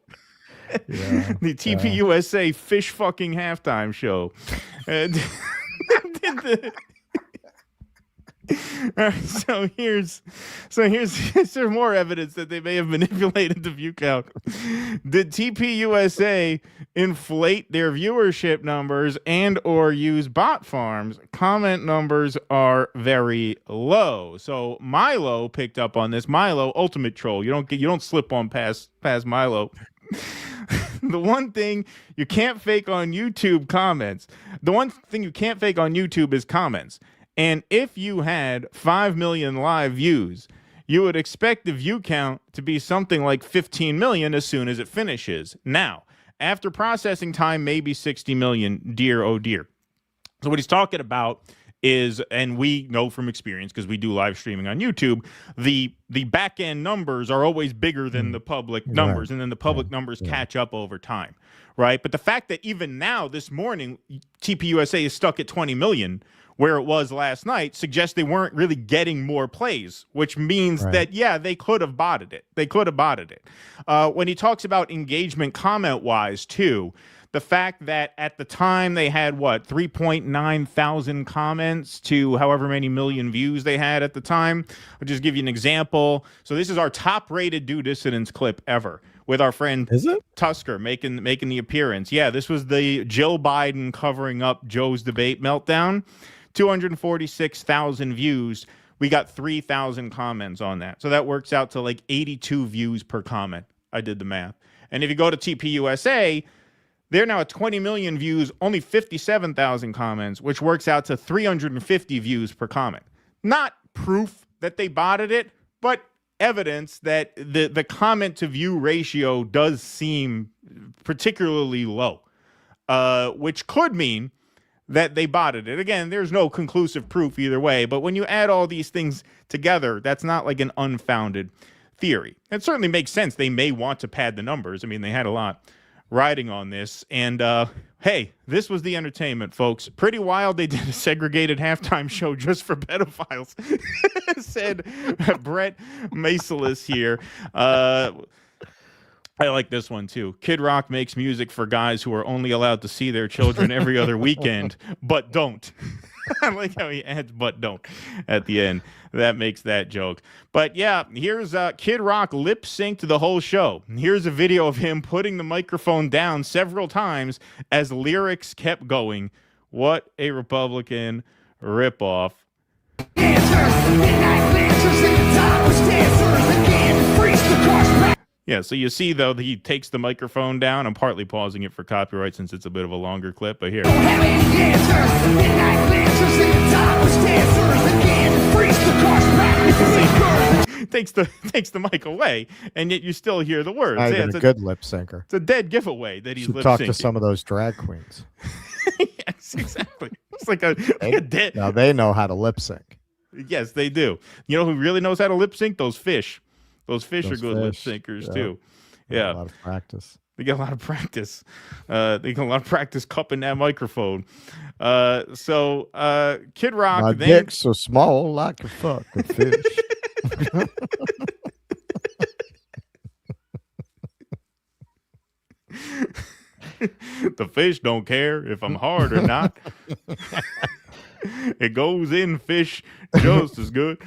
Yeah, the TPUSA fish fucking halftime show. And so here's more evidence that they may have manipulated the view count. Did TPUSA inflate their viewership numbers and or use bot farms? Comment numbers are very low. So Milo picked up on this. Milo, ultimate troll. You don't slip on past Milo. The one thing you can't fake on YouTube comments. The one thing you can't fake on YouTube is comments. And if you had 5 million live views, you would expect the view count to be something like 15 million as soon as it finishes. Now, after processing time, maybe 60 million, dear, oh dear. So what he's talking about is, and we know from experience because we do live streaming on YouTube, the back end numbers are always bigger than the public numbers, and then the public numbers catch up over time, right? But the fact that even now, this morning, TPUSA is stuck at 20 million, where it was last night, suggests they weren't really getting more plays, which means that, yeah, they could have botted it. They could have botted it. When he talks about engagement comment-wise, too, the fact that at the time they had, 3.9 thousand comments to however many million views they had at the time. I'll just give you an example. So this is our top-rated Do Dissidents clip ever with our friend Tusker making the appearance. Yeah, this was the Jill Biden covering up Joe's debate meltdown. 246,000 views. We got 3,000 comments on that. So that works out to like 82 views per comment. I did the math. And if you go to TPUSA, they're now at 20 million views, only 57,000 comments, which works out to 350 views per comment. Not proof that they botted it, but evidence that the comment to view ratio does seem particularly low, which could mean that they botted it. Again, there's no conclusive proof either way, but when you add all these things together, that's not like an unfounded theory. It certainly makes sense. They may want to pad the numbers. I mean, they had a lot riding on this. And hey, this was the entertainment, folks. Pretty wild. They did a segregated halftime show just for pedophiles, said Brett Macelis here. I like this one, too. Kid Rock makes music for guys who are only allowed to see their children every other weekend, but don't. I like how he adds "but don't" at the end. That makes that joke. But yeah, here's Kid Rock lip synced the whole show. Here's a video of him putting the microphone down several times as lyrics kept going. What a Republican ripoff. Yeah, so you see, though, that he takes the microphone down. I'm partly pausing it for copyright since it's a bit of a longer clip, but here. Takes the mic away, and yet you still hear the words. Not Yeah, even a good lip syncer. It's a dead giveaway that he's Should lip talk syncing. to some of those drag queens. Yes, exactly. It's like a dead. Now they know how to lip sync. Yes, they do. You know who really knows how to lip sync? Those fish. Those fish are Those good lip fish, syncers yeah. too. Yeah, Yeah. a lot of practice. They get a lot of practice. They get a lot of practice cupping that microphone. So Kid Rock. My then, dick's so small, I can fuck a fish. The fish don't care if I'm hard or not. It goes in fish just as good.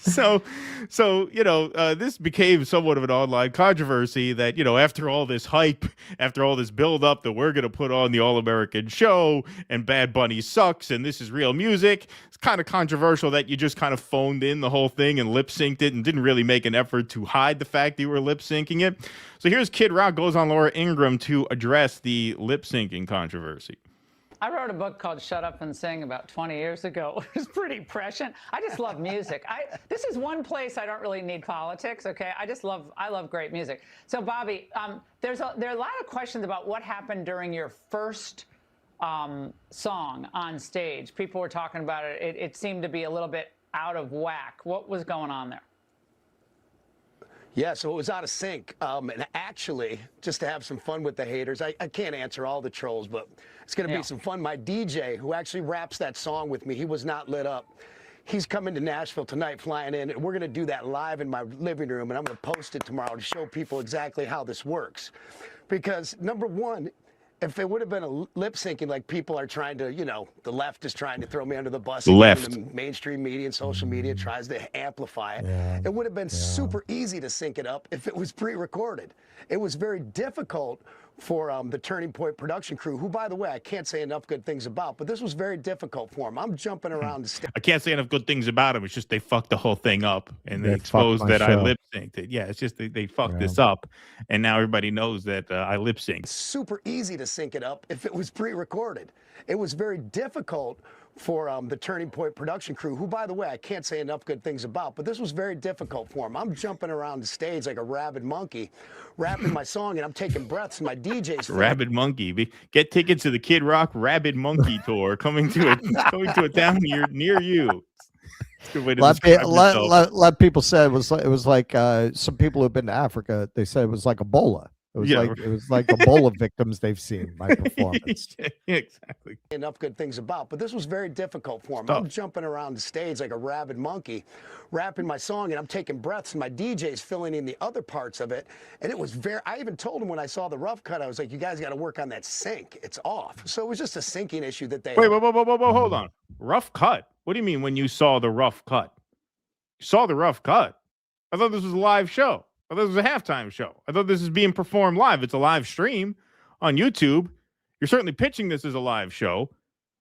So this became somewhat of an online controversy that, after all this hype, after all this build up that we're going to put on the All-American show and Bad Bunny sucks and this is real music, it's kind of controversial that you just kind of phoned in the whole thing and lip synced it and didn't really make an effort to hide the fact that you were lip syncing it. So here's Kid Rock goes on Laura Ingraham to address the lip syncing controversy. I wrote a book called Shut Up and Sing about 20 years ago. It was pretty prescient. I just love music. This is one place I don't really need politics, okay? I love great music. So, Bobby, there are a lot of questions about what happened during your first song on stage. People were talking about it. It seemed to be a little bit out of whack. What was going on there? Yeah, so it was out of sync. And actually, just to have some fun with the haters, I can't answer all the trolls, but it's going to be some fun. My DJ, who actually raps that song with me, he was not lit up. He's coming to Nashville tonight, flying in, and we're going to do that live in my living room, and I'm going to post it tomorrow to show people exactly how this works. Because, number one, if it would have been a lip syncing like people are trying to, the left is trying to throw me under the bus. The mainstream media and social media tries to amplify it. Yeah. It would have been super easy to sync it up if it was pre-recorded. It was very difficult for the Turning Point production crew, who, by the way, I can't say enough good things about, but this was very difficult for them. I'm jumping around the stage. I can't say enough good things about them. It's just they fucked the whole thing up and they exposed that I lip synced it. Yeah, it's just they fucked this up, and now everybody knows that I lip synced. Super easy to sync it up if it was pre-recorded. It was very difficult for the Turning Point production crew, who, by the way, I can't say enough good things about, but this was very difficult for them. I'm jumping around the stage like a rabid monkey, rapping my song, and I'm taking breaths, and my DJ's Rabid Monkey. Get tickets to the Kid Rock Rabid Monkey tour coming to a town near you. It's a good way to describe yourself. Let people say it was like some people who've been to Africa. They said it was like Ebola. It was like Ebola victims they've seen my performance. Yeah, exactly. Enough good things about, but this was very difficult for him. I'm jumping around the stage like a rabid monkey, rapping my song, and I'm taking breaths, and my DJ's filling in the other parts of it. And it was I even told him when I saw the rough cut, I was like, you guys got to work on that sync. It's off. So it was just a syncing issue that they Wait, hold on. Rough cut? What do you mean when you saw the rough cut? You saw the rough cut? I thought this was a live show. I thought it was a halftime show. I thought this is being performed live. It's a live stream on YouTube. You're certainly pitching this as a live show.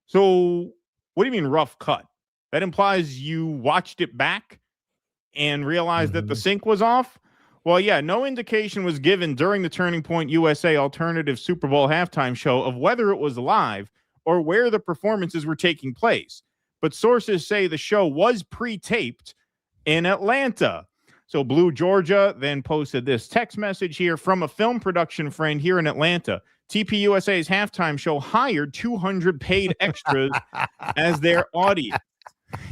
So what do you mean rough cut? That implies you watched it back and realized that the sync was off? Well, yeah, no indication was given during the Turning Point USA Alternative Super Bowl halftime show of whether it was live or where the performances were taking place. But sources say the show was pre-taped in Atlanta. So Blue Georgia then posted this text message here from a film production friend here in Atlanta. TPUSA's halftime show hired 200 paid extras as their audience.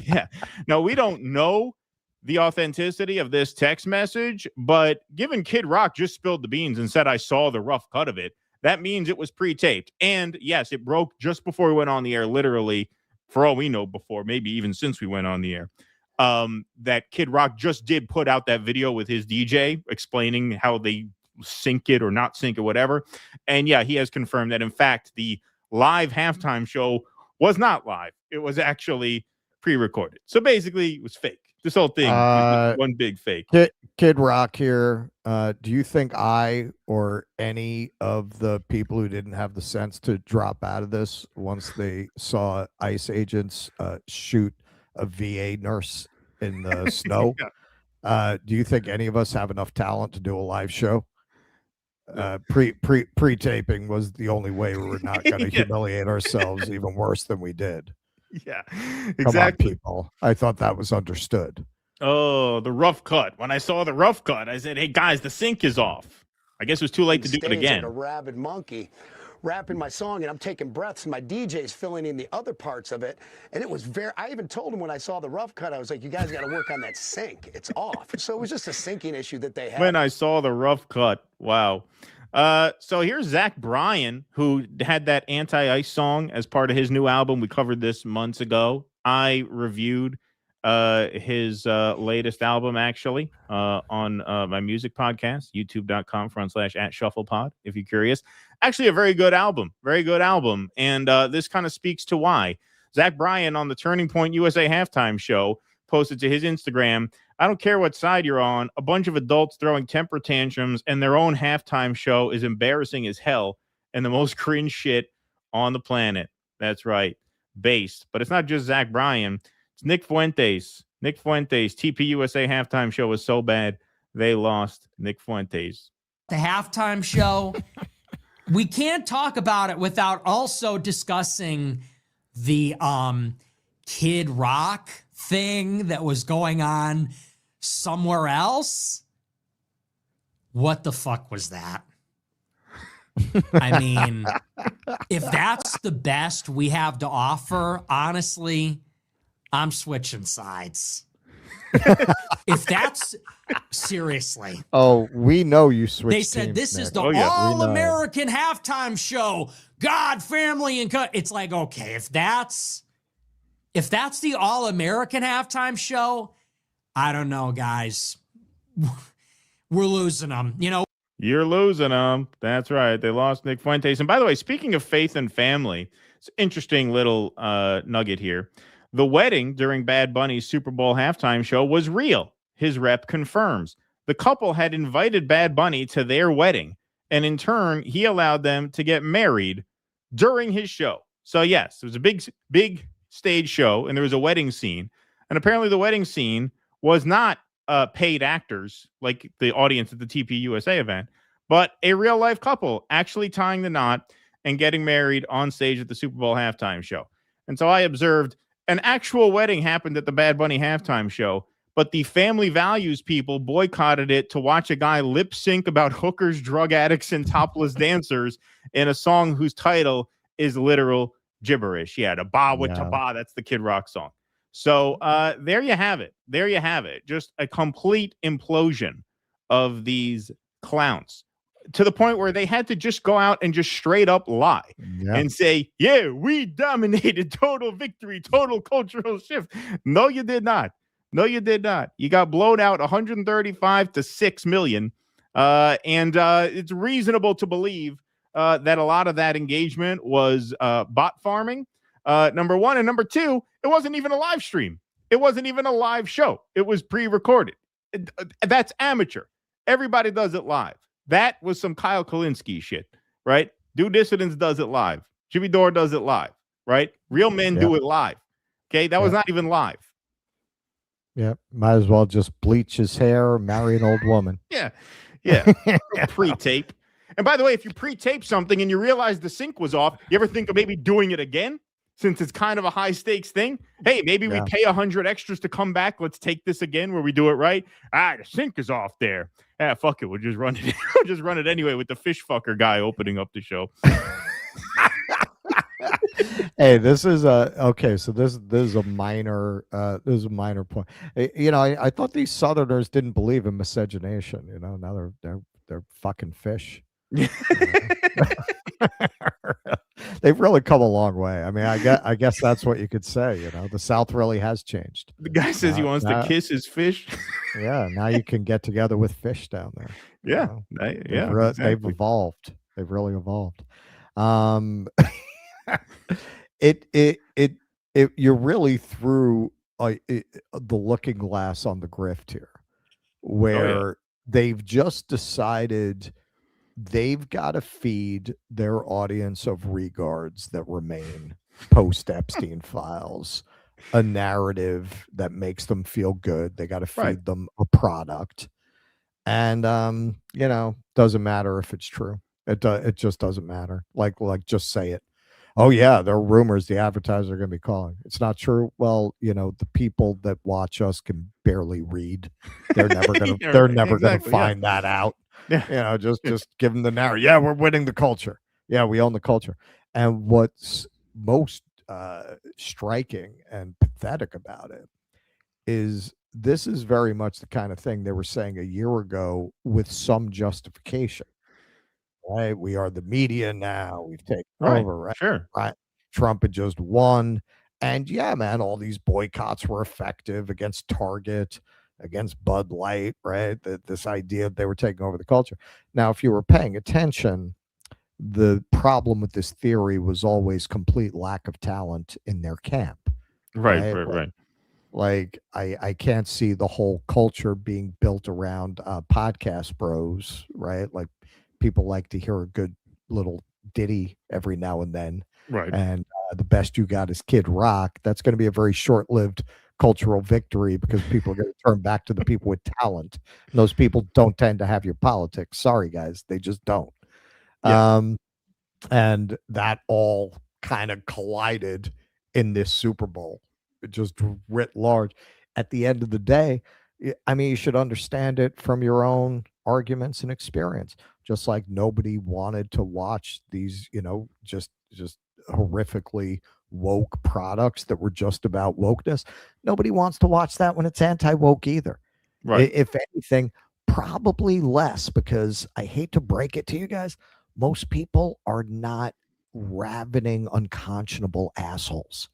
Yeah. Now, we don't know the authenticity of this text message, but given Kid Rock just spilled the beans and said I saw the rough cut of it, that means it was pre-taped. And yes, it broke just before we went on the air, literally, for all we know before, maybe even since we went on the air. That Kid Rock just did put out that video with his DJ explaining how they sync it or not sync it, whatever. And yeah, he has confirmed that, in fact, the live halftime show was not live. It was actually pre-recorded. So basically, it was fake. This whole thing was one big fake. Kid Rock here. Do you think I or any of the people who didn't have the sense to drop out of this once they saw ICE agents shoot a VA nurse in the snow? Do you think any of us have enough talent to do a live show? Pre-taping was the only way we were not going to humiliate ourselves even worse than we did. Yeah, exactly. Come on, people. I thought that was understood. Oh, the rough cut. When I saw the rough cut, I said, hey, guys, the sync is off. I guess it was too late to do it again. Like a rabid monkey, rapping my song and I'm taking breaths and my DJ's filling in the other parts of it. And it was I even told him when I saw the rough cut, I was like, you guys got to work on that sync. It's off. So it was just a syncing issue that they had. When I saw the rough cut, wow. So here's Zach Bryan, who had that Anti-Ice song as part of his new album. We covered this months ago. I reviewed his latest album, actually, on my music podcast, youtube.com/@shufflepod, if you're curious. Actually, a very good album. Very good album. And this kind of speaks to why. Zach Bryan on the Turning Point USA halftime show posted to his Instagram, I don't care what side you're on, a bunch of adults throwing temper tantrums and their own halftime show is embarrassing as hell and the most cringe shit on the planet. That's right. Based. But it's not just Zach Bryan. It's Nick Fuentes. Nick Fuentes. TPUSA halftime show was so bad they lost Nick Fuentes. The halftime show. We can't talk about it without also discussing the Kid Rock thing that was going on somewhere else. What the fuck was that? I mean, if that's the best we have to offer, honestly, I'm switching sides. If that's seriously. Oh, we know you switched. They said teams, this Nick. is the Yeah, all-American halftime show. God, family, and it's like, okay, if that's the all-American halftime show, I don't know, guys. We're losing them. You know, you're losing them. That's right. They lost Nick Fuentes. And by the way, speaking of faith and family, it's an interesting little nugget here. The wedding during Bad Bunny's Super Bowl halftime show was real. His rep confirms. The couple had invited Bad Bunny to their wedding, and in turn, he allowed them to get married during his show. So yes, it was a big stage show, and there was a wedding scene. And apparently the wedding scene was not paid actors like the audience at the TPUSA event, but a real life couple actually tying the knot and getting married on stage at the Super Bowl halftime show. And so I observed an actual wedding happened at the Bad Bunny halftime show, but the family values people boycotted it to watch a guy lip sync about hookers, drug addicts, and topless dancers in a song whose title is literal gibberish. Yeah, da ba with ta ba. That's the Kid Rock song. So there you have it. There you have it. Just a complete implosion of these clowns to the point where they had to just go out and just straight up lie and say, yeah, we dominated, total victory, total cultural shift. No, you did not. No, you did not. You got blown out 135 to 6 million. And it's reasonable to believe that a lot of that engagement was bot farming. Number one. And number two, it wasn't even a live stream. It wasn't even a live show. It was pre-recorded. That's amateur. Everybody does it live. That was some Kyle Kalinske shit, right? Due Dissidence does it live. Jimmy Dore does it live, right? Real men do it live. Okay, that was not even live. Yeah, might as well just bleach his hair, marry an old woman. Yeah. Pre-tape. And by the way, if you pre-tape something and you realize the sync was off, you ever think of maybe doing it again? Since it's kind of a high stakes thing. Hey, maybe we pay 100 extras to come back. Let's take this again where we do it right. The sync is off there. Fuck it. We'll just run it. We'll just run it anyway with the fish fucker guy opening up the show. Hey, this is okay. So this is a minor point. You know, I thought these Southerners didn't believe in miscegenation. You know, now they're fucking fish. They've really come a long way. I mean, I guess that's what you could say. You know, the South really has changed. The guy says he wants to kiss his fish. Yeah, now you can get together with fish down there. Yeah, they've evolved. They've really evolved. You're really through the looking glass on the grift here, where they've just decided they've got to feed their audience of regards that remain post Epstein Files a narrative that makes them feel good. They got to feed them a product, and you know, doesn't matter if it's true. It just doesn't matter. Like just say it. Oh yeah, there are rumors the advertisers are going to be calling. It's not true. Well, you know, the people that watch us can barely read. They're never going to. They're never going to find that out. Yeah. You know, just give them the narrative. Yeah, we're winning the culture. Yeah, we own the culture. And what's most striking and pathetic about it is this is very much the kind of thing they were saying a year ago with some justification. Right? We are the media now. We've taken over, right? Sure. Right. Trump had just won. And yeah, man, all these boycotts were effective against Target, against Bud Light, right? This idea that they were taking over the culture. Now, if you were paying attention, the problem with this theory was always complete lack of talent in their camp. Right. Like I can't see the whole culture being built around podcast bros, right? Like people like to hear a good little ditty every now and then. Right. And the best you got is Kid Rock. That's going to be a very short-lived cultural victory because people are going to turn back to the people with talent. And those people don't tend to have your politics. Sorry, guys. They just don't. Yeah. And that all kind of collided in this Super Bowl, just writ large. At the end of the day, I mean, you should understand it from your own arguments and experience. Just like nobody wanted to watch these, just horrifically woke products that were just about wokeness. Nobody wants to watch that when it's anti-woke either. Right. If anything, probably less, because I hate to break it to you guys, most people are not ravening, unconscionable assholes.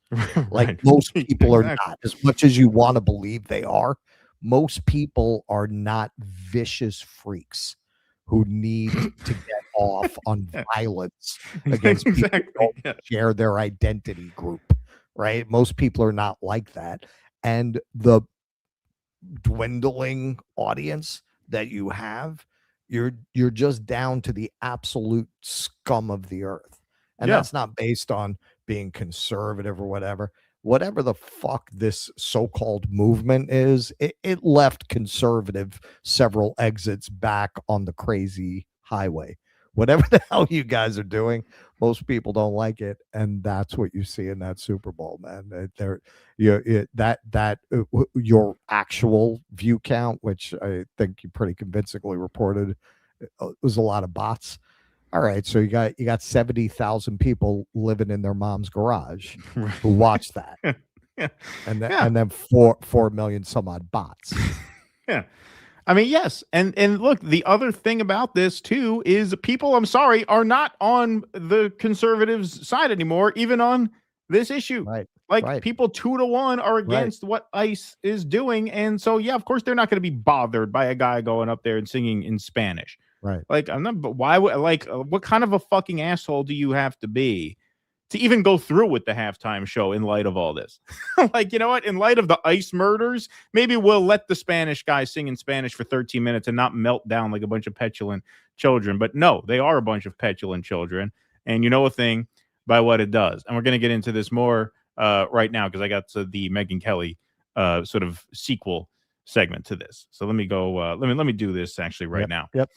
Like most people are not, as much as you want to believe they are. Most people are not vicious freaks who need to get off on violence against people who don't share their identity group, right? Most people are not like that. And the dwindling audience that you have, you're just down to the absolute scum of the earth. And that's not based on being conservative or whatever the fuck this so-called movement is. It left conservative several exits back on the crazy highway. Whatever the hell you guys are doing, most people don't like it, and that's what you see in that Super Bowl, man. Your actual view count, which I think you pretty convincingly reported, was a lot of bots. All right, so you got 70,000 people living in their mom's garage who watched that, and then 4 million some odd bots. Yeah. I mean, yes. And look, the other thing about this too is people, I'm sorry, are not on the conservatives' side anymore, even on this issue. Right. People 2-1 are against what ICE is doing. And so, yeah, of course, they're not going to be bothered by a guy going up there and singing in Spanish. Right. Like, I'm not, but why would, what kind of a fucking asshole do you have to be to even go through with the halftime show in light of all this? Like, you know what? In light of the ICE murders, maybe we'll let the Spanish guy sing in Spanish for 13 minutes and not melt down like a bunch of petulant children. But no, they are a bunch of petulant children. And you know a thing by what it does. And we're going to get into this more right now because I got to the Megyn Kelly sort of sequel segment to this. So let me go. Let me do this actually right now. Yep.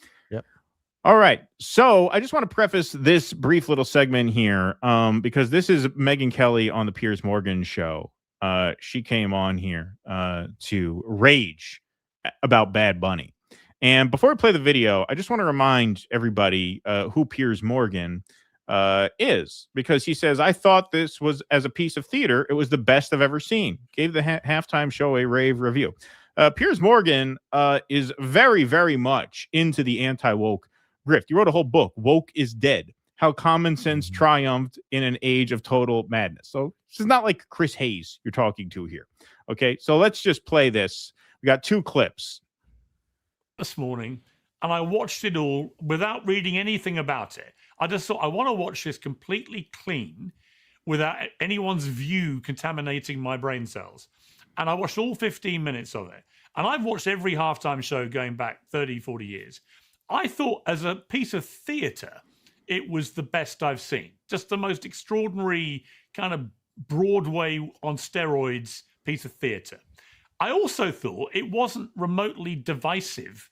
All right. So I just want to preface this brief little segment here because this is Megyn Kelly on the Piers Morgan show. She came on here to rage about Bad Bunny. And before we play the video, I just want to remind everybody who Piers Morgan is, because he says, I thought this was, as a piece of theater, it was the best I've ever seen. Gave the halftime show a rave review. Piers Morgan is very, very much into the anti-woke grift. He wrote a whole book, Woke is Dead, How Common Sense Triumphed in an Age of Total Madness. So this is not like Chris Hayes you're talking to here. Okay, so let's just play this. We got 2 clips. This morning, and I watched it all without reading anything about it. I just thought, I want to watch this completely clean without anyone's view contaminating my brain cells. And I watched all 15 minutes of it. And I've watched every halftime show going back 30, 40 years. I thought as a piece of theater, it was the best I've seen. Just the most extraordinary kind of Broadway on steroids piece of theater. I also thought it wasn't remotely divisive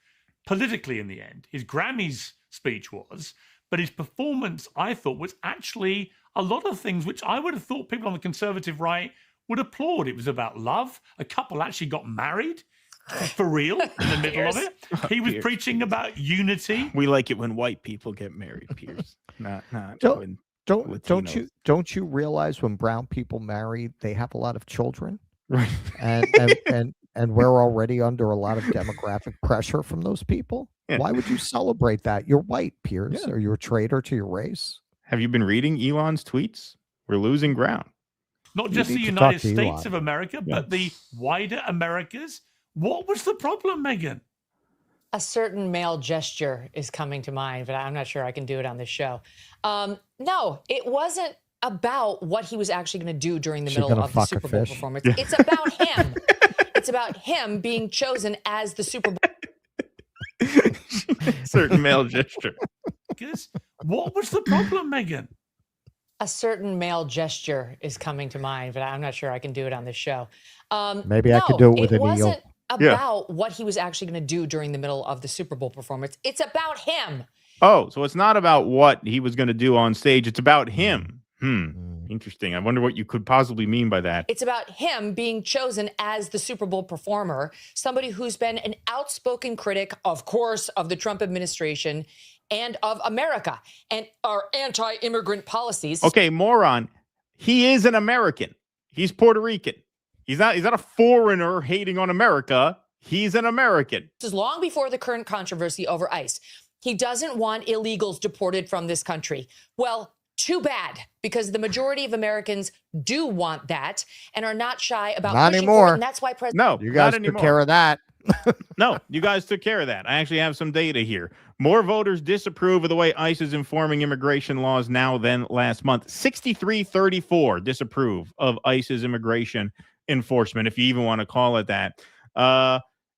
politically in the end. His Grammys speech was, but his performance, I thought, was actually a lot of things which I would have thought people on the conservative right would applaud. It was about love. A couple actually got married. For real, in the middle of it. He was Piers. preaching about unity. We like it when white people get married, Piers. Not when Don't you realize when brown people marry, they have a lot of children, right? And we're already under a lot of demographic pressure from those people. Yeah. Why would you celebrate that? You're white, Piers. Yeah. Are you a traitor to your race? Have you been reading Elon's tweets? We're losing ground. Not You just the need to United talk to States Elon. of America, Yeah. but the wider Americas. What was the problem, Megyn? A certain male gesture is coming to mind, but I'm not sure I can do it on this show. No, it wasn't about what he was actually going to do during the She's middle gonna of the fuck a Super Bowl fish. performance. It's about him. It's about him being chosen as the Super Bowl. Certain male gesture. What was the problem, Megyn? A certain male gesture is coming to mind, but I'm not sure I can do it on this show. Maybe I could do it with it an wasn't eel. about what he was actually going to do during the middle of the Super Bowl performance. It's about him. Oh, so it's not about what he was going to do on stage. It's about him. Interesting. I wonder what you could possibly mean by that. It's about him being chosen as the Super Bowl performer, somebody who's been an outspoken critic, of course, of the Trump administration and of America and our anti-immigrant policies. Okay, moron. He is an American. He's Puerto Rican. He's not a foreigner hating on America. He's an American. This is long before the current controversy over ICE. He doesn't want illegals deported from this country. Well, too bad, because the majority of Americans do want that and are not shy about Not pushing anymore. for it. And that's why President No, You guys not took anymore. care of that. No, you guys took care of that. I actually have some data here. More voters disapprove of the way ICE is informing immigration laws now than last month. 63-34 disapprove of ICE's immigration enforcement, if you even want to call it that.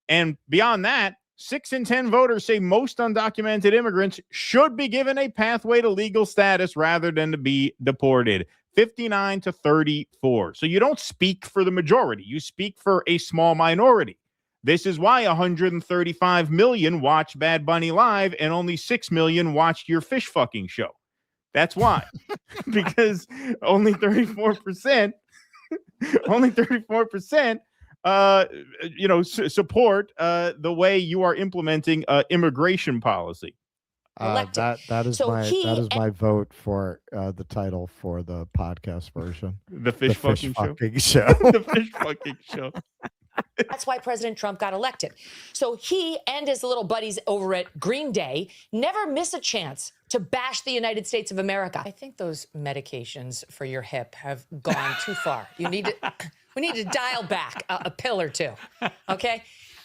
And beyond that, 6 in 10 voters say most undocumented immigrants should be given a pathway to legal status rather than to be deported. 59-34. So you don't speak for the majority. You speak for a small minority. This is why 135 million watched Bad Bunny live and only 6 million watched your fish fucking show. That's why. Because only 34%, support the way you are implementing immigration policy. That is my vote for the title for the podcast version. The fish fucking show. The fish fucking show. That's why President Trump got elected. So he and his little buddies over at Green Day never miss a chance to bash the United States of America. I think those medications for your hip have gone too far. We need to dial back a pill or two, okay?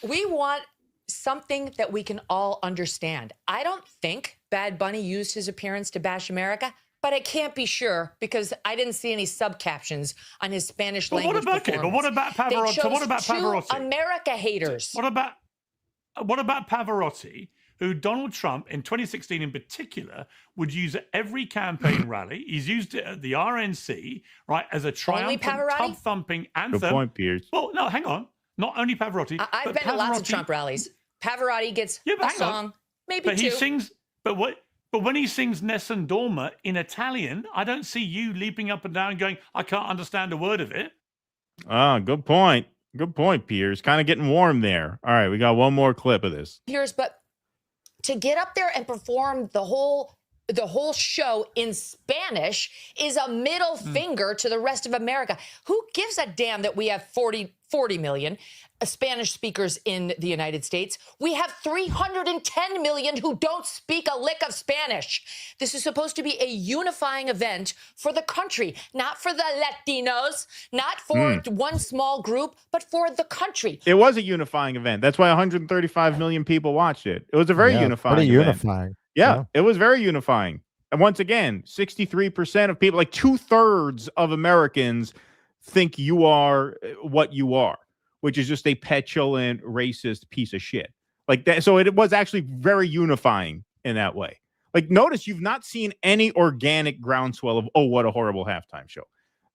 We want something that we can all understand. I don't think Bad Bunny used his appearance to bash America, but I can't be sure because I didn't see any subcaptions on his Spanish language performance. But what about Pavarotti? They chose What about two Pavarotti? America haters. What about Pavarotti, who Donald Trump in 2016 in particular would use at every campaign rally? He's used it at the RNC, right, as a triumphant tub-thumping anthem. Good point, Piers. Well, no, hang on. Not only Pavarotti. I've been to lots of Trump rallies. Pavarotti gets a song, maybe but two. he sings. But when he sings Nessun Dorma in Italian, I don't see you leaping up and down going, I can't understand a word of it. Ah, good point. Good point, Piers. Kind of getting warm there. All right, we got one more clip of this. Piers, but to get up there and perform the whole show in Spanish is a middle finger to the rest of America. Who gives a damn that we have 40 million Spanish speakers in the United States? We have 310 million who don't speak a lick of Spanish. This is supposed to be a unifying event for the country, not for the Latinos, not for one small group, but for the country. It was a unifying event. That's why 135 million people watched it. It was a very unifying pretty event. unifying. Yeah, it was very unifying. And once again, 63% of people, like 2/3 of Americans, think you are what you are, which is just a petulant, racist piece of shit. Like that. So it was actually very unifying in that way. Like, notice you've not seen any organic groundswell of, oh, what a horrible halftime show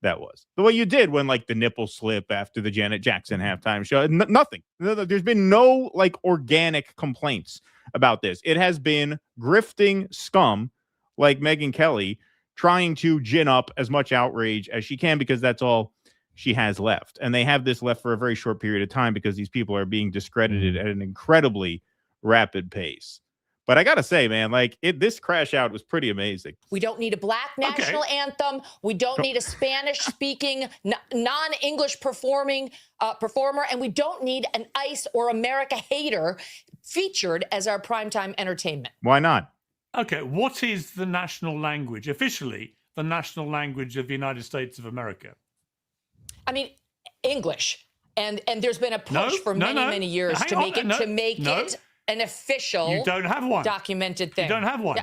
that was. The way you did when, like, the nipple slip after the Janet Jackson halftime show. Nothing. There's been no, like, organic complaints about this. It has been grifting scum like Megyn Kelly trying to gin up as much outrage as she can because that's all she has left. And they have this left for a very short period of time because these people are being discredited at an incredibly rapid pace. But I got to say, man, like this crash out was pretty amazing. We don't need a black national anthem. We don't need a Spanish-speaking, non-English performer, and we don't need an ICE or America hater featured as our primetime entertainment. Why not? Okay, what is the national language, officially the national language of the United States of America? I mean, English. And there's been a push for many years to make it an official, you don't have one. Documented thing. You don't have one.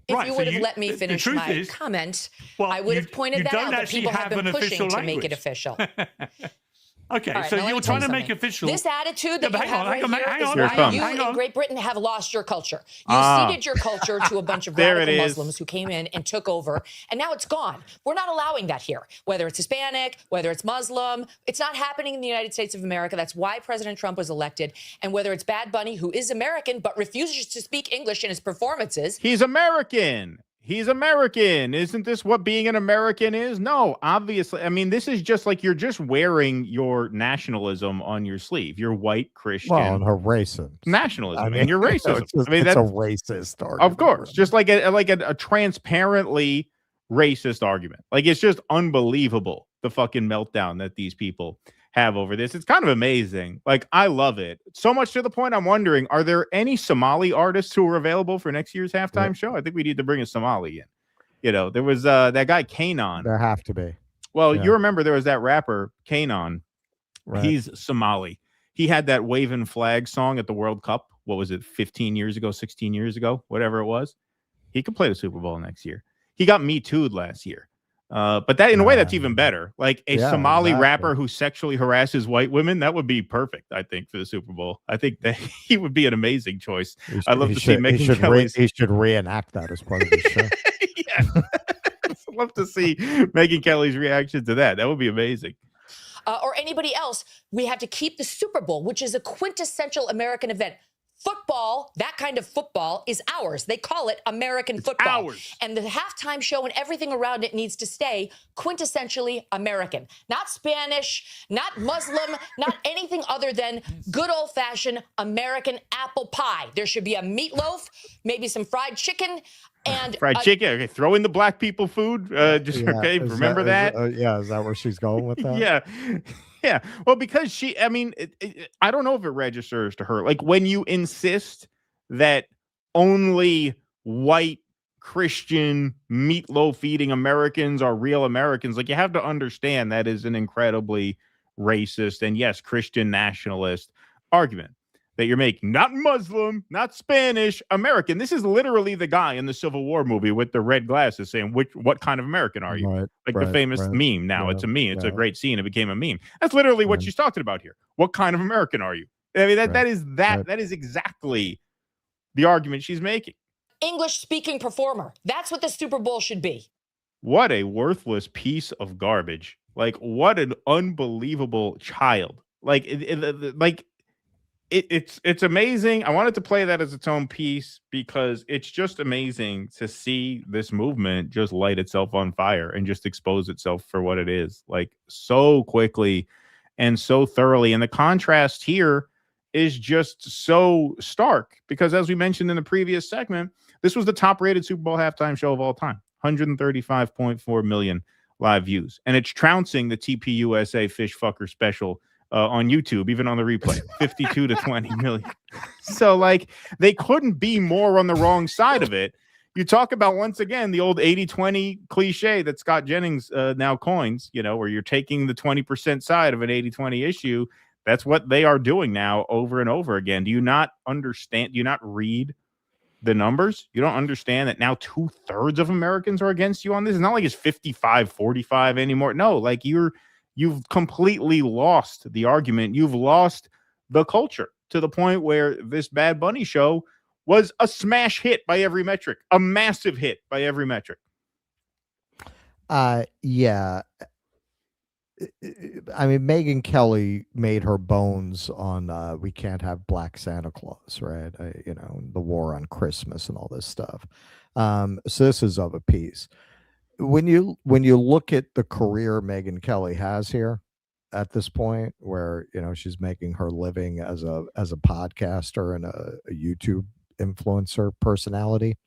If you would have let me finish my comment, I would have pointed that out, that people have been pushing to make it official. Okay, right, so you're trying to make official. This attitude that you have right hang on, here is why you in Great Britain have lost your culture. You ceded your culture to a bunch of radical Muslims who came in and took over, and now it's gone. We're not allowing that here. Whether it's Hispanic, whether it's Muslim, it's not happening in the United States of America. That's why President Trump was elected. And whether it's Bad Bunny, who is American but refuses to speak English in his performances. He's American. He's American. Isn't this what being an American is? No, obviously. I mean, this is just like you're just wearing your nationalism on your sleeve. You're white Christian. Well, and her racism. Nationalism. And you're racist. It's a racist argument. Of course. Just like a transparently racist argument. Like, it's just unbelievable, the fucking meltdown that these people have over this. It's kind of amazing. Like, I love it. So much to the point I'm wondering, are there any Somali artists who are available for next year's halftime show? I think we need to bring a Somali in. You know, there was that guy Kanan. There have to be. Well, you remember there was that rapper Kanan. Right. He's Somali. He had that waving flag song at the World Cup. What was it, 15 years ago, 16 years ago, whatever it was? He could play the Super Bowl next year. He got Me Too'd last year. But that, in a way, that's even better. Like a Somali rapper who sexually harasses white women, that would be perfect, I think, for the Super Bowl. I think that he would be an amazing choice. I'd love to see Megyn Kelly. He should reenact that as part of the show. Yeah. I'd love to see Megyn Kelly's reaction to that. That would be amazing. Or anybody else, we have to keep the Super Bowl, which is a quintessential American event. Football, that kind of football, is ours. They call it American football. Ours. And the halftime show and everything around it needs to stay quintessentially American. Not Spanish, not Muslim, not anything other than good old-fashioned American apple pie. There should be a meatloaf, maybe some fried chicken, and fried chicken. Okay, throw in the black people food. Okay, remember that? Is that where she's going with that? Yeah. Yeah, well, because I don't know if it registers to her. Like, when you insist that only white Christian meatloaf eating Americans are real Americans, like, you have to understand that is an incredibly racist and, yes, Christian nationalist argument that you're making. Not Muslim, not Spanish, American. This is literally the guy in the Civil War movie with the red glasses saying, what kind of American are you? Right, the famous meme now. It's a meme. It's a great scene. It became a meme. That's literally what she's talking about here. What kind of American are you? I mean, that is exactly the argument she's making. English-speaking performer. That's what the Super Bowl should be. What a worthless piece of garbage. Like, what an unbelievable child. Like, it's amazing. I wanted to play that as its own piece because it's just amazing to see this movement just light itself on fire and just expose itself for what it is, like, so quickly and so thoroughly. And the contrast here is just so stark because, as we mentioned in the previous segment, this was the top-rated Super Bowl halftime show of all time, 135.4 million live views. And it's trouncing the TPUSA Fish Fucker special on YouTube, even on the replay, 52 to 20 million. So, like, they couldn't be more on the wrong side of it. You talk about, once again, the old 80-20 cliche that Scott Jennings now coins, you know, where you're taking the 20% side of an 80-20 issue. That's what they are doing now over and over again. Do you not understand? Do you not read the numbers? You don't understand that now 2/3 of Americans are against you on this? It's not like it's 55-45 anymore. No, like, you've completely lost the argument. You've lost the culture to the point where this Bad Bunny show was a smash hit by every metric, a massive hit by every metric. Yeah. I mean, Megyn Kelly made her bones on we can't have Black Santa Claus, right? You know, the war on Christmas and all this stuff. So this is of a piece. when you look at the career Megyn Kelly has here at this point, where she's making her living as a podcaster and a YouTube influencer personality,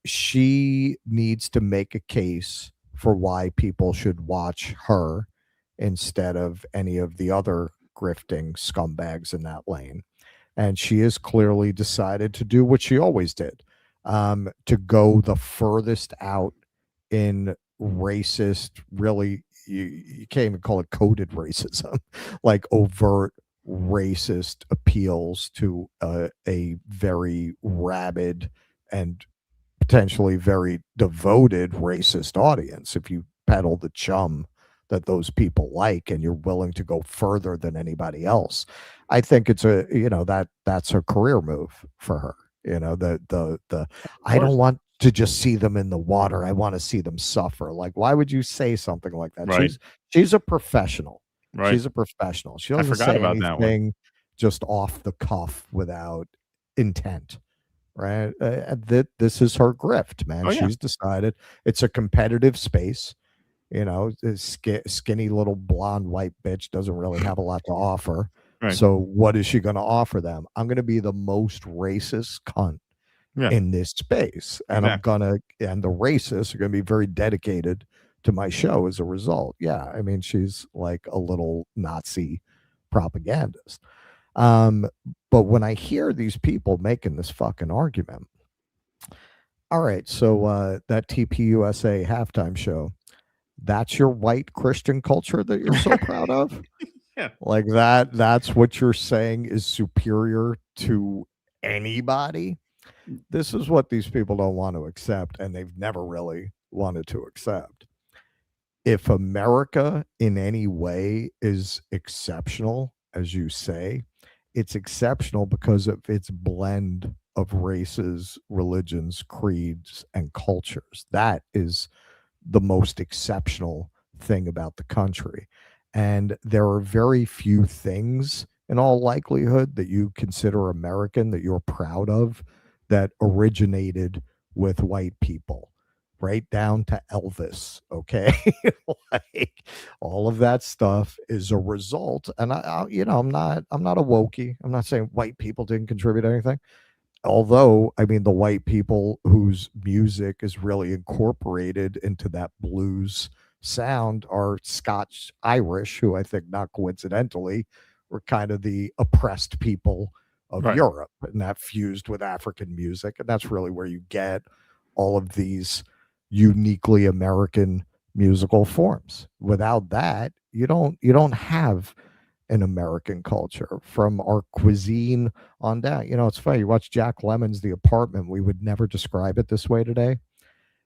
she needs to make a case for why people should watch her instead of any of the other grifting scumbags in that lane. And she has clearly decided to do what she always did, to go the furthest out in racist, really, you can't even call it coded racism, like overt racist appeals to a very rabid and potentially very devoted racist audience. If you peddle the chum that those people like and you're willing to go further than anybody else, I think it's that's a career move for her. I don't want to just see them in the water. I want to see them suffer. Like, why would you say something like that? Right. She's a professional. Right. She's a professional. She I doesn't forgot say about that one. anything just off the cuff without intent. Right. This is her grift, man. Oh, yeah. She's decided it's a competitive space. This skinny little blonde white bitch doesn't really have a lot to offer. Right. So what is she going to offer them? I'm going to be the most racist cunt in this space. And and the racists are going to be very dedicated to my show as a result. Yeah. I mean, she's like a little Nazi propagandist. But when I hear these people making this fucking argument, all right, so that TPUSA halftime show, that's your white Christian culture that you're so proud of? Yeah. Like that's what you're saying is superior to anybody? This is what these people don't want to accept, and they've never really wanted to accept. If America in any way is exceptional, as you say, it's exceptional because of its blend of races, religions, creeds, and cultures. That is the most exceptional thing about the country. And there are very few things, in all likelihood, that you consider American that you're proud of that originated with white people, right down to Elvis. Okay. Like, all of that stuff is a result. And I'm not a wokey. I'm not saying white people didn't contribute anything. Although, I mean, the white people whose music is really incorporated into that blues sound are Scotch Irish, who I think, not coincidentally, were kind of the oppressed people of Europe, and that fused with African music. And that's really where you get all of these uniquely American musical forms. Without that, you don't have an American culture, from our cuisine on down. It's funny, you watch Jack Lemmon's The Apartment, we would never describe it this way today.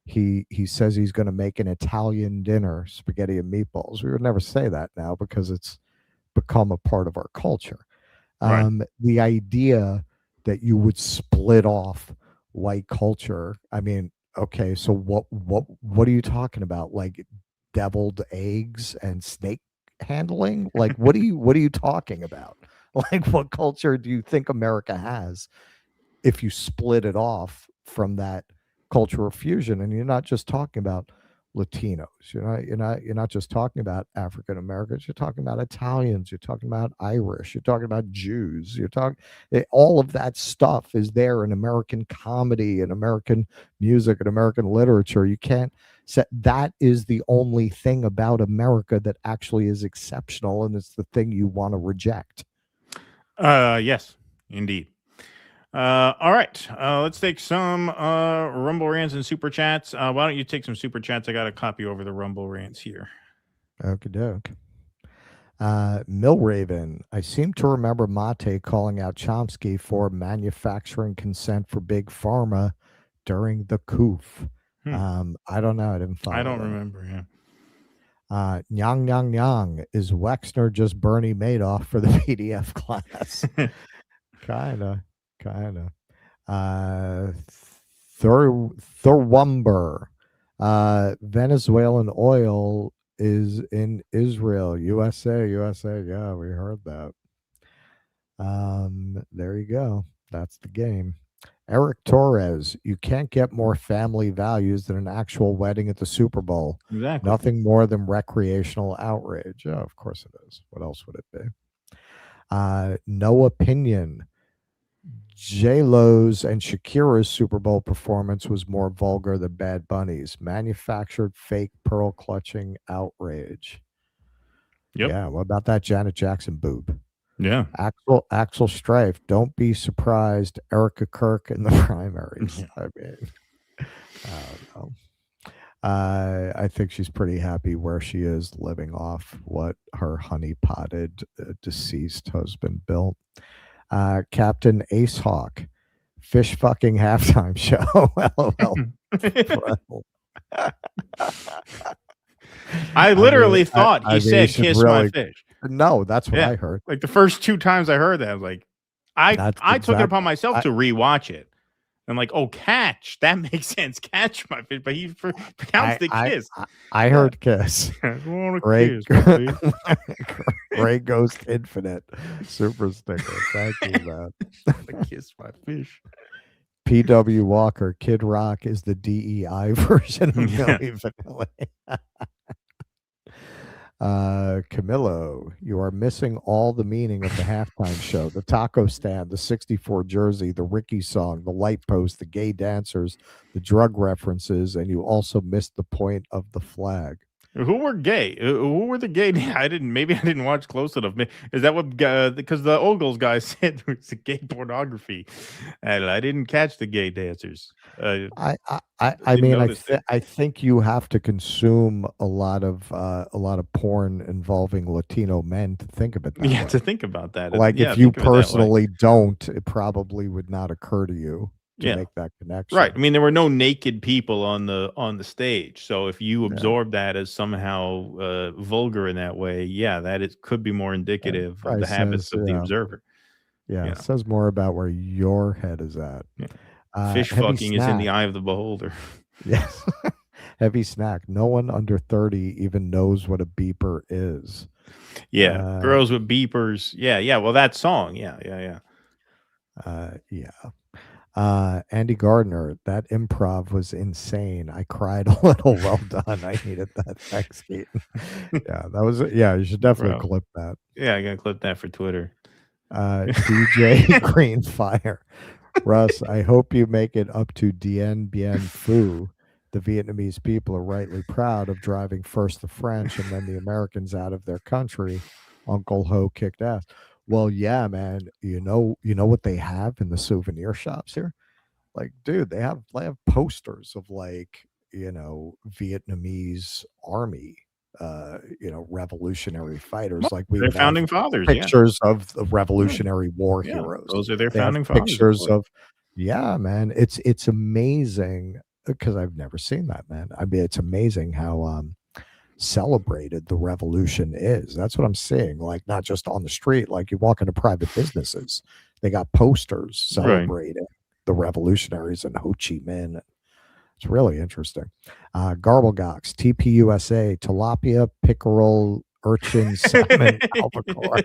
He says he's going to make an Italian dinner, spaghetti and meatballs. We would never say that now because it's become a part of our culture. The idea that you would split off white culture, I mean, okay, so what are you talking about? Like deviled eggs and snake handling? Like, what are you talking about? Like, what culture do you think America has if you split it off from that cultural fusion? And you're not just talking about Latinos, you're not just talking about African Americans, you're talking about Italians, you're talking about Irish, you're talking about Jews, all of that stuff is there in American comedy and American music and American literature. You can't say that is the only thing about America that actually is exceptional, and it's the thing you want to reject. Yes, indeed. All right, let's take some Rumble rants and super chats. Why don't you take some super chats? I got a copy over the Rumble rants here. Okie doke. Millraven, I seem to remember Mate calling out Chomsky for manufacturing consent for big pharma during the COOF. I don't know. I didn't follow. I don't remember. Yeah. Nyang Nyang Nyang, is Wexner just Bernie Madoff for the PDF class? Kinda. Thurwumber, Venezuelan oil is in Israel, USA. Yeah, we heard that. There you go. That's the game. Eric Torres, you can't get more family values than an actual wedding at the Super Bowl. Exactly. Nothing more than recreational outrage. Yeah, of course it is. What else would it be? No opinion. J-Lo's and Shakira's Super Bowl performance was more vulgar than Bad Bunny's. Manufactured fake pearl clutching outrage. Yep. Yeah, what about that Janet Jackson boob? Yeah. Axel Strife, don't be surprised. Erica Kirk in the primaries. I mean, I don't know. I think she's pretty happy where she is, living off what her honey-potted deceased husband built. Captain Ace Hawk, fish fucking halftime show. LOL. I literally thought he I mean, said should kiss my fish. No, that's what Yeah. I heard. Like the first 2 times I heard that, I was like, I took it upon myself I- to rewatch it. I'm like, oh, catch. That makes sense. Catch my fish. But he pronounced the kiss. I heard kiss. I wanna Ray, kiss my fish. Ray Ghost Infinite super sticker. Thank you, man. I kiss my fish. P.W. Walker, Kid Rock is the DEI version of Milli Vanilli. Camillo, you are missing all the meaning of the halftime show. The taco stand, the 64 jersey, the Ricky song, the light post, the gay dancers, the drug references, and you also missed the point of the flag. Who were gay? Who were the gay? Maybe I didn't watch close enough. Is that what? Because the Ogles guy said it was gay pornography, and I didn't catch the gay dancers. I didn't mean, notice it. I think you have to consume a lot of porn involving Latino men to think of it that Yeah, way. to think about that. Like Yeah, if you think of it that way. personally don't, it probably would not occur to you to Yeah. make that connection. Right. I mean, there were no naked people on the stage. So if you absorb that as somehow vulgar in that way, yeah, could be more indicative of Probably the habits says, of the yeah. observer. Yeah, Yeah. it says more about where your head is at. Fish Heavy fucking is in the Snack. eye of the beholder. Yes. Heavy Snack. No one under 30 even knows what a beeper is. Yeah, girls with beepers. Yeah. Well, that song. Yeah. Andy Gardner, that improv was insane. I cried a little. Well done. I needed that. Thanks, Keaton. Yeah, that was. Yeah, you should definitely Bro. clip that. Yeah, I gotta clip that for Twitter. DJ Greenfire. Russ, I hope you make it up to Dien Bien Phu. The Vietnamese people are rightly proud of driving first the French and then the Americans out of their country. Uncle Ho kicked ass. Well, yeah, man. You know what they have in the souvenir shops here? Like, dude, they have posters of Vietnamese army, revolutionary fighters. Well, Like we they're would have founding fathers, yeah. pictures of the Revolutionary War Yeah, heroes. those are their They have founding fathers, of pictures course. of, yeah, man. It's amazing because I've never seen that, man. I mean, it's amazing how celebrated the revolution is. That's what I'm seeing. Like, not just on the street. Like, you walk into private businesses, they got posters celebrating the revolutionaries and Ho Chi Minh. It's really interesting. Garblegox, TPUSA, tilapia, pickerel, urchin, salmon, albacore.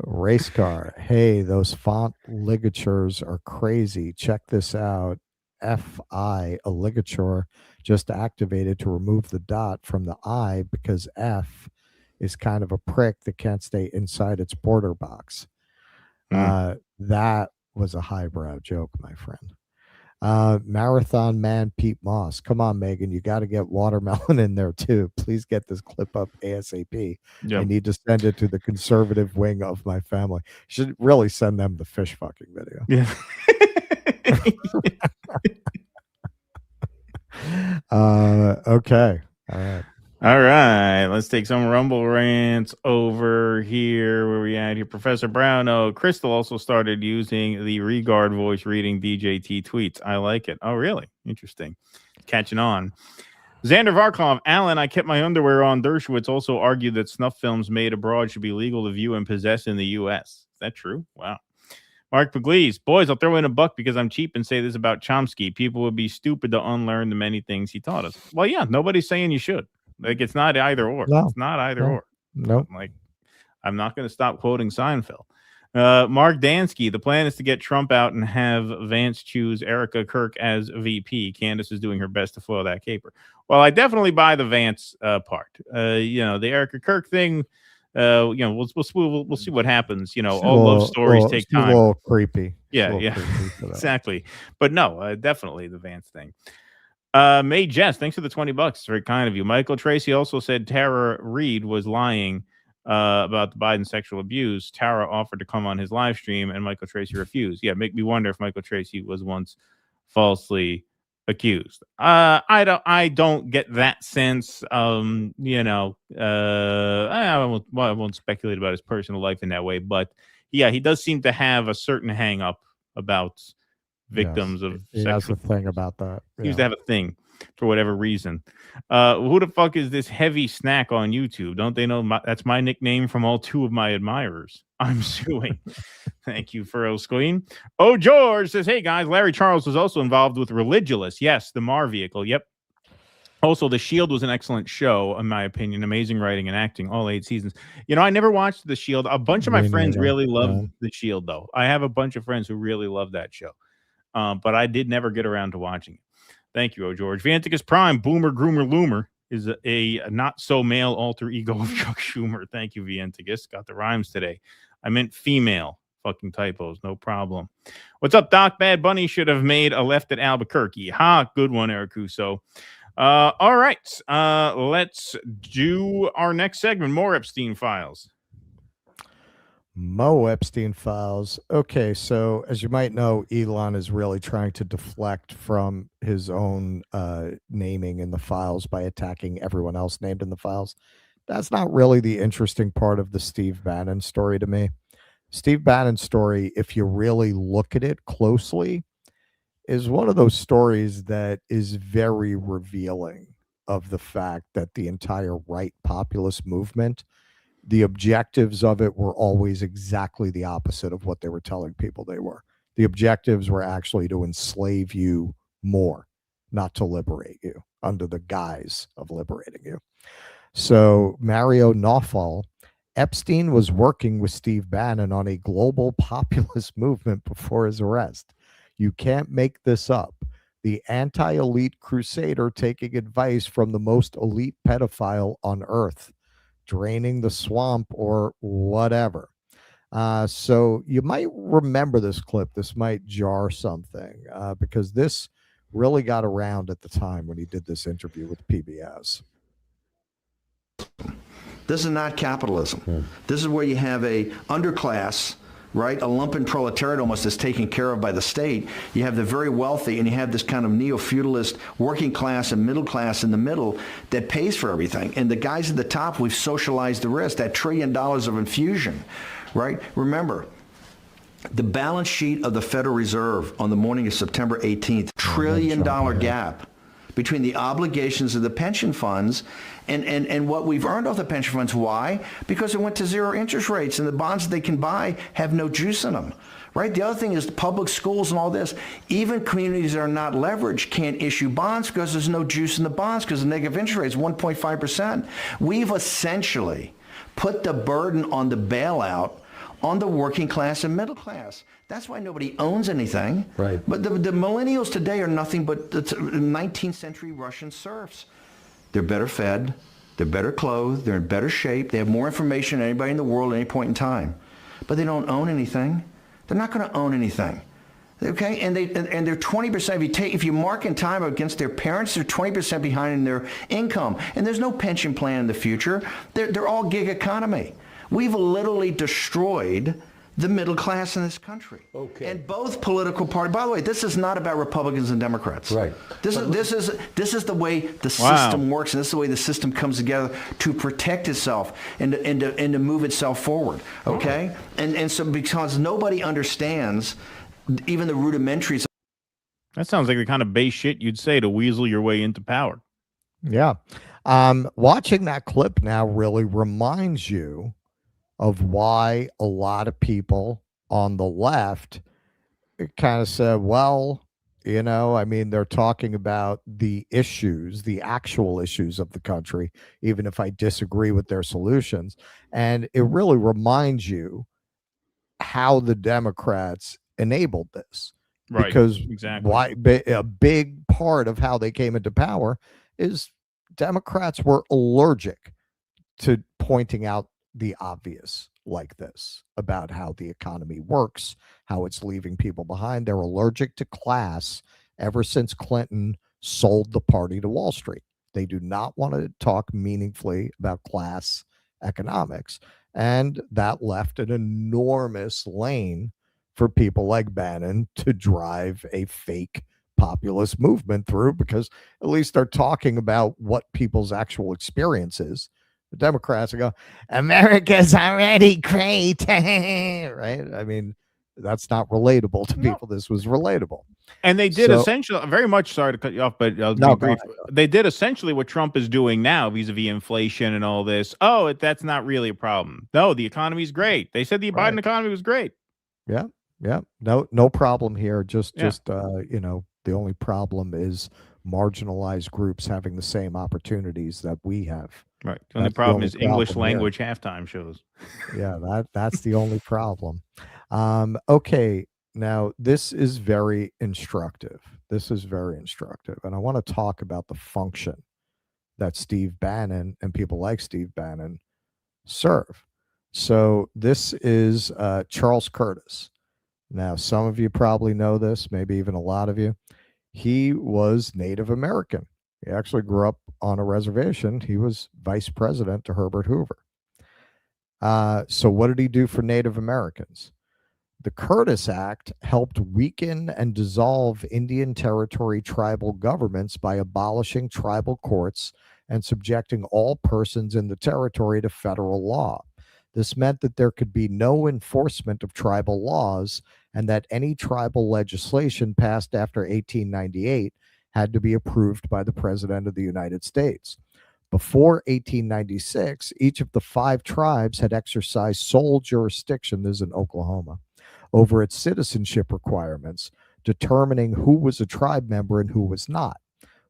Race car. Hey, those font ligatures are crazy. Check this out. FI, a ligature just activated to remove the dot from the I because F is kind of a prick that can't stay inside its border box. That was a highbrow joke, my friend. Marathon man Pete Moss. Come on, Megan. You got to get watermelon in there too. Please get this clip up ASAP. Yep. I need to send it to the conservative wing of my family. Should really send them the fish fucking video. Yeah. Okay. All right. All right, let's take some Rumble rants over here. Where we at here? Professor Brown. Oh, Crystal also started using the Regard voice reading DJT tweets. I like it. Oh, really? Interesting. Catching on. Xander Varkov. Alan, I kept my underwear on. Dershowitz also argued that snuff films made abroad should be legal to view and possess in the U.S. Is that true? Wow. Mark Pugliese. Boys, I'll throw in a buck because I'm cheap and say this about Chomsky. People would be stupid to unlearn the many things he taught us. Well, yeah, nobody's saying you should. Like, it's not either or. No. It's not either No. or. Nope. Like, I'm not going to stop quoting Seinfeld. Mark Dansky, the plan is to get Trump out and have Vance choose Erica Kirk as VP. Candace is doing her best to foil that caper. Well, I definitely buy the Vance part. The Erica Kirk thing, we'll see what happens. All love stories take time. A little creepy. Yeah, exactly. But no, definitely the Vance thing. May Jess, thanks for the $20. Very kind of you. Michael Tracy also said Tara Reid was lying about the Biden sexual abuse. Tara offered to come on his live stream, and Michael Tracy refused. Yeah, make me wonder if Michael Tracy was once falsely accused. I don't get that sense. I won't speculate about his personal life in that way, but yeah, he does seem to have a certain hang up about victims of he has a thing about that. He used to have a thing for whatever reason. Who the fuck is this heavy snack on YouTube? Don't they know that's my nickname from all two of my admirers? I'm suing. Thank you for Queen. Oh, George says, hey guys, Larry Charles was also involved with Religulous. Yes, the Mar vehicle. Yep. Also, The Shield was an excellent show, in my opinion. Amazing writing and acting, all 8 seasons. I never watched The Shield. A bunch of my friends really loved The Shield, though. I have a bunch of friends who really love that show. But I did never get around to watching it. Thank you, oh George. Vanticus Prime, Boomer, Groomer, Loomer is a not-so-male alter ego of Chuck Schumer. Thank you, Vanticus. Got the rhymes today. I meant female. Fucking typos, no problem. What's up, Doc? Bad Bunny should have made a left at Albuquerque. Ha, good one, Eric Cuso. All right, let's do our next segment, more Epstein Files. Mo Epstein Files. Okay, so as you might know, Elon is really trying to deflect from his own naming in the files by attacking everyone else named in the files. That's not really the interesting part of the Steve Bannon story to me. Steve Bannon's story, if you really look at it closely, is one of those stories that is very revealing of the fact that the entire right populist movement, the objectives of it were always exactly the opposite of what they were telling people they were. The objectives were actually to enslave you more, not to liberate you under the guise of liberating you. So Mario Nawfal, Epstein was working with Steve Bannon on a global populist movement before his arrest. You can't make this up. The anti-elite crusader taking advice from the most elite pedophile on earth, draining the swamp or whatever. So you might remember this clip. This might jar something because this really got around at the time when he did this interview with PBS. This is not capitalism. This is where you have a underclass, right? A lumpen proletariat almost is taken care of by the state. You have the very wealthy, and you have this kind of neo-feudalist working class and middle class in the middle that pays for everything. And the guys at the top, we've socialized the risk, that $1 trillion of infusion, right? Remember, the balance sheet of the Federal Reserve on the morning of September 18th, $1 trillion gap between the obligations of the pension funds and what we've earned off the pension funds. Why? Because it went to zero interest rates, and the bonds that they can buy have no juice in them, right? The other thing is public schools and all this. Even communities that are not leveraged can't issue bonds because there's no juice in the bonds because the negative interest rate is 1.5%. We've essentially put the burden on the bailout on the working class and middle class. That's why nobody owns anything. Right. But the millennials today are nothing but the 19th century Russian serfs. They're better fed, they're better clothed, they're in better shape, they have more information than anybody in the world at any point in time. But they don't own anything. They're not going to own anything. Okay? And they're 20%, if you mark in time against their parents, they're 20% behind in their income. And there's no pension plan in the future. They're all gig economy. We've literally destroyed the middle class in this country. Okay. And both political parties. By the way, this is not about Republicans and Democrats. Right. This is the way the system works, and this is the way the system comes together to protect itself and to move itself forward. Okay. And so because nobody understands even the rudimentaries. That sounds like the kind of base shit you'd say to weasel your way into power. Yeah. Watching that clip now really reminds you of why a lot of people on the left kind of said, well, they're talking about the issues, the actual issues of the country, even if I disagree with their solutions. And it really reminds you how the Democrats enabled this. Right, Because exactly. a big part of how they came into power is Democrats were allergic to pointing out the obvious like this about how the economy works, how it's leaving people behind. They're allergic to class ever since Clinton sold the party to Wall Street. They do not want to talk meaningfully about class economics. And that left an enormous lane for people like Bannon to drive a fake populist movement through, because at least they're talking about what people's actual experience is. The Democrats go, America's already great, right? I mean, that's not relatable to people. This was relatable. And they did essentially, very much sorry to cut you off, but I'll be brief. They did essentially what Trump is doing now vis-a-vis inflation and all this. Oh, that's not really a problem. No, the economy's great. They said the Biden economy was great. Yeah. No problem here. Just you know, the only problem is marginalized groups having the same opportunities that we have. Right. The only problem is English language halftime shows. Yeah, that's the only problem. Okay, now this is very instructive. And I want to talk about the function that Steve Bannon and people like Steve Bannon serve. So this is Charles Curtis. Now, some of you probably know this, maybe even a lot of you. He was Native American. He actually grew up on a reservation. He was vice president to Herbert Hoover. So what did he do for Native Americans? The Curtis Act helped weaken and dissolve Indian Territory tribal governments by abolishing tribal courts and subjecting all persons in the territory to federal law. This meant that there could be no enforcement of tribal laws, and that any tribal legislation passed after 1898 had to be approved by the President of the United States. Before 1896, each of the 5 tribes had exercised sole jurisdiction, this is in Oklahoma, over its citizenship requirements, determining who was a tribe member and who was not.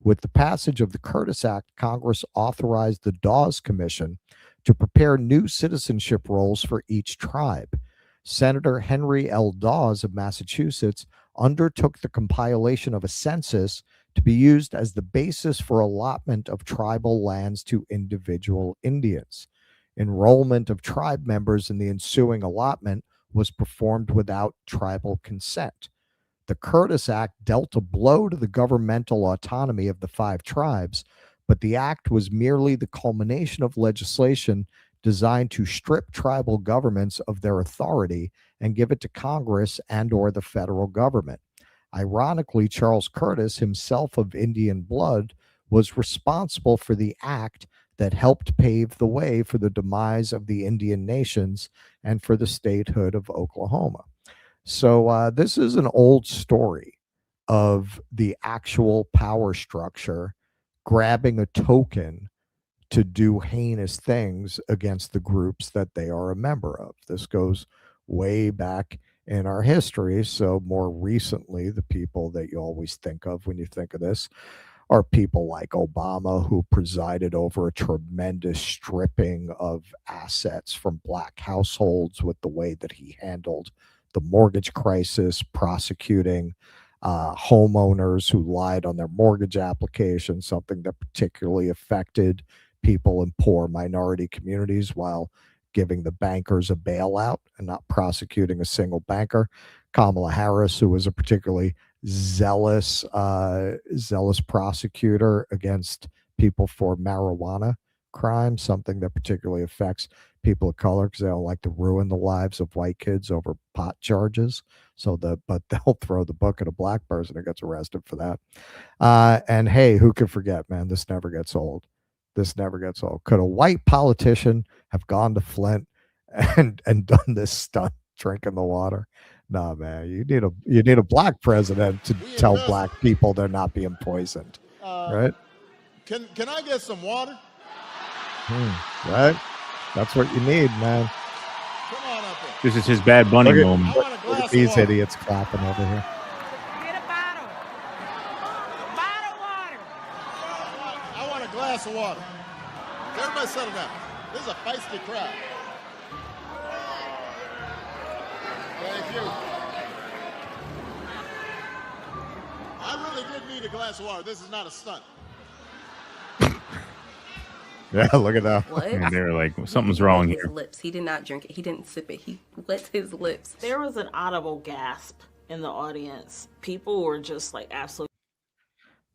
With the passage of the Curtis Act, Congress authorized the Dawes Commission to prepare new citizenship rolls for each tribe. Senator Henry L. Dawes of Massachusetts undertook the compilation of a census to be used as the basis for allotment of tribal lands to individual Indians. Enrollment of tribe members in the ensuing allotment was performed without tribal consent. The Curtis Act dealt a blow to the governmental autonomy of the 5 tribes, but the act was merely the culmination of legislation designed to strip tribal governments of their authority and give it to Congress and/or the federal government. Ironically, Charles Curtis, himself of Indian blood, was responsible for the act that helped pave the way for the demise of the Indian nations and for the statehood of Oklahoma. So this is an old story of the actual power structure grabbing a token to do heinous things against the groups that they are a member of. This goes way back in our history. So more recently, the people that you always think of when you think of this are people like Obama, who presided over a tremendous stripping of assets from black households with the way that he handled the mortgage crisis, prosecuting homeowners who lied on their mortgage application, something that particularly affected people in poor minority communities, while giving the bankers a bailout and not prosecuting a single banker. Kamala Harris, who was a particularly zealous prosecutor against people for marijuana crime, something that particularly affects people of color because they don't like to ruin the lives of white kids over pot charges. But they'll throw the book at a black person who gets arrested for that. And hey, who can forget, man? This never gets old. This never gets old. Could a white politician have gone to Flint and done this stunt, drinking the water? No, man. You need a black president to tell black people they're not being poisoned, right? Can I get some water? Right. That's what you need, man. Come on up here. This is his Bad Bunny moment. Look at these idiots clapping over here. I want a glass of water. Everybody settle down. This is a feisty crowd. you. I really did need a glass of water. This is not a stunt. Yeah, look at that. What? And they were like, something's wrong His here. lips. He did not drink it. He didn't sip it. He wet his lips. There was an audible gasp in the audience. People were just like absolutely.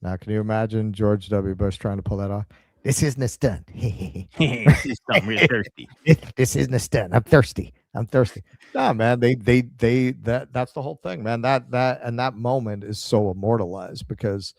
Now, can you imagine George W. Bush trying to pull that off? This isn't a stunt. I'm really thirsty. This isn't a stunt. I'm thirsty. I'm thirsty. No, man, that's the whole thing, man. That moment is so immortalized because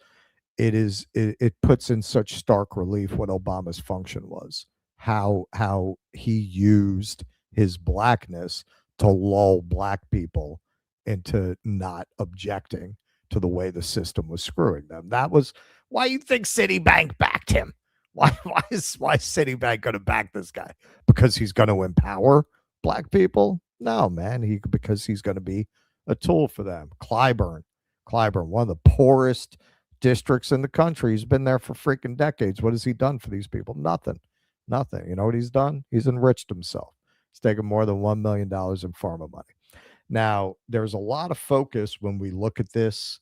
it puts in such stark relief what Obama's function was, how he used his blackness to lull black people into not objecting to the way the system was screwing them. That was why you think Citibank backed him. Why is Citibank going to back this guy? Because he's going to empower black people? No, man, because he's going to be a tool for them. Clyburn, one of the poorest districts in the country. He's been there for freaking decades. What has he done for these people? Nothing. You know what he's done? He's enriched himself. He's taken more than $1 million in pharma money. Now, there's a lot of focus when we look at this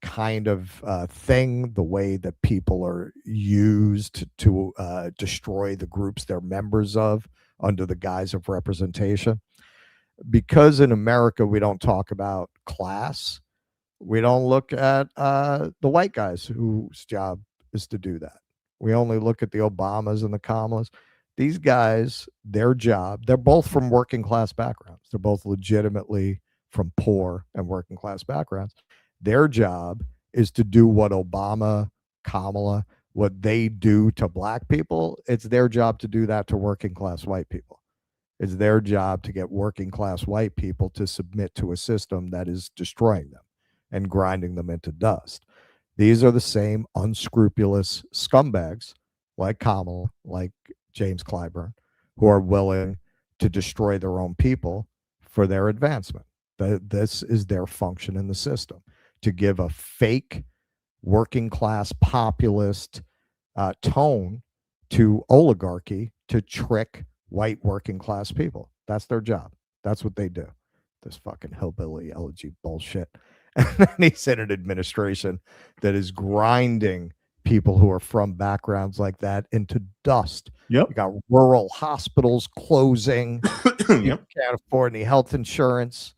kind of thing, the way that people are used to destroy the groups they're members of under the guise of representation. Because in America, we don't talk about class. We don't look at the white guys whose job is to do that. We only look at the Obamas and the Kamalas. These guys, their job, they're both from working class backgrounds. They're both legitimately from poor and working class backgrounds. Their job is to do what Obama, Kamala, what they do to black people. It's their job to do that to working class white people. It's their job to get working class white people to submit to a system that is destroying them and grinding them into dust. These are the same unscrupulous scumbags like Kamala, like James Clyburn, who are willing to destroy their own people for their advancement. This is their function in the system, to give a fake working class populist tone to oligarchy to trick white working class people. That's their job. That's what they do. This fucking hillbilly elegy bullshit. And then he's in an administration that is grinding people who are from backgrounds like that into dust. Yep. You got rural hospitals closing. You can't afford any health insurance.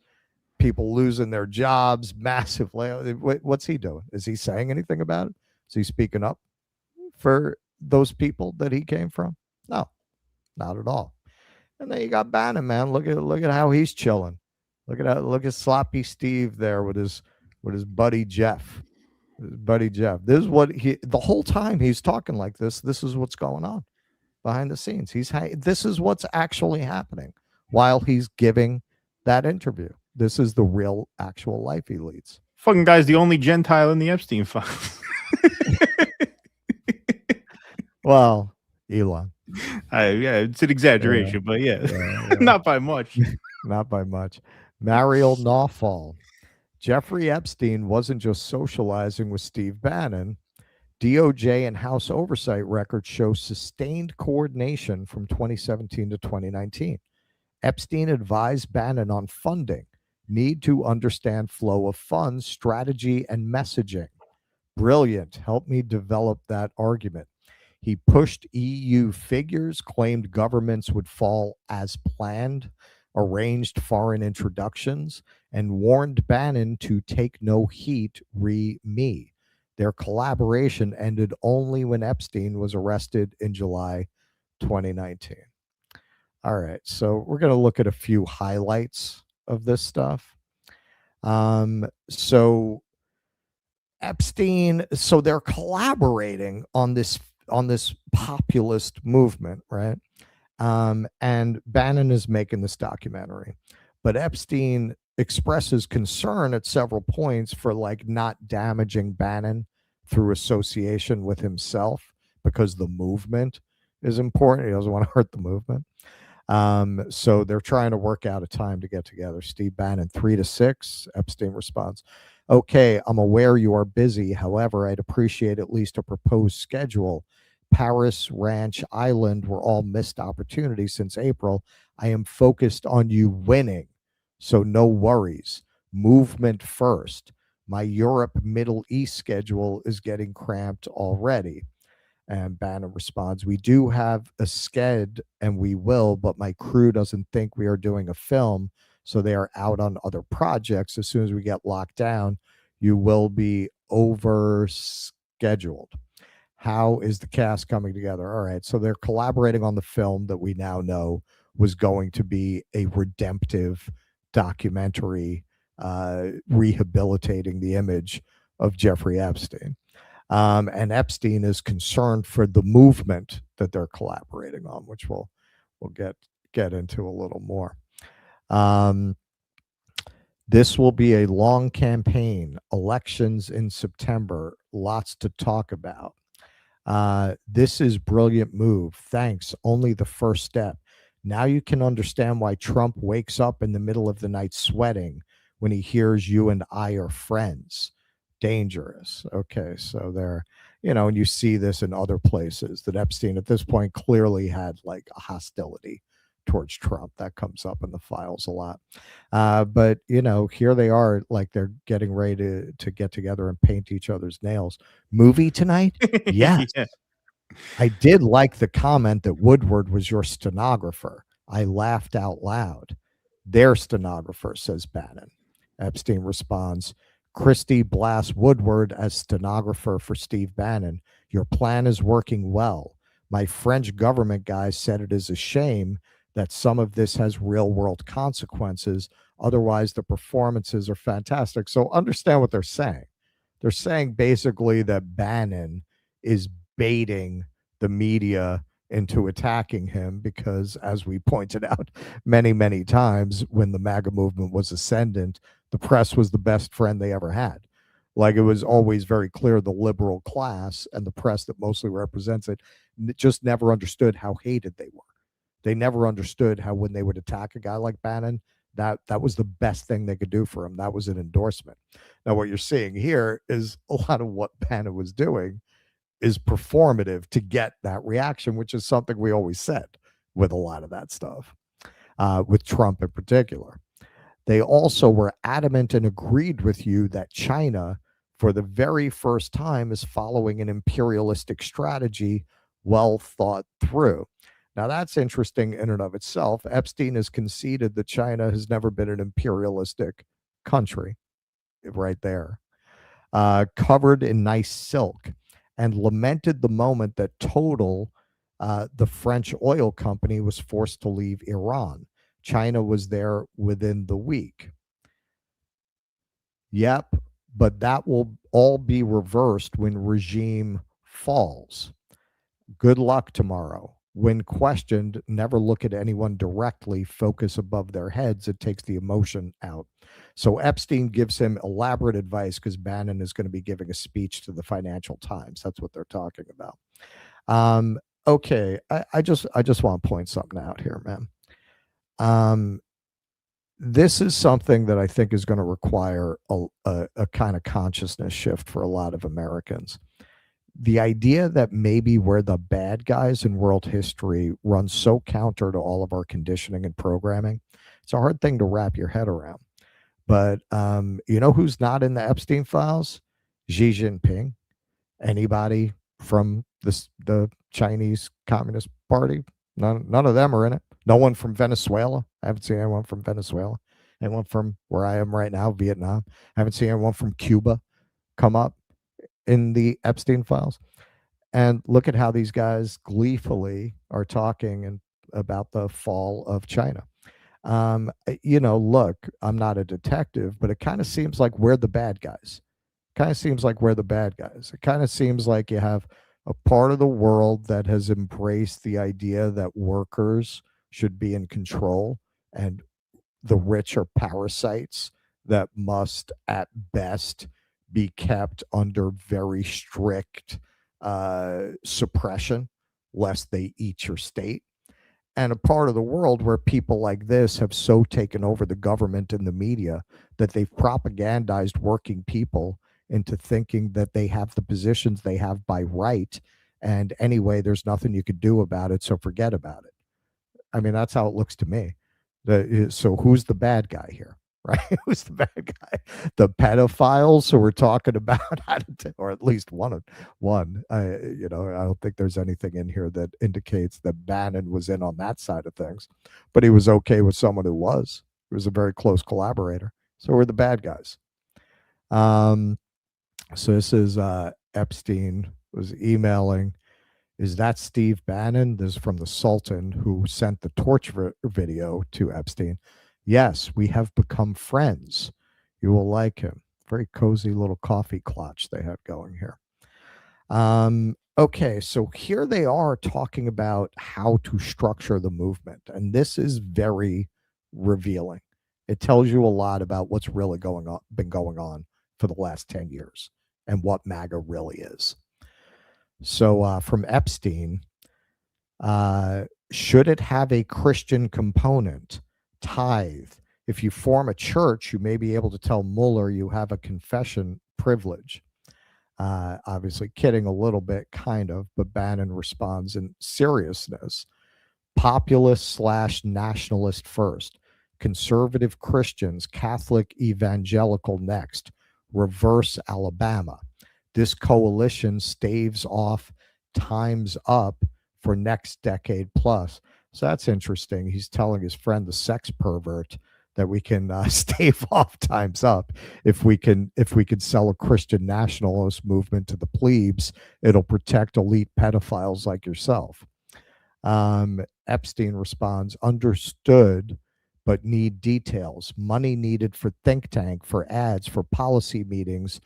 People losing their jobs, massive layoff. What's he doing? Is he saying anything about it? Is he speaking up for those people that he came from? No, not at all. And then you got Bannon, man. Look at how he's chilling. Look at Sloppy Steve there with his buddy Jeff. This is what the whole time he's talking like this. This is what's going on behind the scenes. This is what's actually happening while he's giving that interview. This is the real actual life he leads. Fucking guy's the only Gentile in the Epstein Files. Well, Elon. Yeah, it's an exaggeration, but yeah. Not by much. Not by much. Mariel Nawfal. Jeffrey Epstein wasn't just socializing with Steve Bannon. DOJ and House oversight records show sustained coordination from 2017 to 2019. Epstein advised Bannon on funding, need to understand flow of funds, strategy, and messaging. Brilliant. Help me develop that argument. He pushed EU figures, claimed governments would fall as planned, arranged foreign introductions, and warned Bannon to take no heat, me. Their collaboration ended only when Epstein was arrested in July 2019. All right, so we're going to look at a few highlights of this stuff. So Epstein, so they're collaborating on this populist movement, right? And Bannon is making this documentary, but Epstein expresses concern at several points for like not damaging Bannon through association with himself because the movement is important. He doesn't want to hurt the movement. So they're trying to work out a time to get together. Steve Bannon, 3 to 6. Epstein responds, "Okay, I'm aware you are busy. However, I'd appreciate at least a proposed schedule. Paris, Ranch Island were all missed opportunities since April. I am focused on you winning. So no worries. Movement first. My Europe Middle East schedule is getting cramped already. And Bannon responds, we do have a sched and we will, but my crew doesn't think we are doing a film. So they are out on other projects. As soon as we get locked down, you will be over scheduled. How is the cast coming together? All right. So they're collaborating on the film that we now know was going to be a redemptive documentary, rehabilitating the image of Jeffrey Epstein. And Epstein is concerned for the movement that they're collaborating on, which we'll get into a little more. This will be a long campaign. Elections in September. Lots to talk about. This is brilliant move. Thanks. Only the first step. Now you can understand why Trump wakes up in the middle of the night sweating when he hears you and I are friends. Dangerous. Okay, so there, and you see this in other places that Epstein at this point clearly had like a hostility towards Trump. That comes up in the files a lot. But here they are, like they're getting ready to get together and paint each other's nails. Movie tonight? Yes. Yeah. I did like the comment that Woodward was your stenographer. I laughed out loud. Their stenographer, says Bannon. Epstein responds, Christy blasts Woodward as stenographer for Steve Bannon. Your plan is working well. My French government guys said it is a shame that some of this has real world consequences. Otherwise, the performances are fantastic. So understand what they're saying. They're saying basically that Bannon is baiting the media into attacking him because, as we pointed out many, many times, when the MAGA movement was ascendant, the press was the best friend they ever had. Like, it was always very clear the liberal class and the press that mostly represents it just never understood how hated they were. They never understood how when they would attack a guy like Bannon, that was the best thing they could do for him. That was an endorsement. Now, what you're seeing here is a lot of what Bannon was doing is performative to get that reaction, which is something we always said with a lot of that stuff, with Trump in particular. They also were adamant and agreed with you that China, for the very first time, is following an imperialistic strategy well thought through. Now, that's interesting in and of itself. Epstein has conceded that China has never been an imperialistic country, right there, covered in nice silk, and lamented the moment that Total, the French oil company, was forced to leave Iran. China was there within the week. Yep, but that will all be reversed when regime falls. Good luck tomorrow. When questioned, never look at anyone directly, focus above their heads. It takes the emotion out. So Epstein gives him elaborate advice because Bannon is going to be giving a speech to the Financial Times. That's what they're talking about. Okay, I just want to point something out here, man. This is something that I think is going to require a kind of consciousness shift for a lot of Americans. The idea that maybe we're the bad guys in world history runs so counter to all of our conditioning and programming. It's a hard thing to wrap your head around. But you know who's not in the Epstein files? Xi Jinping. Anybody from the Chinese Communist Party? None of them are in it. No one from Venezuela. I haven't seen anyone from Venezuela. Anyone from where I am right now, Vietnam. I haven't seen anyone from Cuba come up in the Epstein files. And look at how these guys gleefully are talking about the fall of China. Look, I'm not a detective, but it kind of seems like we're the bad guys. It kind of seems like you have a part of the world that has embraced the idea that workers should be in control and the rich are parasites that must at best be kept under very strict suppression lest they eat your state. And a part of the world where people like this have so taken over the government and the media that they've propagandized working people into thinking that they have the positions they have by right. And anyway, there's nothing you could do about it, so forget about it. I mean, that's how it looks to me. So who's the bad guy here? Right? Who's the bad guy? The pedophiles who we're talking about, or at least one. I don't think there's anything in here that indicates that Bannon was in on that side of things, but he was okay with someone who was. He was a very close collaborator. So we're the bad guys. So this is Epstein was emailing. Is that Steve Bannon? This is from the Sultan who sent the torture video to Epstein. Yes, we have become friends. You will like him. Very cozy little coffee clutch they have going here. Okay, so here they are talking about how to structure the movement. And this is very revealing. It tells you a lot about what's really been going on for the last 10 years and what MAGA really is. So from Epstein, should it have a Christian component? Tithe. If you form a church, you may be able to tell Mueller you have a confession privilege. Obviously kidding a little bit, kind of, but Bannon responds in seriousness. Populist/nationalist first. Conservative Christians, Catholic evangelical next. Reverse Alabama. This coalition staves off time's up for next decade plus. So that's interesting. He's telling his friend, the sex pervert, that we can stave off time's up. If we can sell a Christian nationalist movement to the plebes, it'll protect elite pedophiles like yourself. Epstein responds, understood, but need details. Money needed for think tank, for ads, for policy meetings.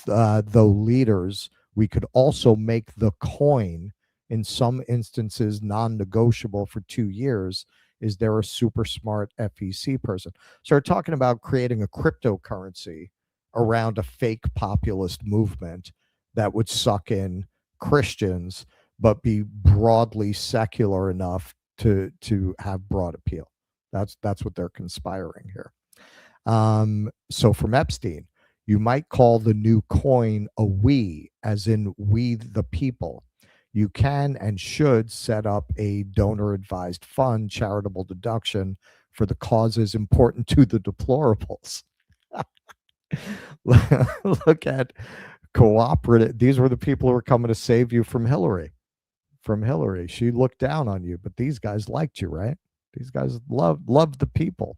Though leaders, we could also make the coin in some instances non-negotiable for 2 years. Is there a super smart FEC person? So we're talking about creating a cryptocurrency around a fake populist movement that would suck in Christians, but be broadly secular enough to have broad appeal. That's what they're conspiring here. So from Epstein, you might call the new coin a we, as in we the people. You can and should set up a donor-advised fund, charitable deduction for the causes important to the deplorables. Look at cooperative. These were the people who were coming to save you from Hillary. She looked down on you, but these guys liked you, right? These guys love the people.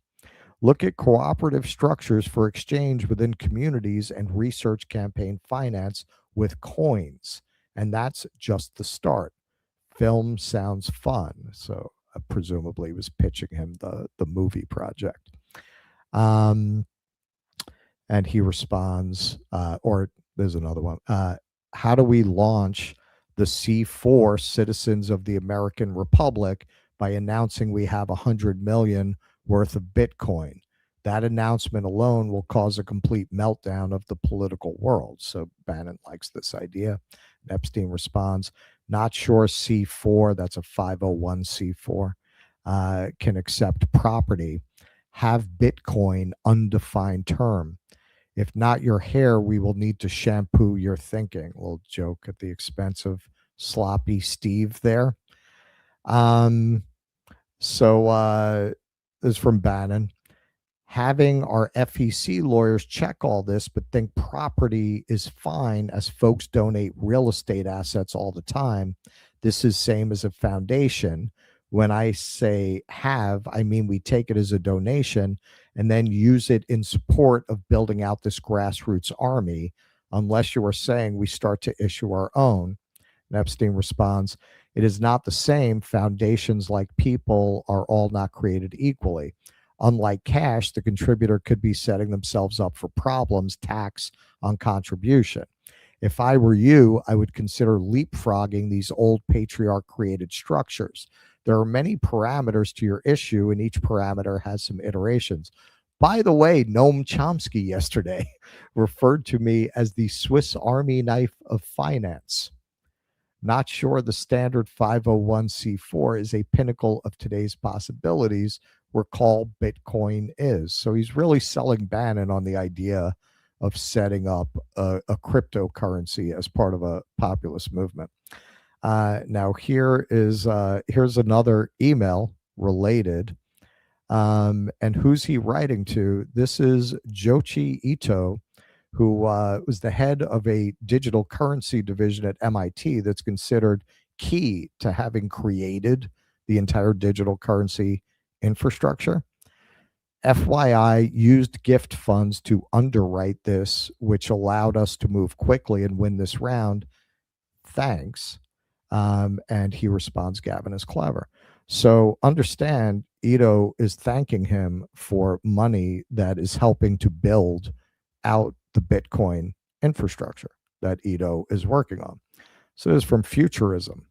Look at cooperative structures for exchange within communities and research campaign finance with coins. And that's just the start. Film sounds fun. So presumably was pitching him the movie project. And he responds, or there's another one. How do we launch the C4 citizens of the American Republic by announcing we have 100 million worth of Bitcoin? That announcement alone will cause a complete meltdown of the political world. So Bannon likes this idea. Epstein responds, not sure C4, that's a 501c4, can accept property. Have Bitcoin, undefined term. If not your hair, we will need to shampoo your thinking. A little joke at the expense of sloppy Steve there. So this is from Bannon. Having our FEC lawyers check all this, but think property is fine as folks donate real estate assets all the time. This is same as a foundation. When I say have, I mean we take it as a donation and then use it in support of building out this grassroots army, unless you are saying we start to issue our own. And Epstein responds, it is not the same. Foundations, like people, are all not created equally. Unlike cash, the contributor could be setting themselves up for problems, tax on contribution. If I were you, I would consider leapfrogging these old patriarch-created structures. There are many parameters to your issue, and each parameter has some iterations. By the way, Noam Chomsky yesterday referred to me as the Swiss Army knife of finance. Not sure the standard 501c4 is a pinnacle of today's possibilities, recall Bitcoin is. So he's really selling Bannon on the idea of setting up a cryptocurrency as part of a populist movement. Now here's another email related. And who's he writing to? This is Jochi Ito, who was the head of a digital currency division at MIT that's considered key to having created the entire digital currency infrastructure. FYI used gift funds to underwrite this, which allowed us to move quickly and win this round. Thanks. And he responds, Gavin is clever. So understand, Ito is thanking him for money that is helping to build out the Bitcoin infrastructure that Ito is working on. So this is from Futurism.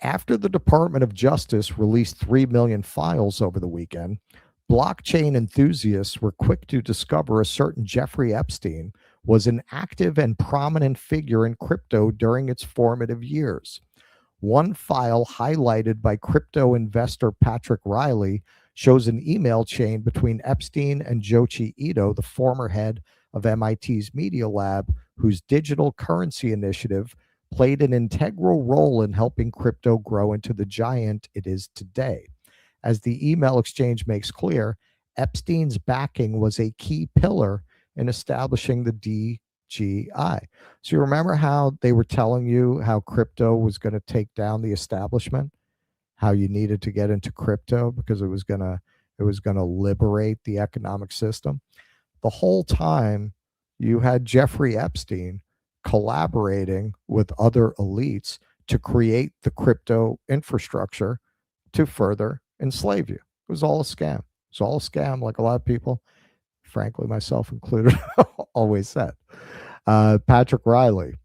After the Department of Justice released 3 million files over the weekend, blockchain enthusiasts were quick to discover a certain Jeffrey Epstein was an active and prominent figure in crypto during its formative years. One file highlighted by crypto investor Patrick Riley shows an email chain between Epstein and Jochi Ito, the former head of MIT's Media Lab, whose digital currency initiative played an integral role in helping crypto grow into the giant it is today. As the email exchange makes clear, Epstein's backing was a key pillar in establishing the DGI. So you remember how they were telling you how crypto was going to take down the establishment, how you needed to get into crypto because it was going to liberate the economic system. The whole time you had Jeffrey Epstein collaborating with other elites to create the crypto infrastructure to further enslave you. It was all a scam. It was all a scam, like a lot of people, frankly, myself included, always said. Patrick Riley.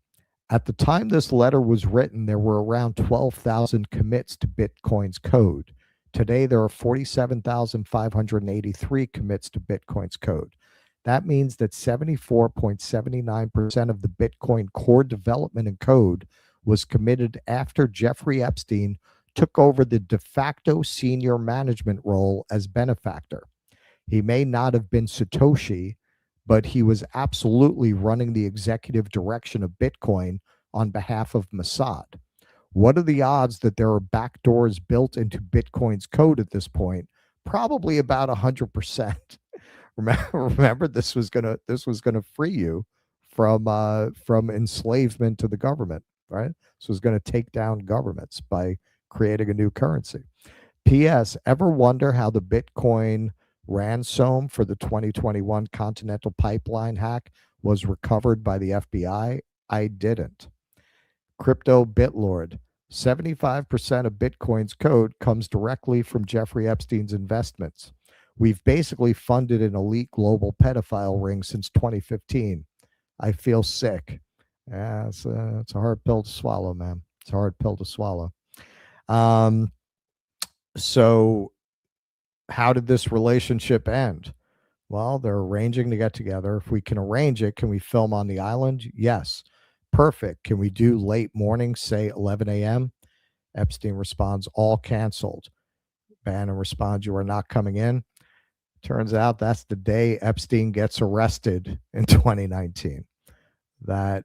At the time this letter was written, there were around 12,000 commits to Bitcoin's code. Today, there are 47,583 commits to Bitcoin's code. That means that 74.79% of the Bitcoin core development and code was committed after Jeffrey Epstein took over the de facto senior management role as benefactor. He may not have been Satoshi, but he was absolutely running the executive direction of Bitcoin on behalf of Mossad. What are the odds that there are backdoors built into Bitcoin's code at this point? Probably about 100%. Remember, this was gonna free you from enslavement to the government, right? This was going to take down governments by creating a new currency. P.S. Ever wonder how the Bitcoin ransom for the 2021 Continental Pipeline hack was recovered by the FBI? I didn't. Crypto Bitlord. 75% of Bitcoin's code comes directly from Jeffrey Epstein's investments. We've basically funded an elite global pedophile ring since 2015. I feel sick. Yeah, it's a hard pill to swallow, man. It's a hard pill to swallow. So how did this relationship end? Well, they're arranging to get together. If we can arrange it, can we film on the island? Yes. Perfect. Can we do late morning, say 11 a.m.? Epstein responds, all canceled. Bannon responds, you are not coming in. Turns out that's the day Epstein gets arrested in 2019. That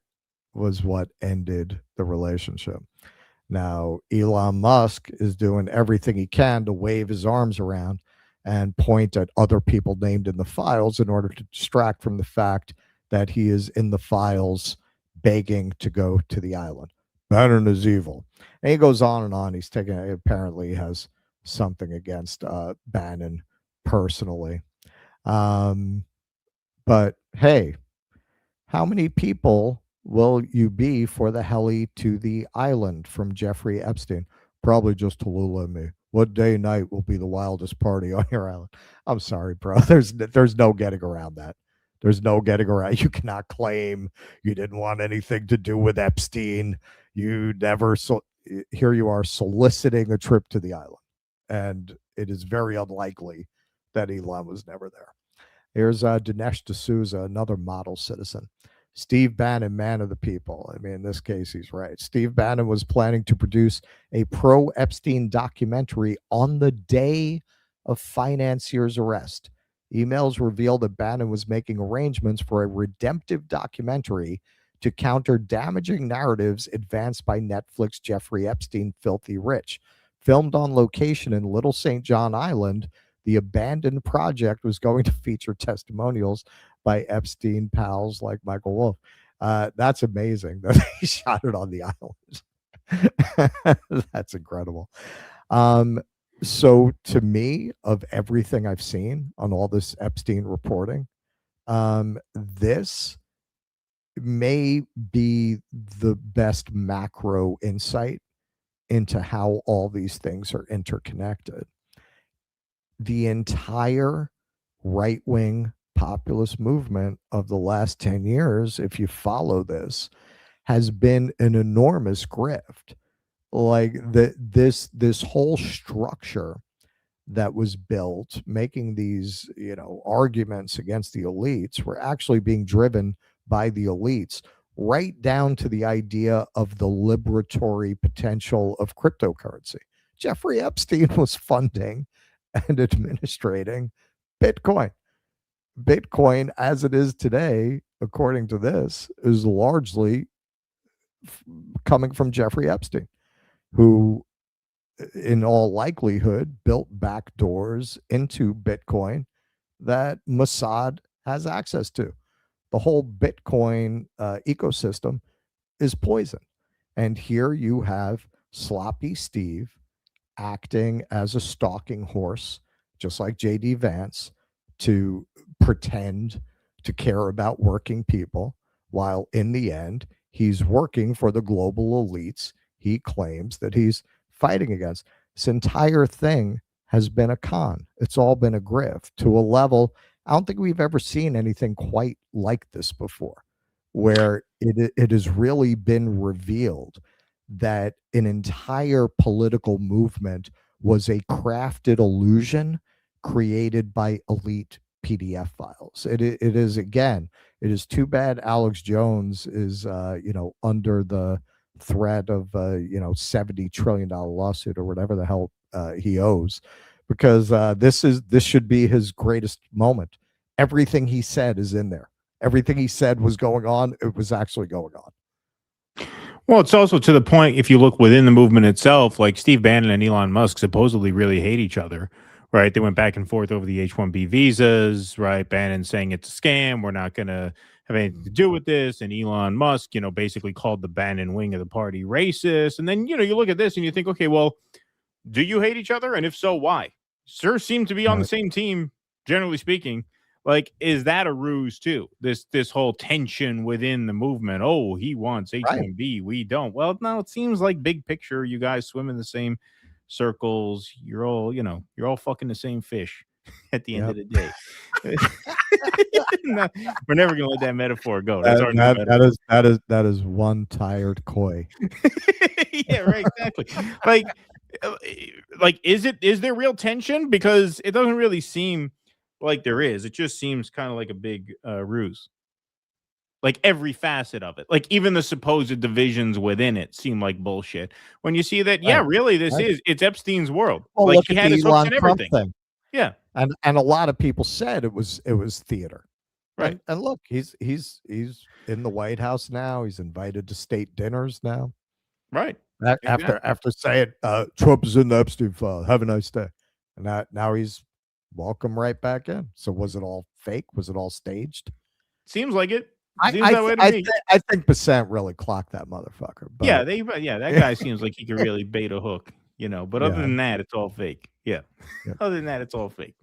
was what ended the relationship. Now, Elon Musk is doing everything he can to wave his arms around and point at other people named in the files in order to distract from the fact that he is in the files begging to go to the island. Bannon is evil. And he goes on and on. He's apparently has something against Bannon personally. But hey, how many people will you be for the heli to the island from Jeffrey Epstein? Probably just Tallulah and me. What day and night will be the wildest party on your island? I'm sorry, bro. There's no getting around that. There's no getting around. You cannot claim you didn't want anything to do with Epstein. You never. Here you are soliciting a trip to the island, and it is very unlikely that Elon was never there. Here's Dinesh D'Souza, another model citizen. Steve Bannon, man of the people. I mean, in this case, he's right. Steve Bannon was planning to produce a pro-Epstein documentary on the day of financier's arrest. Emails reveal that Bannon was making arrangements for a redemptive documentary to counter damaging narratives advanced by Netflix Jeffrey Epstein, Filthy Rich. Filmed on location in Little St. John Island, the abandoned project was going to feature testimonials by Epstein pals like Michael Wolff. That's amazing that they shot it on the island. That's incredible. So to me, of everything I've seen on all this Epstein reporting, this may be the best macro insight into how all these things are interconnected. The entire right-wing populist movement of the last 10 years, if you follow this, has been an enormous grift. Like this whole structure that was built, making these, arguments against the elites, were actually being driven by the elites, right down to the idea of the liberatory potential of cryptocurrency. Jeffrey Epstein was funding and administrating Bitcoin. Bitcoin, as it is today, according to this, is largely coming from Jeffrey Epstein, who in all likelihood built back doors into Bitcoin that Mossad has access to. The whole Bitcoin ecosystem is poison. And here you have Sloppy Steve acting as a stalking horse, just like J.D. Vance, to pretend to care about working people, while in the end, he's working for the global elites he claims that he's fighting against. This entire thing has been a con. It's all been a grift to a level I don't think we've ever seen anything quite like this before, where it has really been revealed that an entire political movement was a crafted illusion created by elite PDF files. It is, again, it is too bad Alex Jones is, under the threat of, $70 trillion lawsuit or whatever the hell he owes, because this should be his greatest moment. Everything he said is in there. Everything he said was going on. It was actually going on. Well, it's also to the point, if you look within the movement itself, like Steve Bannon and Elon Musk supposedly really hate each other, right? They went back and forth over the H-1B visas, right? Bannon saying it's a scam. We're not going to have anything to do with this. And Elon Musk, basically called the Bannon wing of the party racist. And then, you look at this and you think, okay, well, do you hate each other? And if so, why? Sure seem to be on the same team, generally speaking. Like, is that a ruse too? This whole tension within the movement. Oh, he wants H-1B, we don't. Well, no, it seems like big picture, you guys swim in the same circles. You're all, you're all fucking the same fish at the end of the day. No, we're never gonna let that metaphor go. That's our that is one tired koi. Yeah, right, exactly. Like, is there real tension? Because it doesn't really seem like there is. It just seems kind of like a big ruse. Like every facet of it, like even the supposed divisions within it seem like bullshit. When you see that, really, it's Epstein's world. Well, like look he at had the his hooks Elon and Trump everything. thing. Yeah, and a lot of people said it was theater, right? And look, he's in the White House now. He's invited to state dinners now, right? After saying Trump is in the Epstein file. Have a nice day, and now he's welcome right back in. So was it all fake? Was it all staged? Seems like it. I think Percent really clocked that motherfucker. But, that guy seems like he could really bait a hook, But other than that, it's all fake. Yeah. Other than that, it's all fake.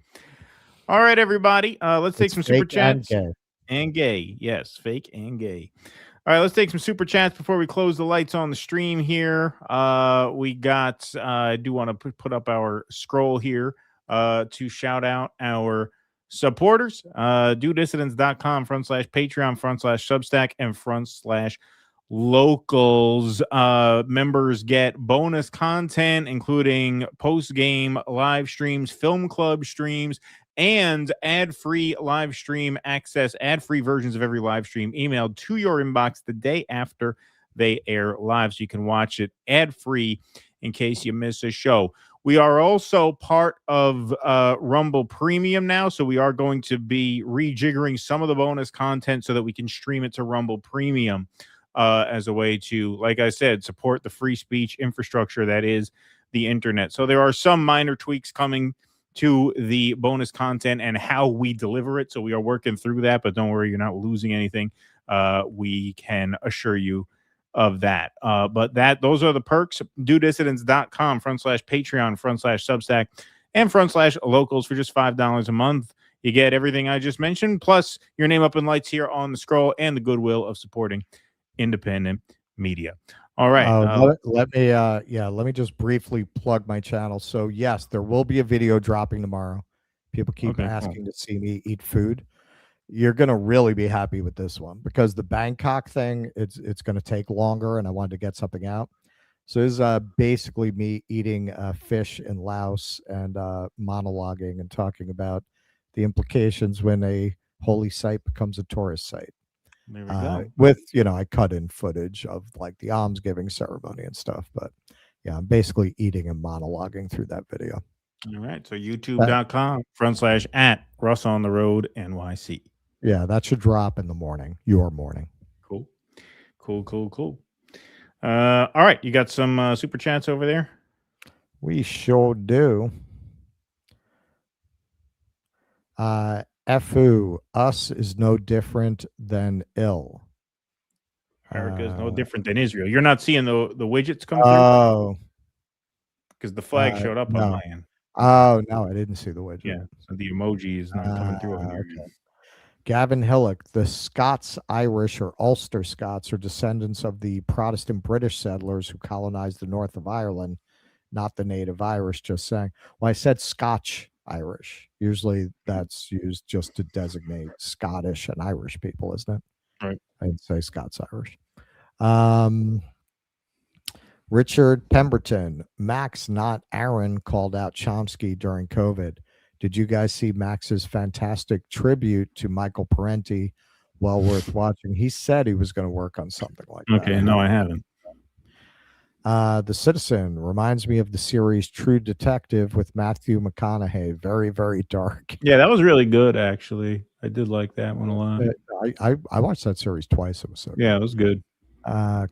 All right, everybody. Let's take some super chats. And gay. Yes, fake and gay. All right, let's take some super chats before we close the lights on the stream here. We got. I do want to put up our scroll here to shout out our supporters. DoDissidents.com/Patreon/Substack and /locals. Members get bonus content, including post-game live streams, film club streams, and ad-free live stream access, ad-free versions of every live stream emailed to your inbox the day after they air live, so you can watch it ad-free in case you miss a show. We are also part of Rumble Premium now, so we are going to be rejiggering some of the bonus content so that we can stream it to Rumble Premium as a way to, like I said, support the free speech infrastructure that is the internet. So there are some minor tweaks coming to the bonus content and how we deliver it. So we are working through that, but don't worry, you're not losing anything. We can assure you of that. But those are the perks. DueDissidents.com/Patreon/Substack and /locals for just $5 a month. You get everything I just mentioned, plus your name up in lights here on the scroll and the goodwill of supporting independent media. All right. Let me just briefly plug my channel. So yes, there will be a video dropping tomorrow. People keep asking to see me eat food. You're going to really be happy with this one because the Bangkok thing, it's going to take longer, and I wanted to get something out. So this is basically me eating fish in Laos and monologuing and talking about the implications when a holy site becomes a tourist site. There we go. With, I cut in footage of like the almsgiving ceremony and stuff. But yeah, I'm basically eating and monologuing through that video. All right. So youtube.com/@RussOnTheRoadNYC. Yeah, that should drop in the morning, your morning. Cool. All right. You got some super chats over there? We sure do. FU, us is no different than ill. America is no different than Israel. You're not seeing the widgets come through? Oh. Because the flag showed up on my end. Oh, no, I didn't see the widget. Yeah, so the emoji is not coming through on your end. Gavin Hillock, the Scots, Irish, or Ulster Scots are descendants of the Protestant British settlers who colonized the north of Ireland, not the native Irish, just saying. Well, I said Scotch Irish. Usually that's used just to designate Scottish and Irish people, isn't it? Right. I didn't say Scots Irish. Richard Pemberton, Max, not Aaron, called out Chomsky during COVID. Did you guys see Max's fantastic tribute to Michael Parenti? Well worth watching. He said he was going to work on something like that. Okay, no, I haven't. The Citizen reminds me of the series True Detective with Matthew McConaughey. Very, very dark. Yeah, that was really good, actually. I did like that one a lot. I watched that series twice. It was so good. Yeah, it was good.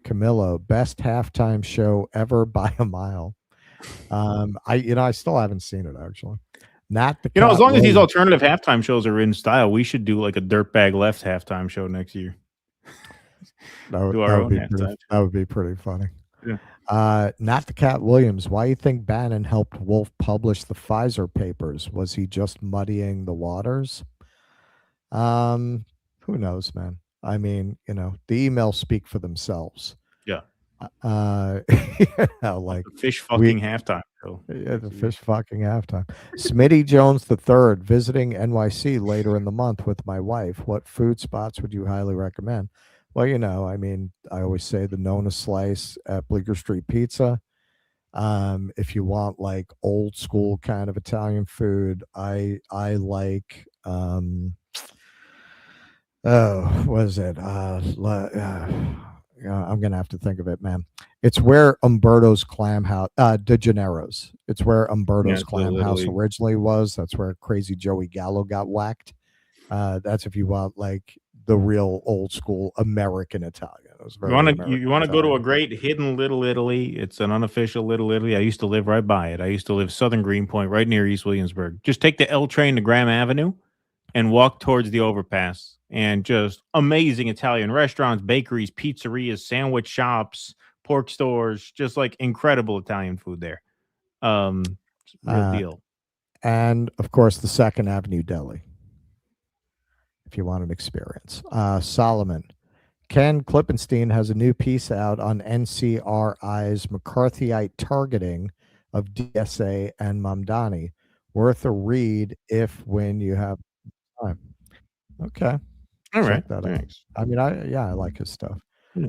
Camillo, best halftime show ever by a mile. I still haven't seen it, actually. Not the as long as these alternative halftime shows are in style, we should do like a Dirtbag Left halftime show next year. That would be pretty funny. Yeah. Not the Cat Williams. Why do you think Bannon helped Wolf publish the Pfizer papers? Was he just muddying the waters? Who knows, man? I mean, the emails speak for themselves. Yeah. Like fish fucking halftime show. Yeah, the fish fucking halftime. Smitty Jones III visiting NYC later in the month with my wife. What food spots would you highly recommend? Well, I mean, I always say the Nona Slice at Bleecker Street Pizza. If you want like old school kind of Italian food, I like what is it? I'm gonna have to think of it, man. It's where Umberto's Clam House, De Gennaro's. It's where Umberto's Clam House originally was. That's where Crazy Joey Gallo got whacked. That's if you want like the real old school American Italian. You want to go to a great hidden Little Italy. It's an unofficial Little Italy. I used to live right by it. I used to live Southern Greenpoint, right near East Williamsburg. Just take the L train to Graham Avenue and walk towards the overpass. And just amazing Italian restaurants, bakeries, pizzerias, sandwich shops, pork stores, just like incredible Italian food there. Real deal. And of course, the 2nd Avenue Deli, if you want an experience. Solomon, Ken Klippenstein has a new piece out on NCRI's McCarthyite targeting of DSA and Mamdani. Worth a read when you have time. Okay. All right. Thanks. I mean, I like his stuff.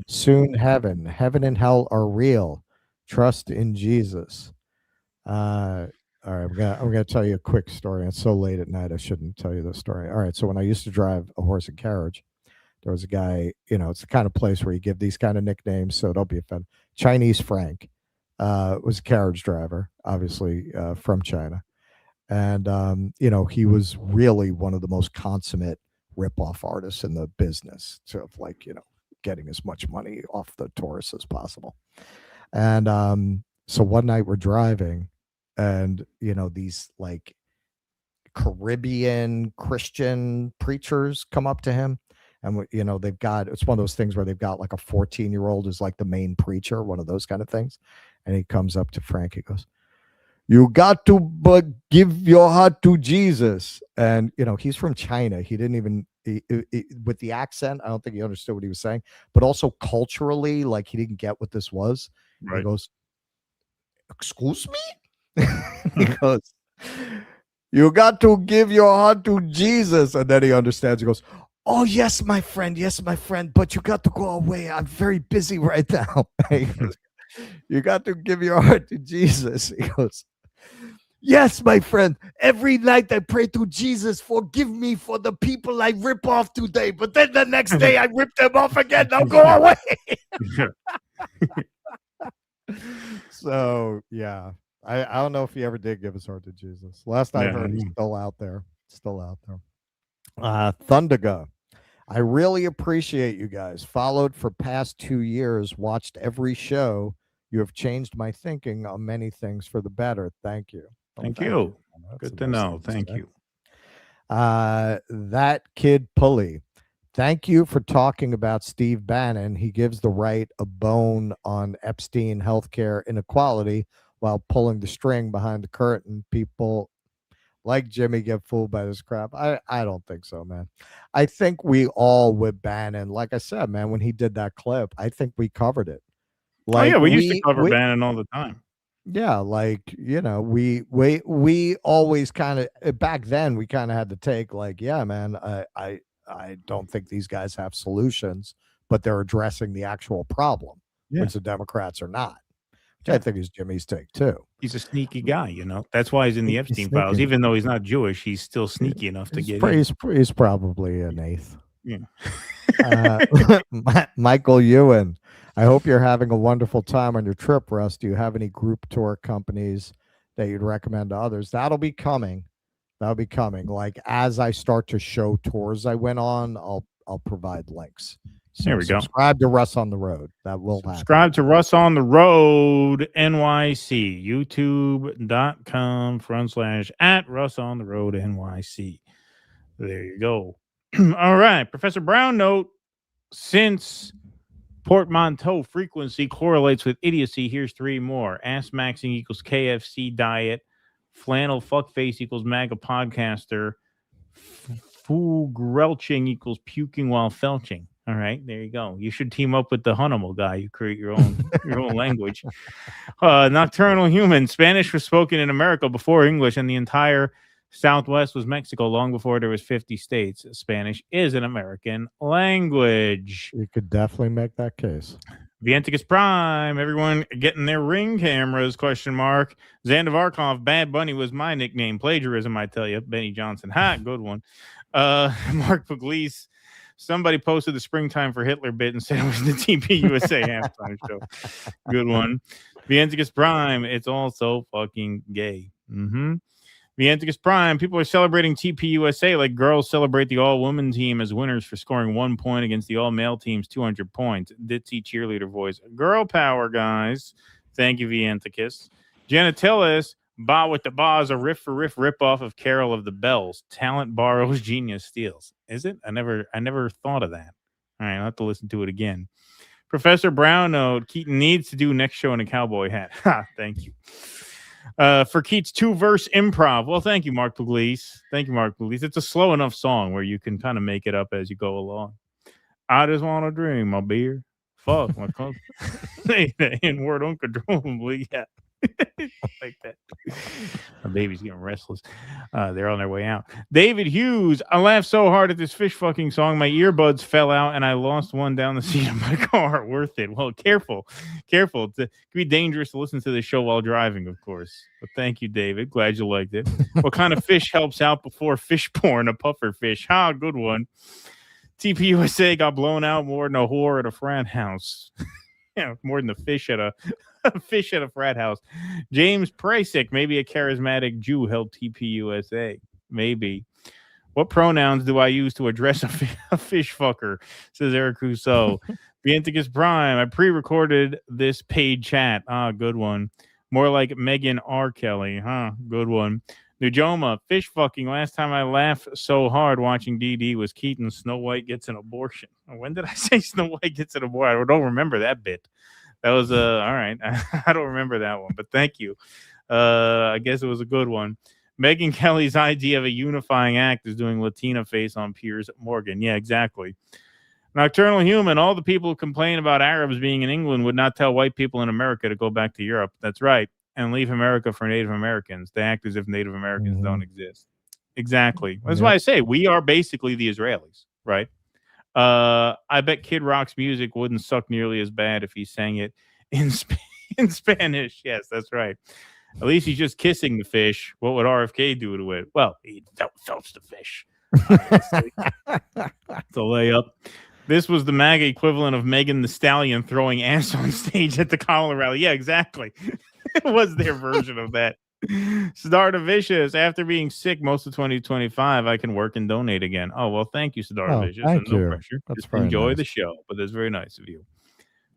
Soon heaven and hell are real. Trust in Jesus. All right, I'm gonna tell you a quick story. It's so late at night, I shouldn't tell you this story. All right, so when I used to drive a horse and carriage, there was a guy. It's the kind of place where you give these kind of nicknames, so don't be offended. Chinese Frank was a carriage driver, obviously from China, and he was really one of the most consummate rip-off artists in the business, sort of like getting as much money off the tourists as possible. And so one night we're driving, and these like Caribbean Christian preachers come up to him. And, you know, it's one of those things where they've got like a 14-year-old who's like the main preacher, one of those kind of things. And he comes up to Frank. He goes, "You got to give your heart to Jesus." And, you know, he's from China. He didn't even, with the accent, I don't think he understood what he was saying. But also culturally, like, he didn't get what this was. Right. He goes, "Excuse me?" He goes, "You got to give your heart to Jesus." And then he understands. He goes, "Oh, yes, my friend. Yes, my friend. But you got to go away. I'm very busy right now." He goes, "You got to give your heart to Jesus." He goes, "Yes, my friend. Every night I pray to Jesus, forgive me for the people I rip off today. But then the next day I rip them off again. Now go away." So, yeah. I don't know if he ever did give his heart to Jesus. Last I heard, he's still out there. Thundaga. "I really appreciate you guys. Followed for past 2 years. Watched every show. You have changed my thinking on many things for the better. Thank you." Thank you. Good to know. Thank you. That kid Pulley. "Thank you for talking about Steve Bannon. He gives the right a bone on Epstein healthcare inequality while pulling the string behind the curtain. People like Jimmy get fooled by this crap." I don't think so, man. I think we all with Bannon, like I said, man, when he did that clip, I think we covered it. Like, we used to cover Bannon all the time. Yeah, like, you know, we always kind of, back then we kind of had to take like, yeah, man, I don't think these guys have solutions, but they're addressing the actual problem, which the Democrats are not. Which I think is Jimmy's take too. He's a sneaky guy, you know. That's why he's in the Epstein Files. Even though he's not Jewish, he's still sneaky enough to get in. He's probably an eighth. Yeah. Michael Ewan. "I hope you're having a wonderful time on your trip, Russ. Do you have any group tour companies that you'd recommend to others?" That'll be coming. Like, as I start to show tours I went on, I'll provide links. So there we go. Subscribe to Russ on the Road. That will happen. Subscribe to Russ on the Road NYC. YouTube.com/@Russ on the Road NYC. There you go. All right. Professor Brown note: since portmanteau frequency correlates with idiocy, here's 3 more. Ass maxing equals KFC diet. Flannel fuckface equals MAGA podcaster. Fugrelching equals puking while felching. All right, there you go. You should team up with the Hannibal guy. You create your own language. Nocturnal human. Spanish was spoken in America before English, and the entire Southwest was Mexico long before there was 50 states. Spanish is an American language. You could definitely make that case. Vienticus Prime. Everyone getting their Ring cameras? ? Xander Varkov. Bad Bunny was my nickname. Plagiarism, I tell you. Benny Johnson. Good one. Mark Pugliese. Somebody posted the Springtime for Hitler bit and said it was the TP USA halftime show. Good one. Vienticus Prime. It's all so fucking gay. Vienticus Prime. People are celebrating TP USA like girls celebrate the all-woman team as winners for scoring 1 point against the all-male team's 200 points. Ditzy cheerleader voice. Girl power, guys. Thank you, Vienticus. Genitilis. Ba with the Ba is a riff for riff rip-off of Carol of the Bells. Talent borrows, genius steals. Is it? I never thought of that. All right, I'll have to listen to it again. Professor Brown note: Keaton needs to do next show in a cowboy hat. Thank you. For Keats' 2-verse improv. Well, thank you, Mark Pugliese. It's a slow enough song where you can kind of make it up as you go along. I just want to drink my beer. Fuck my country. Say the N-word uncontrollably. Yeah. Like that. My baby's getting restless. They're on their way out. David Hughes. I laughed so hard at this fish fucking song, my earbuds fell out and I lost one down the seat of my car. Worth it. Well, careful. It could be dangerous to listen to this show while driving, of course. But thank you, David. Glad you liked it. What kind of fish helps out before fish porn? A puffer fish. Good one. TPUSA got blown out more than a whore at a frat house. Yeah, more than the fish at a frat house. James Prasick, maybe a charismatic Jew, helped TPUSA. Maybe. What pronouns do I use to address a fish fucker? Says Eric Rousseau. Vienticus Prime. I pre-recorded this paid chat. Good one. More like Megyn R. Kelly. Good one. Nujoma, fish fucking. Last time I laughed so hard watching DD was Keaton's Snow White gets an abortion. When did I say Snow White gets an abortion? I don't remember that bit. That was all right. I don't remember that one, but thank you. I guess it was a good one. Megyn Kelly's idea of a unifying act is doing Latina face on Piers Morgan. Yeah, exactly. Nocturnal Human, all the people who complain about Arabs being in England would not tell white people in America to go back to Europe. That's right. And leave America for Native Americans. They act as if Native Americans don't exist. Exactly. That's why I say we are basically the Israelis, right? I bet Kid Rock's music wouldn't suck nearly as bad if he sang it in Spanish. Yes, that's right. At least he's just kissing the fish. What would RFK do to it? Well, he felts the fish. It's a layup. This was the MAGA equivalent of Megan the Stallion throwing ass on stage at the Kamala rally. Yeah, exactly. It was their version of that. Siddhartha Vicious, after being sick most of 2025, I can work and donate again. Oh, well, thank you, Siddhartha Vicious. Thank you. No pressure. That's Just very enjoy nice. the show, but that's very nice of you.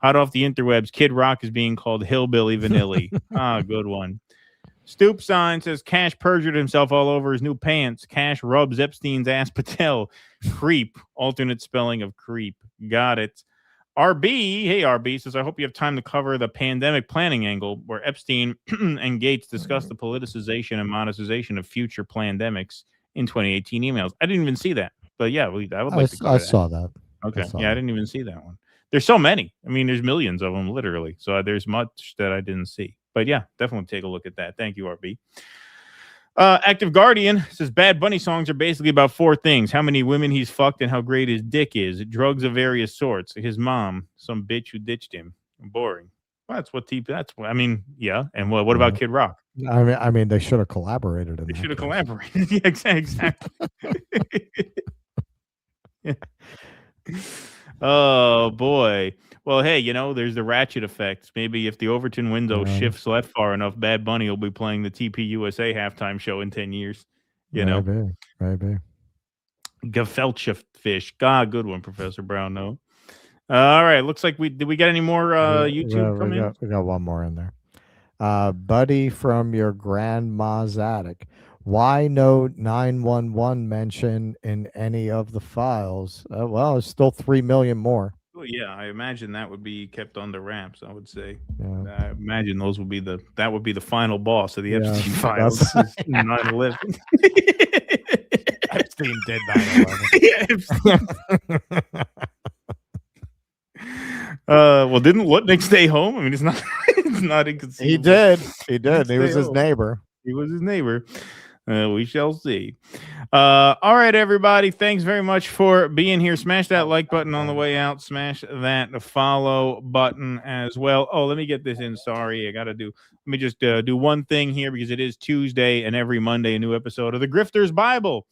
Hot off the interwebs, Kid Rock is being called Hillbilly Vanilli. Good one. Stoop Sign says Cash perjured himself all over his new pants. Cash rubs Epstein's ass Patel. Creep. Alternate spelling of creep. Got it. RB, hey RB, says, I hope you have time to cover the pandemic planning angle where Epstein and Gates discussed the politicization and monetization of future pandemics in 2018 emails. I didn't even see that. But yeah, I would like to cover I that. saw that. Okay. saw Yeah, I didn't even see that one. There's so many. I mean, there's millions of them, literally. So there's much that I didn't see. But yeah, definitely take a look at that. Thank you, RB. Active Guardian says Bad Bunny songs are basically about four things: how many women he's fucked and how great his dick is, drugs of various sorts, his mom, some bitch who ditched him. Boring. Well, that's what I mean. Yeah. And what about Kid Rock? I mean, they should have collaborated. They should have collaborated. Yeah, exactly. Yeah. Oh boy. Well, hey, there's the ratchet effect. Maybe if the Overton window shifts left far enough, Bad Bunny will be playing the TPUSA halftime show in 10 years. Maybe. Gefeldscheft fish. God, good one, Professor Brown. No. All right. Looks like did we get any more YouTube come in? We got one more in there. Buddy from your grandma's attic. Why no 911 mention in any of the files? Well, it's still 3 million more. Well, yeah, I imagine that would be kept under wraps. I would say. Yeah. I imagine those would be the final boss of the Yeah, Epstein Files. 9/11. Epstein did 9/11. Well, didn't Lutnick stay home? I mean, it's not inconceivable. He did. He was his neighbor. He was his neighbor. We shall see. All right, everybody. Thanks very much for being here. Smash that like button on the way out. Smash that follow button as well. Oh, let me get this in. Sorry, let me just do one thing here because it is Tuesday and every Monday a new episode of The Grifter's Bible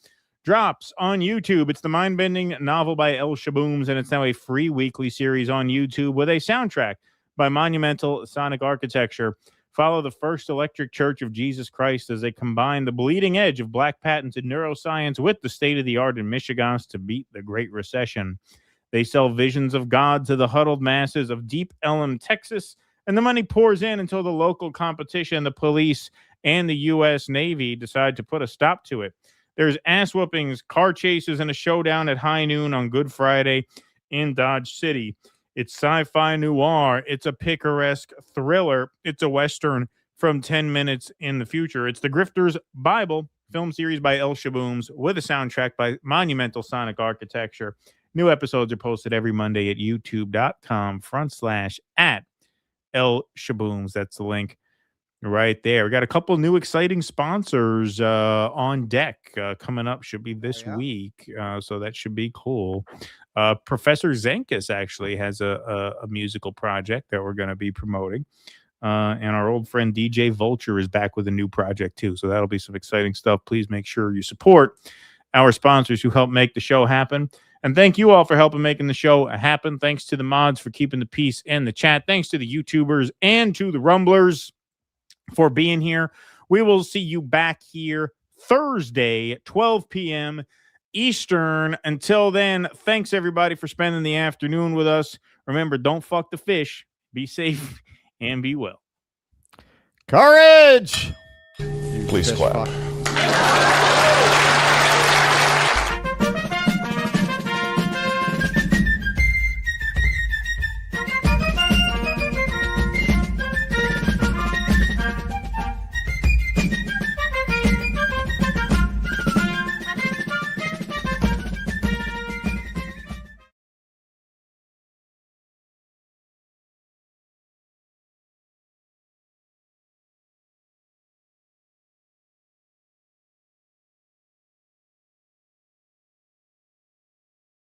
drops on YouTube. It's the mind-bending novel by El Shabooms, and it's now a free weekly series on YouTube with a soundtrack by Monumental Sonic Architecture. Follow the First Electric Church of Jesus Christ as they combine the bleeding edge of black patented neuroscience with the state-of-the-art in Michigan to beat the Great Recession. They sell visions of God to the huddled masses of Deep Ellum, Texas, and the money pours in until the local competition, the police, and the U.S. Navy decide to put a stop to it. There's ass whoopings, car chases, and a showdown at high noon on Good Friday in Dodge City. It's sci-fi noir. It's a picaresque thriller. It's a Western from 10 minutes in the future. It's the Grifter's Bible film series by El Shabooms with a soundtrack by Monumental Sonic Architecture. New episodes are posted every Monday at youtube.com/@El Shabooms. That's the link right there. We got a couple new exciting sponsors on deck coming up. Should be this week. So that should be cool. Professor Zenkus actually has a musical project that we're going to be promoting. And our old friend DJ Vulture is back with a new project too. So that'll be some exciting stuff. Please make sure you support our sponsors who help make the show happen. And thank you all for helping making the show happen. Thanks to the mods for keeping the peace in the chat. Thanks to the YouTubers and to the Rumblers for being here. We will see you back here Thursday, 12 p.m. Eastern. Until then, thanks everybody for spending the afternoon with us. Remember, don't fuck the fish. Be safe and be well. Courage! Please clap. Bye.